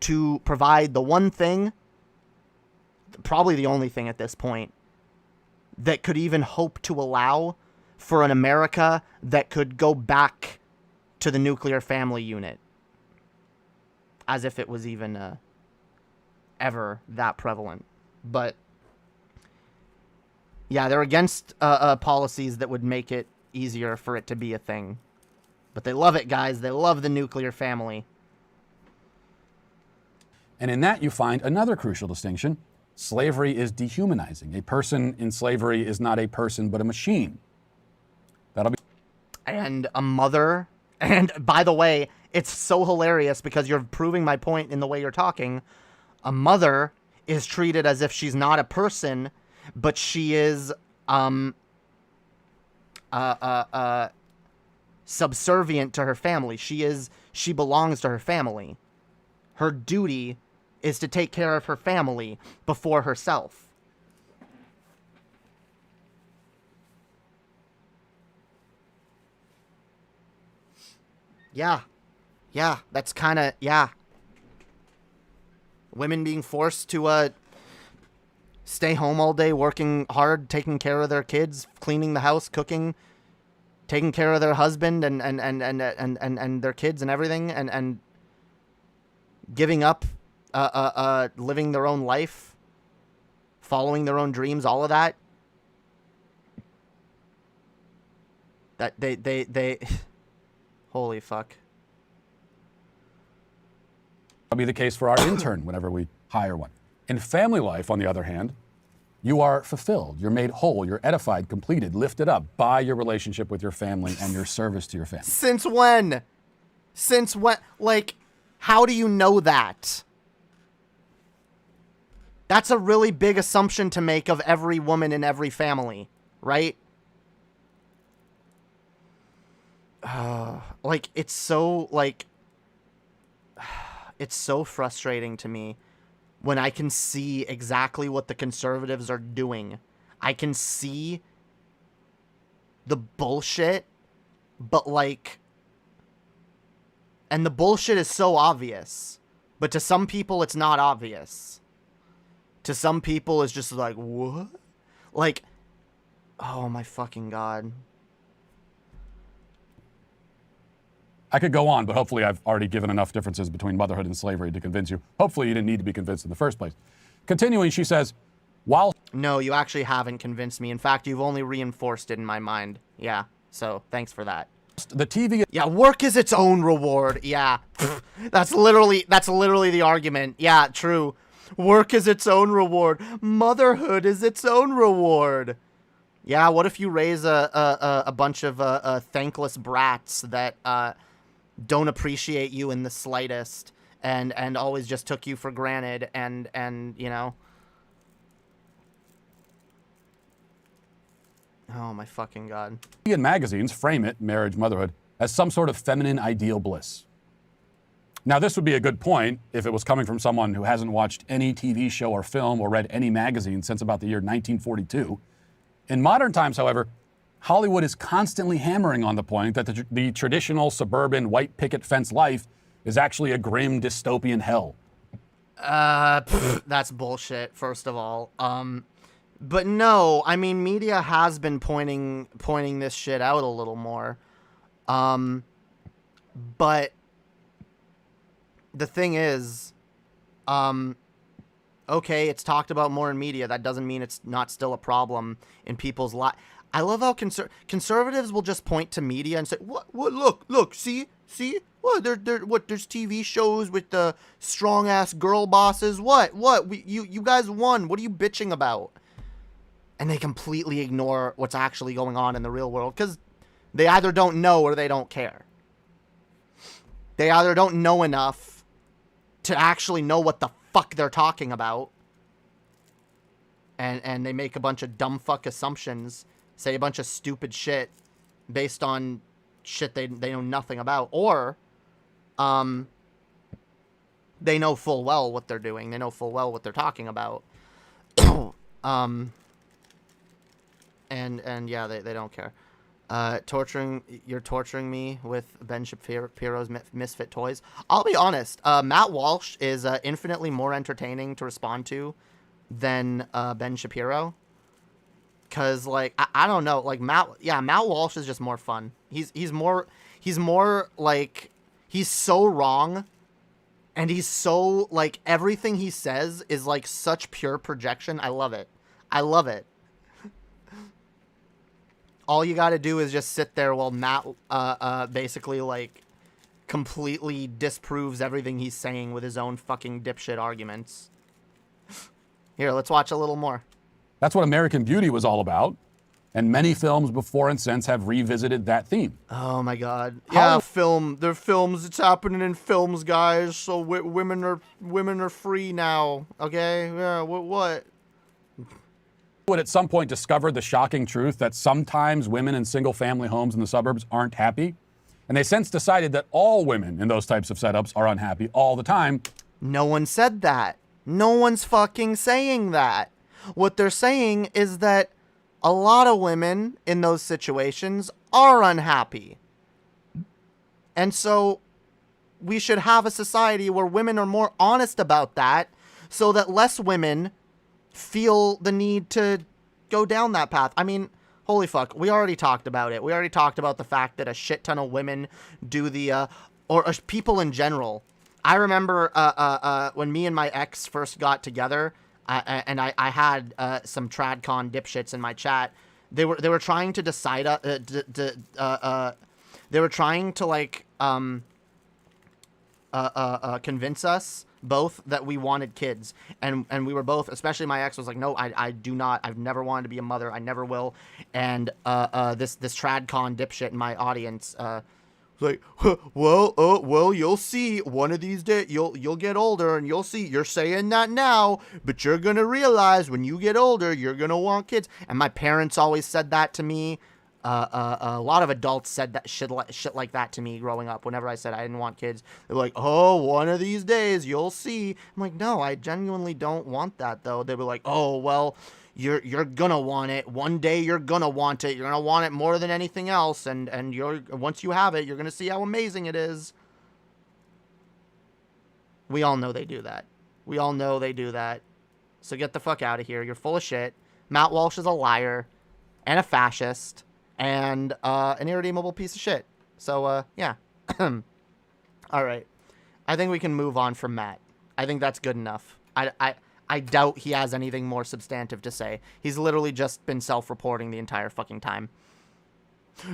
to provide the one thing, probably the only thing at this point, that could even hope to allow for an America that could go back to the nuclear family unit. As if it was even ever that prevalent. But yeah, they're against policies that would make it easier for it to be a thing. But they love it, guys. They love the nuclear family. And in that you find another crucial distinction. Slavery is dehumanizing. A person in slavery is not a person but a machine. And a mother. And by the way, it's so hilarious because you're proving my point in the way you're talking. A mother is treated as if she's not a person, but she is subservient to her family. She belongs to her family. Her duty is to take care of her family before herself. Yeah, that's kind of, yeah. Women being forced to stay home all day, working hard, taking care of their kids, cleaning the house, cooking, taking care of their husband and their kids and everything, and giving up, living their own life, following their own dreams, all of that. That they holy fuck. That'll be the case for our intern whenever we hire one. In family life, on the other hand, you are fulfilled, you're made whole, you're edified, completed, lifted up by your relationship with your family and your service to your family. Since when? Since when? Like, how do you know that? That's a really big assumption to make of every woman in every family, right? Like, it's so, like, it's so frustrating to me when I can see exactly what the conservatives are doing. I can see the bullshit, but, like, and the bullshit is so obvious, but to some people it's not obvious. To some people it's just like, what? Like, oh my fucking God. I could go on, but hopefully I've already given enough differences between motherhood and slavery to convince you. Hopefully you didn't need to be convinced in the first place. Continuing, she says, while... No, you actually haven't convinced me. In fact, you've only reinforced it in my mind. Yeah, so thanks for that. The TV... Yeah, work is its own reward. Yeah, that's literally the argument. Yeah, true. Work is its own reward. Motherhood is its own reward. Yeah, what if you raise a bunch of thankless brats that don't appreciate you in the slightest and always just took you for granted and you know. Oh my fucking God. And magazines frame it, marriage, motherhood, as some sort of feminine ideal bliss. Now, this would be a good point if it was coming from someone who hasn't watched any TV show or film or read any magazine since about the year 1942. In modern times, however, Hollywood is constantly hammering on the point that the traditional suburban white picket fence life is actually a grim dystopian hell. That's bullshit, first of all. But no, I mean, media has been pointing this shit out a little more. But the thing is, okay, it's talked about more in media. That doesn't mean it's not still a problem in people's lives. I love how conservatives will just point to media and say, "What? Look, see, what? There's TV shows with the strong ass girl bosses. What? You guys won. What are you bitching about?" And they completely ignore what's actually going on in the real world because they either don't know or they don't care. They either don't know enough to actually know what the fuck they're talking about, and they make a bunch of dumb fuck assumptions, say a bunch of stupid shit based on shit they know nothing about, or they know full well what they're doing. They know full well what they're talking about. And yeah, they don't care. You're torturing me with Ben Shapiro's Misfit Toys. I'll be honest, Matt Walsh is infinitely more entertaining to respond to than Ben Shapiro. Cause like I don't know, like Matt Walsh is just more fun. He's more like, he's so wrong, and he's so like, everything he says is like such pure projection. I love it. All you got to do is just sit there while Matt basically like completely disproves everything he's saying with his own fucking dipshit arguments. Here, let's watch a little more. That's what American Beauty was all about, and many films before and since have revisited that theme. Oh my God! Yeah, they're films. It's happening in films, guys. So women are free now. Okay, yeah. What? Would at some point discover the shocking truth that sometimes women in single-family homes in the suburbs aren't happy, and they since decided that all women in those types of setups are unhappy all the time. No one said that. No one's fucking saying that. What they're saying is that a lot of women in those situations are unhappy. And so we should have a society where women are more honest about that, so that less women feel the need to go down that path. I mean, holy fuck, we already talked about it. We already talked about the fact that a shit ton of women do the, people in general. I remember when me and my ex first got together, and I had some tradcon dipshits in my chat. they were trying to decide they were trying to like convince us both that we wanted kids, and we were both, especially my ex was like, no, I do not, I've never wanted to be a mother, I never will. And this tradcon dipshit in my audience like, well, you'll see one of these days, you'll get older and you'll see, you're saying that now, but you're gonna realize when you get older you're gonna want kids. And my parents always said that to me. A lot of adults said that shit like that to me growing up. Whenever I said I didn't want kids, they're like, "Oh, one of these days you'll see." I'm like, "No, I genuinely don't want that, though." They were like, "Oh, well, you're gonna want it. One day you're gonna want it. You're gonna want it more than anything else, and once you have it, you're gonna see how amazing it is." We all know they do that. We all know they do that. So get the fuck out of here. You're full of shit. Matt Walsh is a liar and a fascist. And an irredeemable piece of shit. So, yeah. All right. I think we can move on from Matt. I think that's good enough. I doubt he has anything more substantive to say. He's literally just been self-reporting the entire fucking time.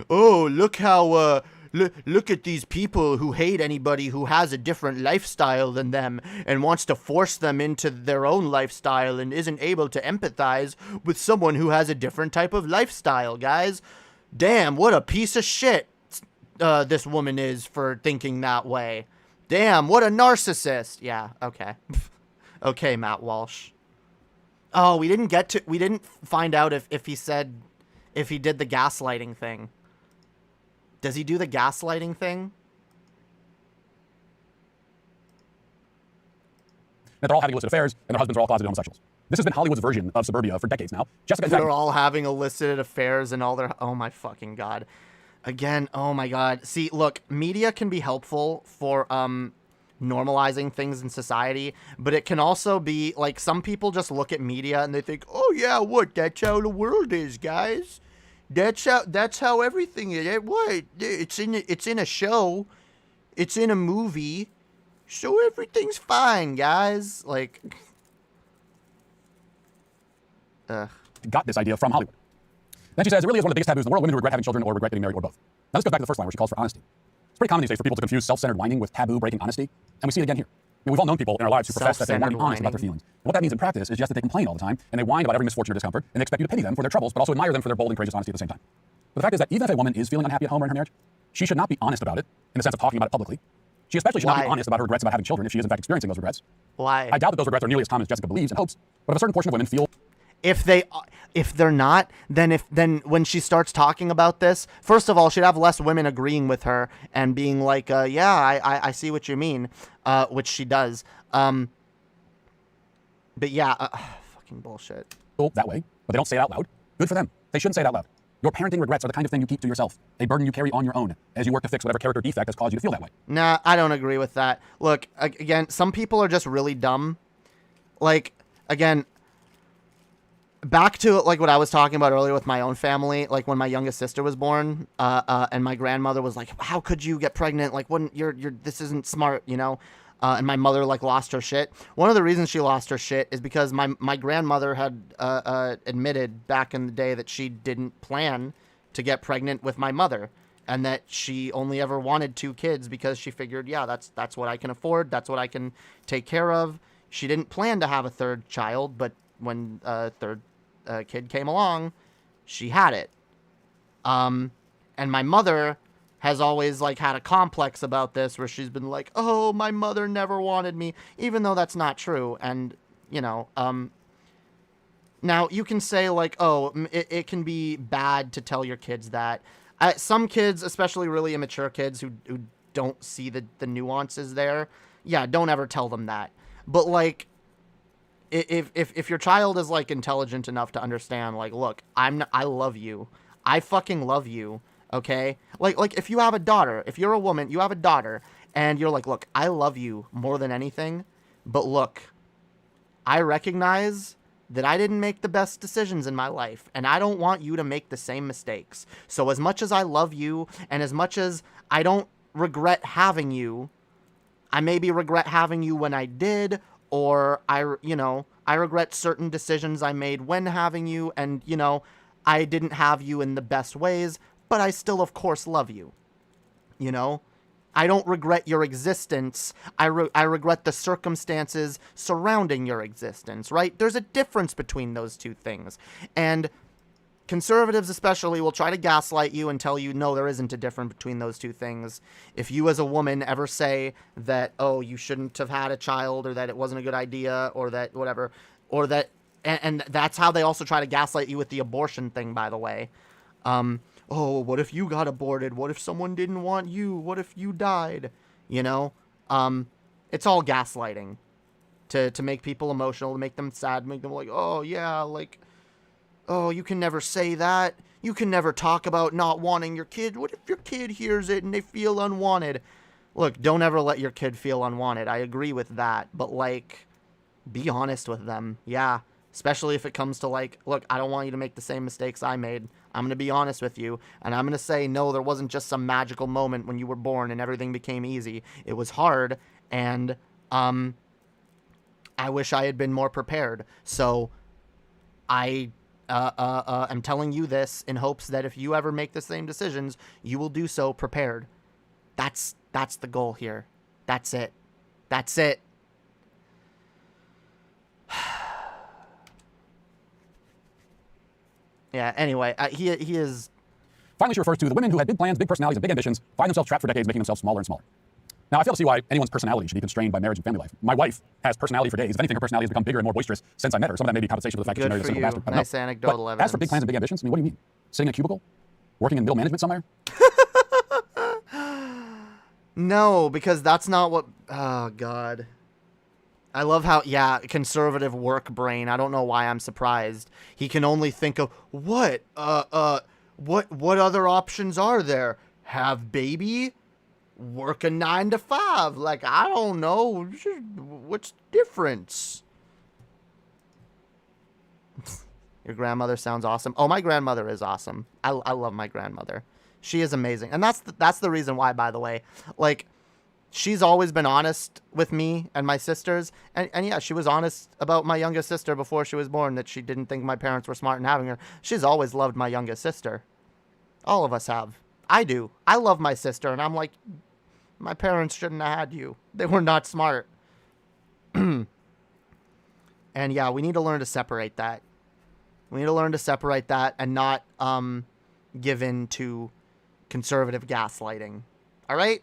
Oh, look how, look at these people who hate anybody who has a different lifestyle than them and wants to force them into their own lifestyle and isn't able to empathize with someone who has a different type of lifestyle, guys. Damn, what a piece of shit this woman is for thinking that way. Damn, what a narcissist. Yeah, okay. Okay, Matt Walsh. Oh, we didn't find out if he did the gaslighting thing. Does he do the gaslighting thing? That they're all having illicit affairs and their husbands are all closeted homosexuals. This has been Hollywood's version of suburbia for decades now. Jessica, they're all having illicit affairs and all their... Oh, my fucking God. Again, oh, my God. See, look, media can be helpful for normalizing things in society, but it can also be, like, some people just look at media and they think, oh, yeah, what? That's how the world is, guys. That's how everything is. What? It's in a show. It's in a movie. So everything's fine, guys. Like... got this idea from Hollywood. Then she says, it really is one of the biggest taboos in the world. Women who regret having children or regret getting married or both. Now this goes back to the first line where she calls for honesty. It's pretty common these days for people to confuse self-centered whining with taboo-breaking honesty. And we see it again here. I mean, we've all known people in our lives who profess that they want to be honest about their feelings. And what that means in practice is just that they complain all the time, and they whine about every misfortune or discomfort, and they expect you to pity them for their troubles, but also admire them for their bold and courageous honesty at the same time. But the fact is that even if a woman is feeling unhappy at home or in her marriage, she should not be honest about it, in the sense of talking about it publicly. She especially should not be honest about her regrets about having children if she is in fact experiencing those regrets. Why? I doubt that those regrets are nearly as common as Jessica believes and hopes, but if a certain portion of women feel... If they're not, then when she starts talking about this, first of all, she'd have less women agreeing with her and being like, yeah, I see what you mean, which she does. But yeah, fucking bullshit. That way, but they don't say it out loud. Good for them. They shouldn't say it out loud. Your parenting regrets are the kind of thing you keep to yourself, a burden you carry on your own as you work to fix whatever character defect has caused you to feel that way. Nah, I don't agree with that. Look, again, some people are just really dumb. Like, again... Back to like what I was talking about earlier with my own family, like when my youngest sister was born, and my grandmother was like, "How could you get pregnant? Like, wouldn't you're this isn't smart, you know?" And my mother like lost her shit. One of the reasons she lost her shit is because my grandmother had admitted back in the day that she didn't plan to get pregnant with my mother, and that she only ever wanted 2 kids because she figured, yeah, that's what I can afford, that's what I can take care of. She didn't plan to have a 3rd child, but when third kid came along, she had it. And my mother has always like had a complex about this where she's been like, oh, my mother never wanted me, even though that's not true. And, you know, now you can say like, oh, it can be bad to tell your kids that. Some kids, especially really immature kids who don't see the nuances there, yeah, don't ever tell them that. But like, if your child is like intelligent enough to understand, like, look, I love you. I fucking love you. Okay. Like if you have a daughter, if you're a woman, you have a daughter and you're like, look, I love you more than anything, but look, I recognize that I didn't make the best decisions in my life and I don't want you to make the same mistakes. So as much as I love you and as much as I don't regret having you, I maybe regret having you when I did, or I regret certain decisions I made when having you, and, you know, I didn't have you in the best ways, but I still, of course, love you. You know? I don't regret your existence. I regret the circumstances surrounding your existence, right? There's a difference between those two things. And conservatives especially will try to gaslight you and tell you, no, there isn't a difference between those two things. If you as a woman ever say that, oh, you shouldn't have had a child, or that it wasn't a good idea, or that whatever, or that, and that's how they also try to gaslight you with the abortion thing, by the way. Oh, what if you got aborted? What if someone didn't want you? What if you died? You know? It's all gaslighting to make people emotional, to make them sad, make them like, oh, yeah, like, oh, you can never say that. You can never talk about not wanting your kid. What if your kid hears it and they feel unwanted? Look, don't ever let your kid feel unwanted. I agree with that. But, like, be honest with them. Yeah. Especially if it comes to, like, look, I don't want you to make the same mistakes I made. I'm going to be honest with you. And I'm going to say, no, there wasn't just some magical moment when you were born and everything became easy. It was hard. And I wish I had been more prepared. So I am telling you this in hopes that if you ever make the same decisions, you will do so prepared. That's the goal here. That's it. That's it. Yeah, anyway, he is... Finally, she refers to the women who had big plans, big personalities, and big ambitions find themselves trapped for decades, making themselves smaller and smaller. Now, I fail to see why anyone's personality should be constrained by marriage and family life. My wife has personality for days. If anything, her personality has become bigger and more boisterous since I met her. Some of that may be compensation for the fact that she married a single bastard. Nice anecdotal evidence. As for big plans and big ambitions, I mean, what do you mean? Sitting in a cubicle? Working in middle management somewhere? No, because that's not what... Oh, God. I love how, yeah, conservative work brain. I don't know why I'm surprised. He can only think of, what other options are there? Have baby? Work a 9 to 5? Like, I don't know. What's the difference? Your grandmother sounds awesome. Oh, my grandmother is awesome. I love my grandmother. She is amazing. And that's the reason why, by the way. Like, she's always been honest with me and my sisters. And yeah, she was honest about my youngest sister before she was born, that she didn't think my parents were smart in having her. She's always loved my youngest sister. All of us have. I do. I love my sister, and I'm like, my parents shouldn't have had you. They were not smart. And yeah, we need to learn to separate that. We need to learn to separate that and not give in to conservative gaslighting. All right?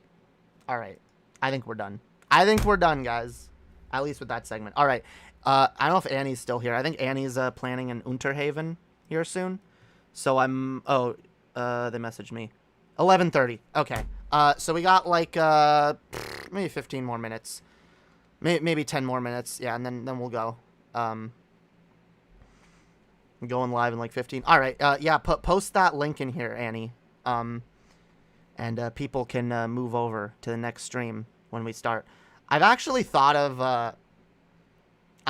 All right. I think we're done. I think we're done, guys. At least with that segment. All right. I don't know if Annie's still here. I think Annie's planning in Unterhaven here soon. So I'm... Oh, they messaged me. 11:30. Okay. So we got like maybe 15 more minutes. Maybe 10 more minutes. Yeah, and then we'll go. Going live in like 15. All right. Yeah, post that link in here, Annie. And people can move over to the next stream when we start. I've actually thought of, I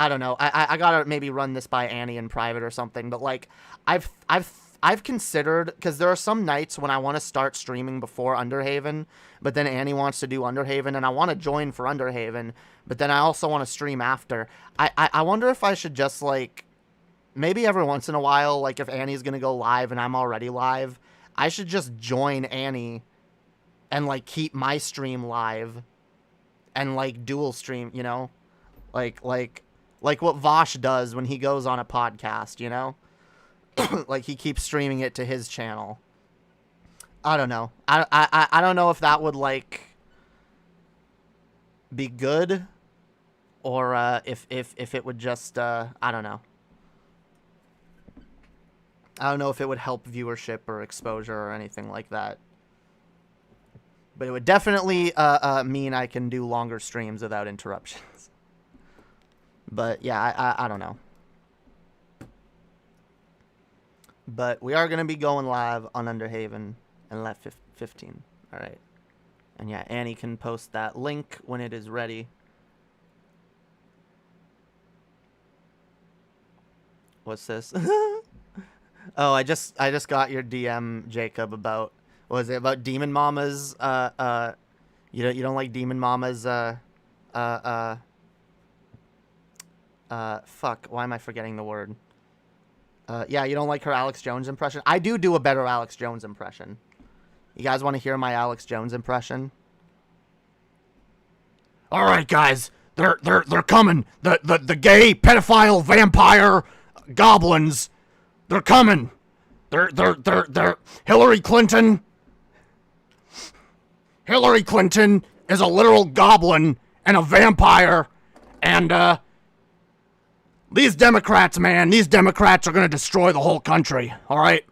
don't know. I gotta maybe run this by Annie in private or something. But like, I've considered, because there are some nights when I want to start streaming before Underhaven, but then Annie wants to do Underhaven, and I want to join for Underhaven, but then I also want to stream after. I wonder if I should just like, maybe every once in a while, like if Annie's gonna go live and I'm already live, I should just join Annie and like keep my stream live and like dual stream, you know, like what Walsh does when he goes on a podcast, you know, like he keeps streaming it to his channel. I don't know. I don't know if that would like be good or if it would just I don't know. I don't know if it would help viewership or exposure or anything like that. But it would definitely mean I can do longer streams without interruptions. But yeah, I don't know. But we are going to be going live on Underhaven in Let 15. All right. And yeah, Annie can post that link when it is ready. What's this? Oh, I just got your DM, Jacob, about, what was it, about Demon Mama's, you don't like Demon Mama's, fuck, why am I forgetting the word? Yeah, you don't like her Alex Jones impression? I do a better Alex Jones impression. You guys want to hear my Alex Jones impression? All right, guys, they're coming. The gay pedophile vampire goblins, they're coming. They're Hillary Clinton. Hillary Clinton is a literal goblin and a vampire, and these Democrats, man, these Democrats are gonna destroy the whole country. All right,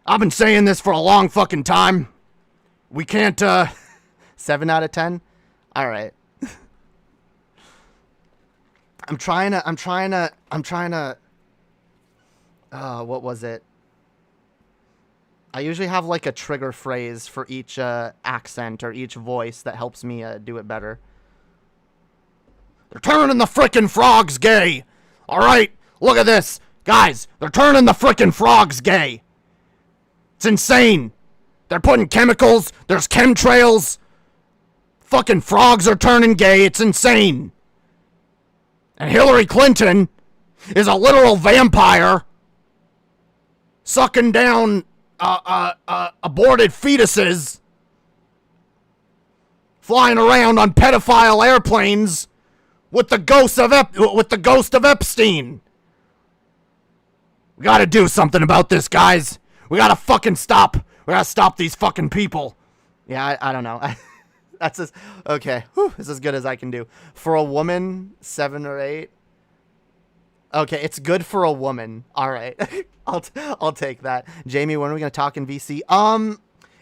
I've been saying this for a long fucking time. We can't. 7 out of 10. All right. I'm trying to. What was it? I usually have like a trigger phrase for each accent or each voice that helps me do it better. They're turning the frickin' frogs gay. All right, look at this. Guys, they're turning the frickin' frogs gay. It's insane. They're putting chemicals. There's chemtrails. Fucking frogs are turning gay. It's insane. And Hillary Clinton is a literal vampire sucking down aborted fetuses, flying around on pedophile airplanes with the ghost of Epstein. We gotta do something about this, guys. We gotta fucking stop. We gotta stop these fucking people. Yeah, I don't know. That's just okay. Whew, this is as good as I can do. For a woman, 7 or 8. Okay, it's good for a woman. All right, I'll take that. Jamie, when are we gonna talk in VC?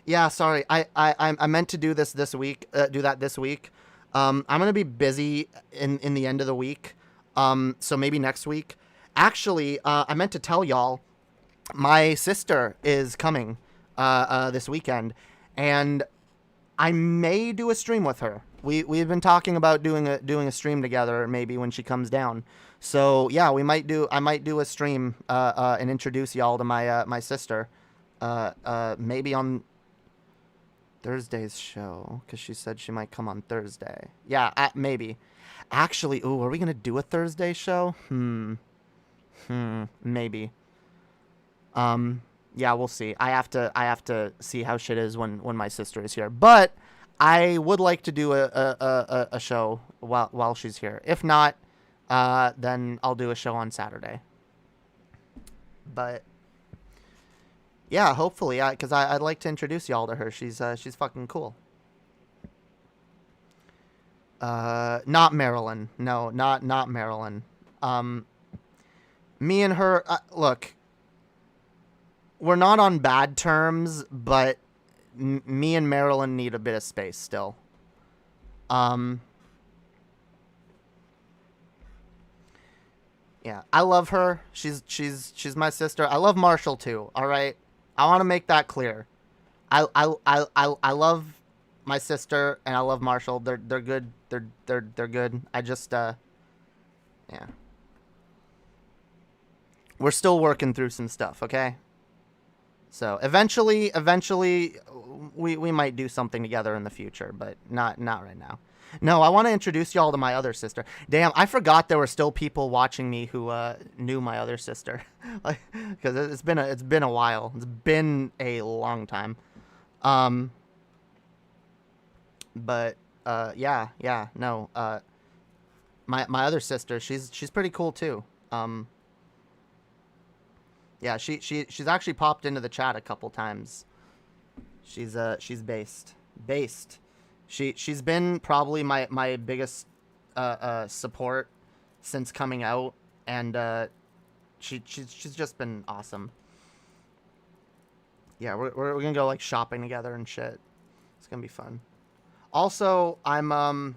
Yeah, sorry. I meant to do this week. Do that this week. I'm gonna be busy in the end of the week. So maybe next week. Actually, I meant to tell y'all, my sister is coming this weekend, and I may do a stream with her. We've been talking about doing a stream together maybe when she comes down. So yeah, I might do a stream and introduce y'all to my sister. Maybe on Thursday's show, because she said she might come on Thursday. Yeah, maybe. Actually, ooh, are we gonna do a Thursday show? Maybe. Yeah, we'll see. I have to see how shit is when my sister is here. But I would like to do a show while she's here. If not, then I'll do a show on Saturday. But yeah, hopefully, because I'd like to introduce y'all to her. She's fucking cool. Not Marilyn. No, not Marilyn. Me and her, look, we're not on bad terms, but me and Marilyn need a bit of space still. Yeah, I love her. She's my sister. I love Marshall too. All right, I want to make that clear. I love my sister and I love Marshall. They're good. They're good. I just yeah. We're still working through some stuff, okay? So eventually we might do something together in the future, but not right now. No, I want to introduce y'all to my other sister. Damn, I forgot there were still people watching me who knew my other sister. Like, because it's been a while. It's been a long time. But yeah, no. My other sister, she's pretty cool too. Yeah, she's actually popped into the chat a couple times. She's based. She's been probably my biggest support since coming out, and she's just been awesome. Yeah, we're gonna go like shopping together and shit. It's gonna be fun. Also, I'm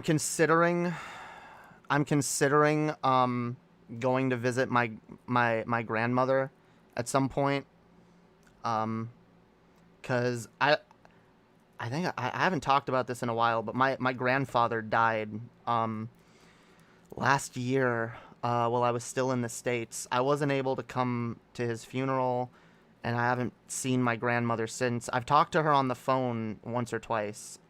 considering going to visit my grandmother at some point. Because I think I haven't talked about this in a while, but my grandfather died last year while I was still in the States. I wasn't able to come to his funeral, and I haven't seen my grandmother since. I've talked to her on the phone once or twice.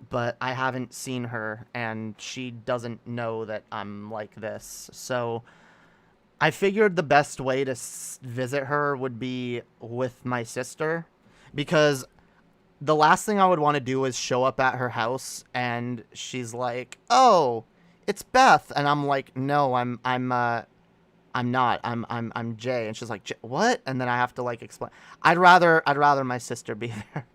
but I haven't seen her, and she doesn't know that I'm like this. So I figured the best way to visit her would be with my sister, because the last thing I would want to do is show up at her house and she's like, "Oh, it's Beth," and I'm like, "No, I'm not. I'm Jay," and she's like, "What?" And then I have to like explain. I'd rather my sister be there.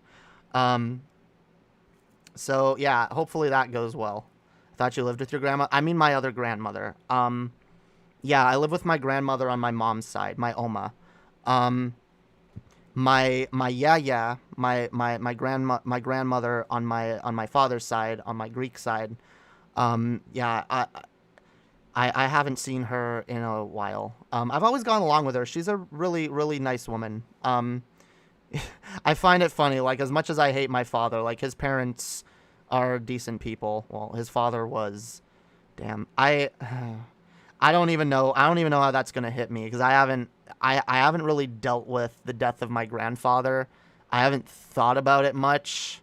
So yeah, hopefully that goes well. I thought you lived with your grandma. I mean, my other grandmother. Yeah, I live with my grandmother on my mom's side, my Oma. My yaya, my grandmother on my father's side, on my Greek side. Yeah, I haven't seen her in a while. I've always gone along with her. She's a really, really nice woman. I find it funny, like, as much as I hate my father, like, his parents are decent people. Well, his father was. Damn. I don't even know how that's gonna hit me, because I haven't really dealt with the death of my grandfather. I haven't thought about it much.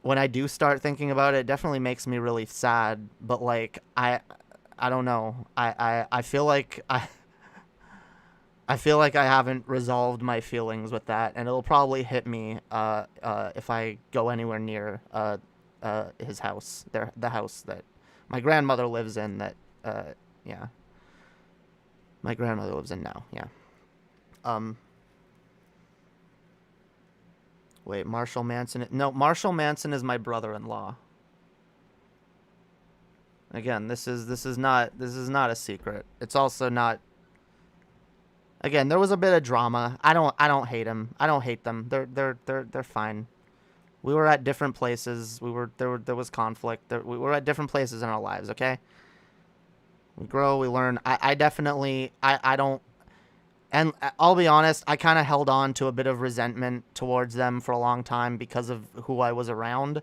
When I do start thinking about it, it definitely makes me really sad. But like I don't know. I feel like I feel like I haven't resolved my feelings with that, and it'll probably hit me if I go anywhere near his house, the house that my grandmother lives in. Yeah, my grandmother lives in now. Yeah. Wait, Marshall Manson? No, Marshall Manson is my brother-in-law. Again, this is not a secret. It's also not. Again, there was a bit of drama. I don't hate him. I don't hate them. They're fine. We were at different places. There was conflict. We were at different places in our lives, okay? We grow, we learn. I definitely don't, and I'll be honest, I kind of held on to a bit of resentment towards them for a long time because of who I was around.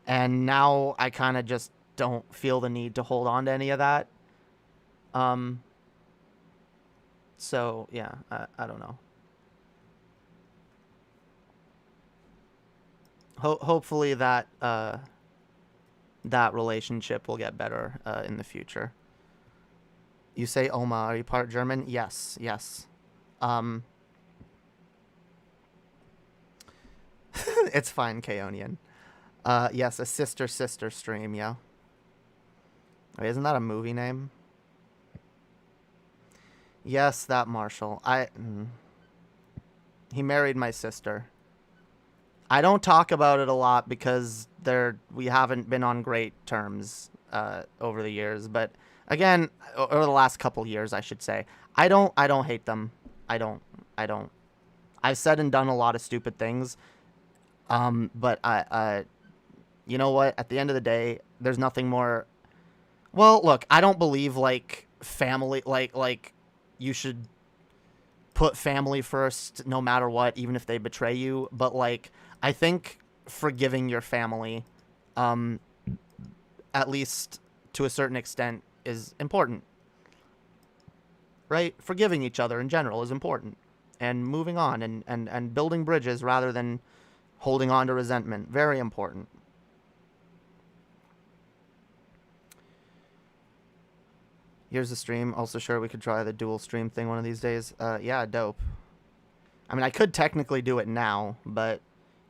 And now I kind of just don't feel the need to hold on to any of that. So yeah, I don't know. Hopefully that that relationship will get better in the future. You say Oma, are you part German? Yes. It's fine, Kaonian. Yes, a sister stream, yeah. Wait, isn't that a movie name? Yes, that Marshall. He married my sister. I don't talk about it a lot because we haven't been on great terms over the years. But again, over the last couple years, I should say, I don't hate them. I don't. I've said and done a lot of stupid things. But you know what? At the end of the day, there's nothing more. Well, look, I don't believe like family, like you should put family first no matter what, even if they betray you. But like, I think forgiving your family, at least to a certain extent, is important. Right? Forgiving each other in general is important. And moving on and building bridges rather than holding on to resentment. Very important. Here's the stream. Also sure we could try the dual stream thing one of these days. Yeah, dope. I mean, I could technically do it now, but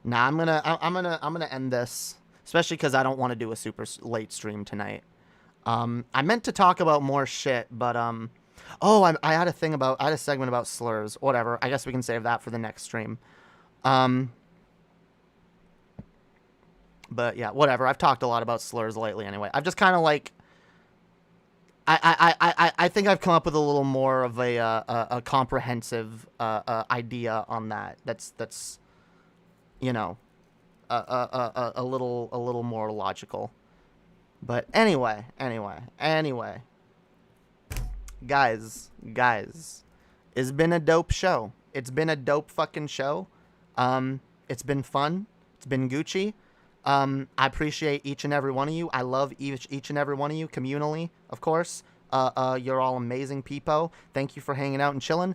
nah, I'm gonna end this, especially because I don't want to do a super late stream tonight. I meant to talk about more shit, but I had a segment about slurs. Whatever. I guess we can save that for the next stream. But yeah, whatever. I've talked a lot about slurs lately anyway. I've just kind of like. I think I've come up with a little more of a comprehensive idea on that. That's you know a little more logical. But anyway, guys, it's been a dope show. It's been a dope fucking show. It's been fun. It's been Gucci. I appreciate each and every one of you. I love each and every one of you communally, of course. You're all amazing people. Thank you for hanging out and chilling.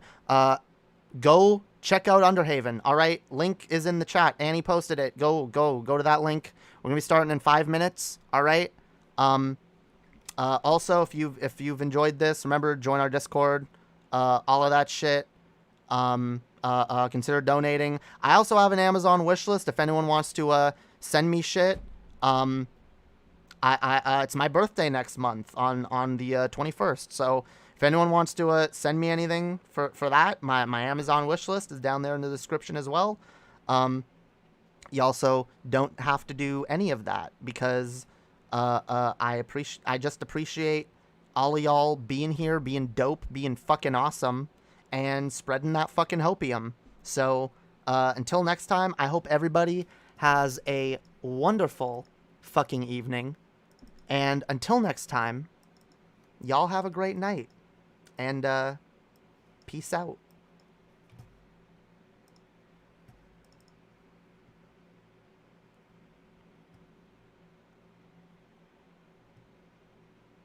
Go check out Underhaven. All right, link is in the chat. Annie posted it. Go to that link. We're gonna be starting in 5 minutes. All right. Also, if you've enjoyed this, remember, join our Discord. All of that shit. Consider donating. I also have an Amazon wish list if anyone wants to send me shit. It's my birthday next month on the 21st. So if anyone wants to send me anything for that, my Amazon wish list is down there in the description as well. You also don't have to do any of that because I just appreciate all of y'all being here, being dope, being fucking awesome, and spreading that fucking hopium. So until next time, I hope everybody has a wonderful fucking evening. And until next time, y'all have a great night. And peace out.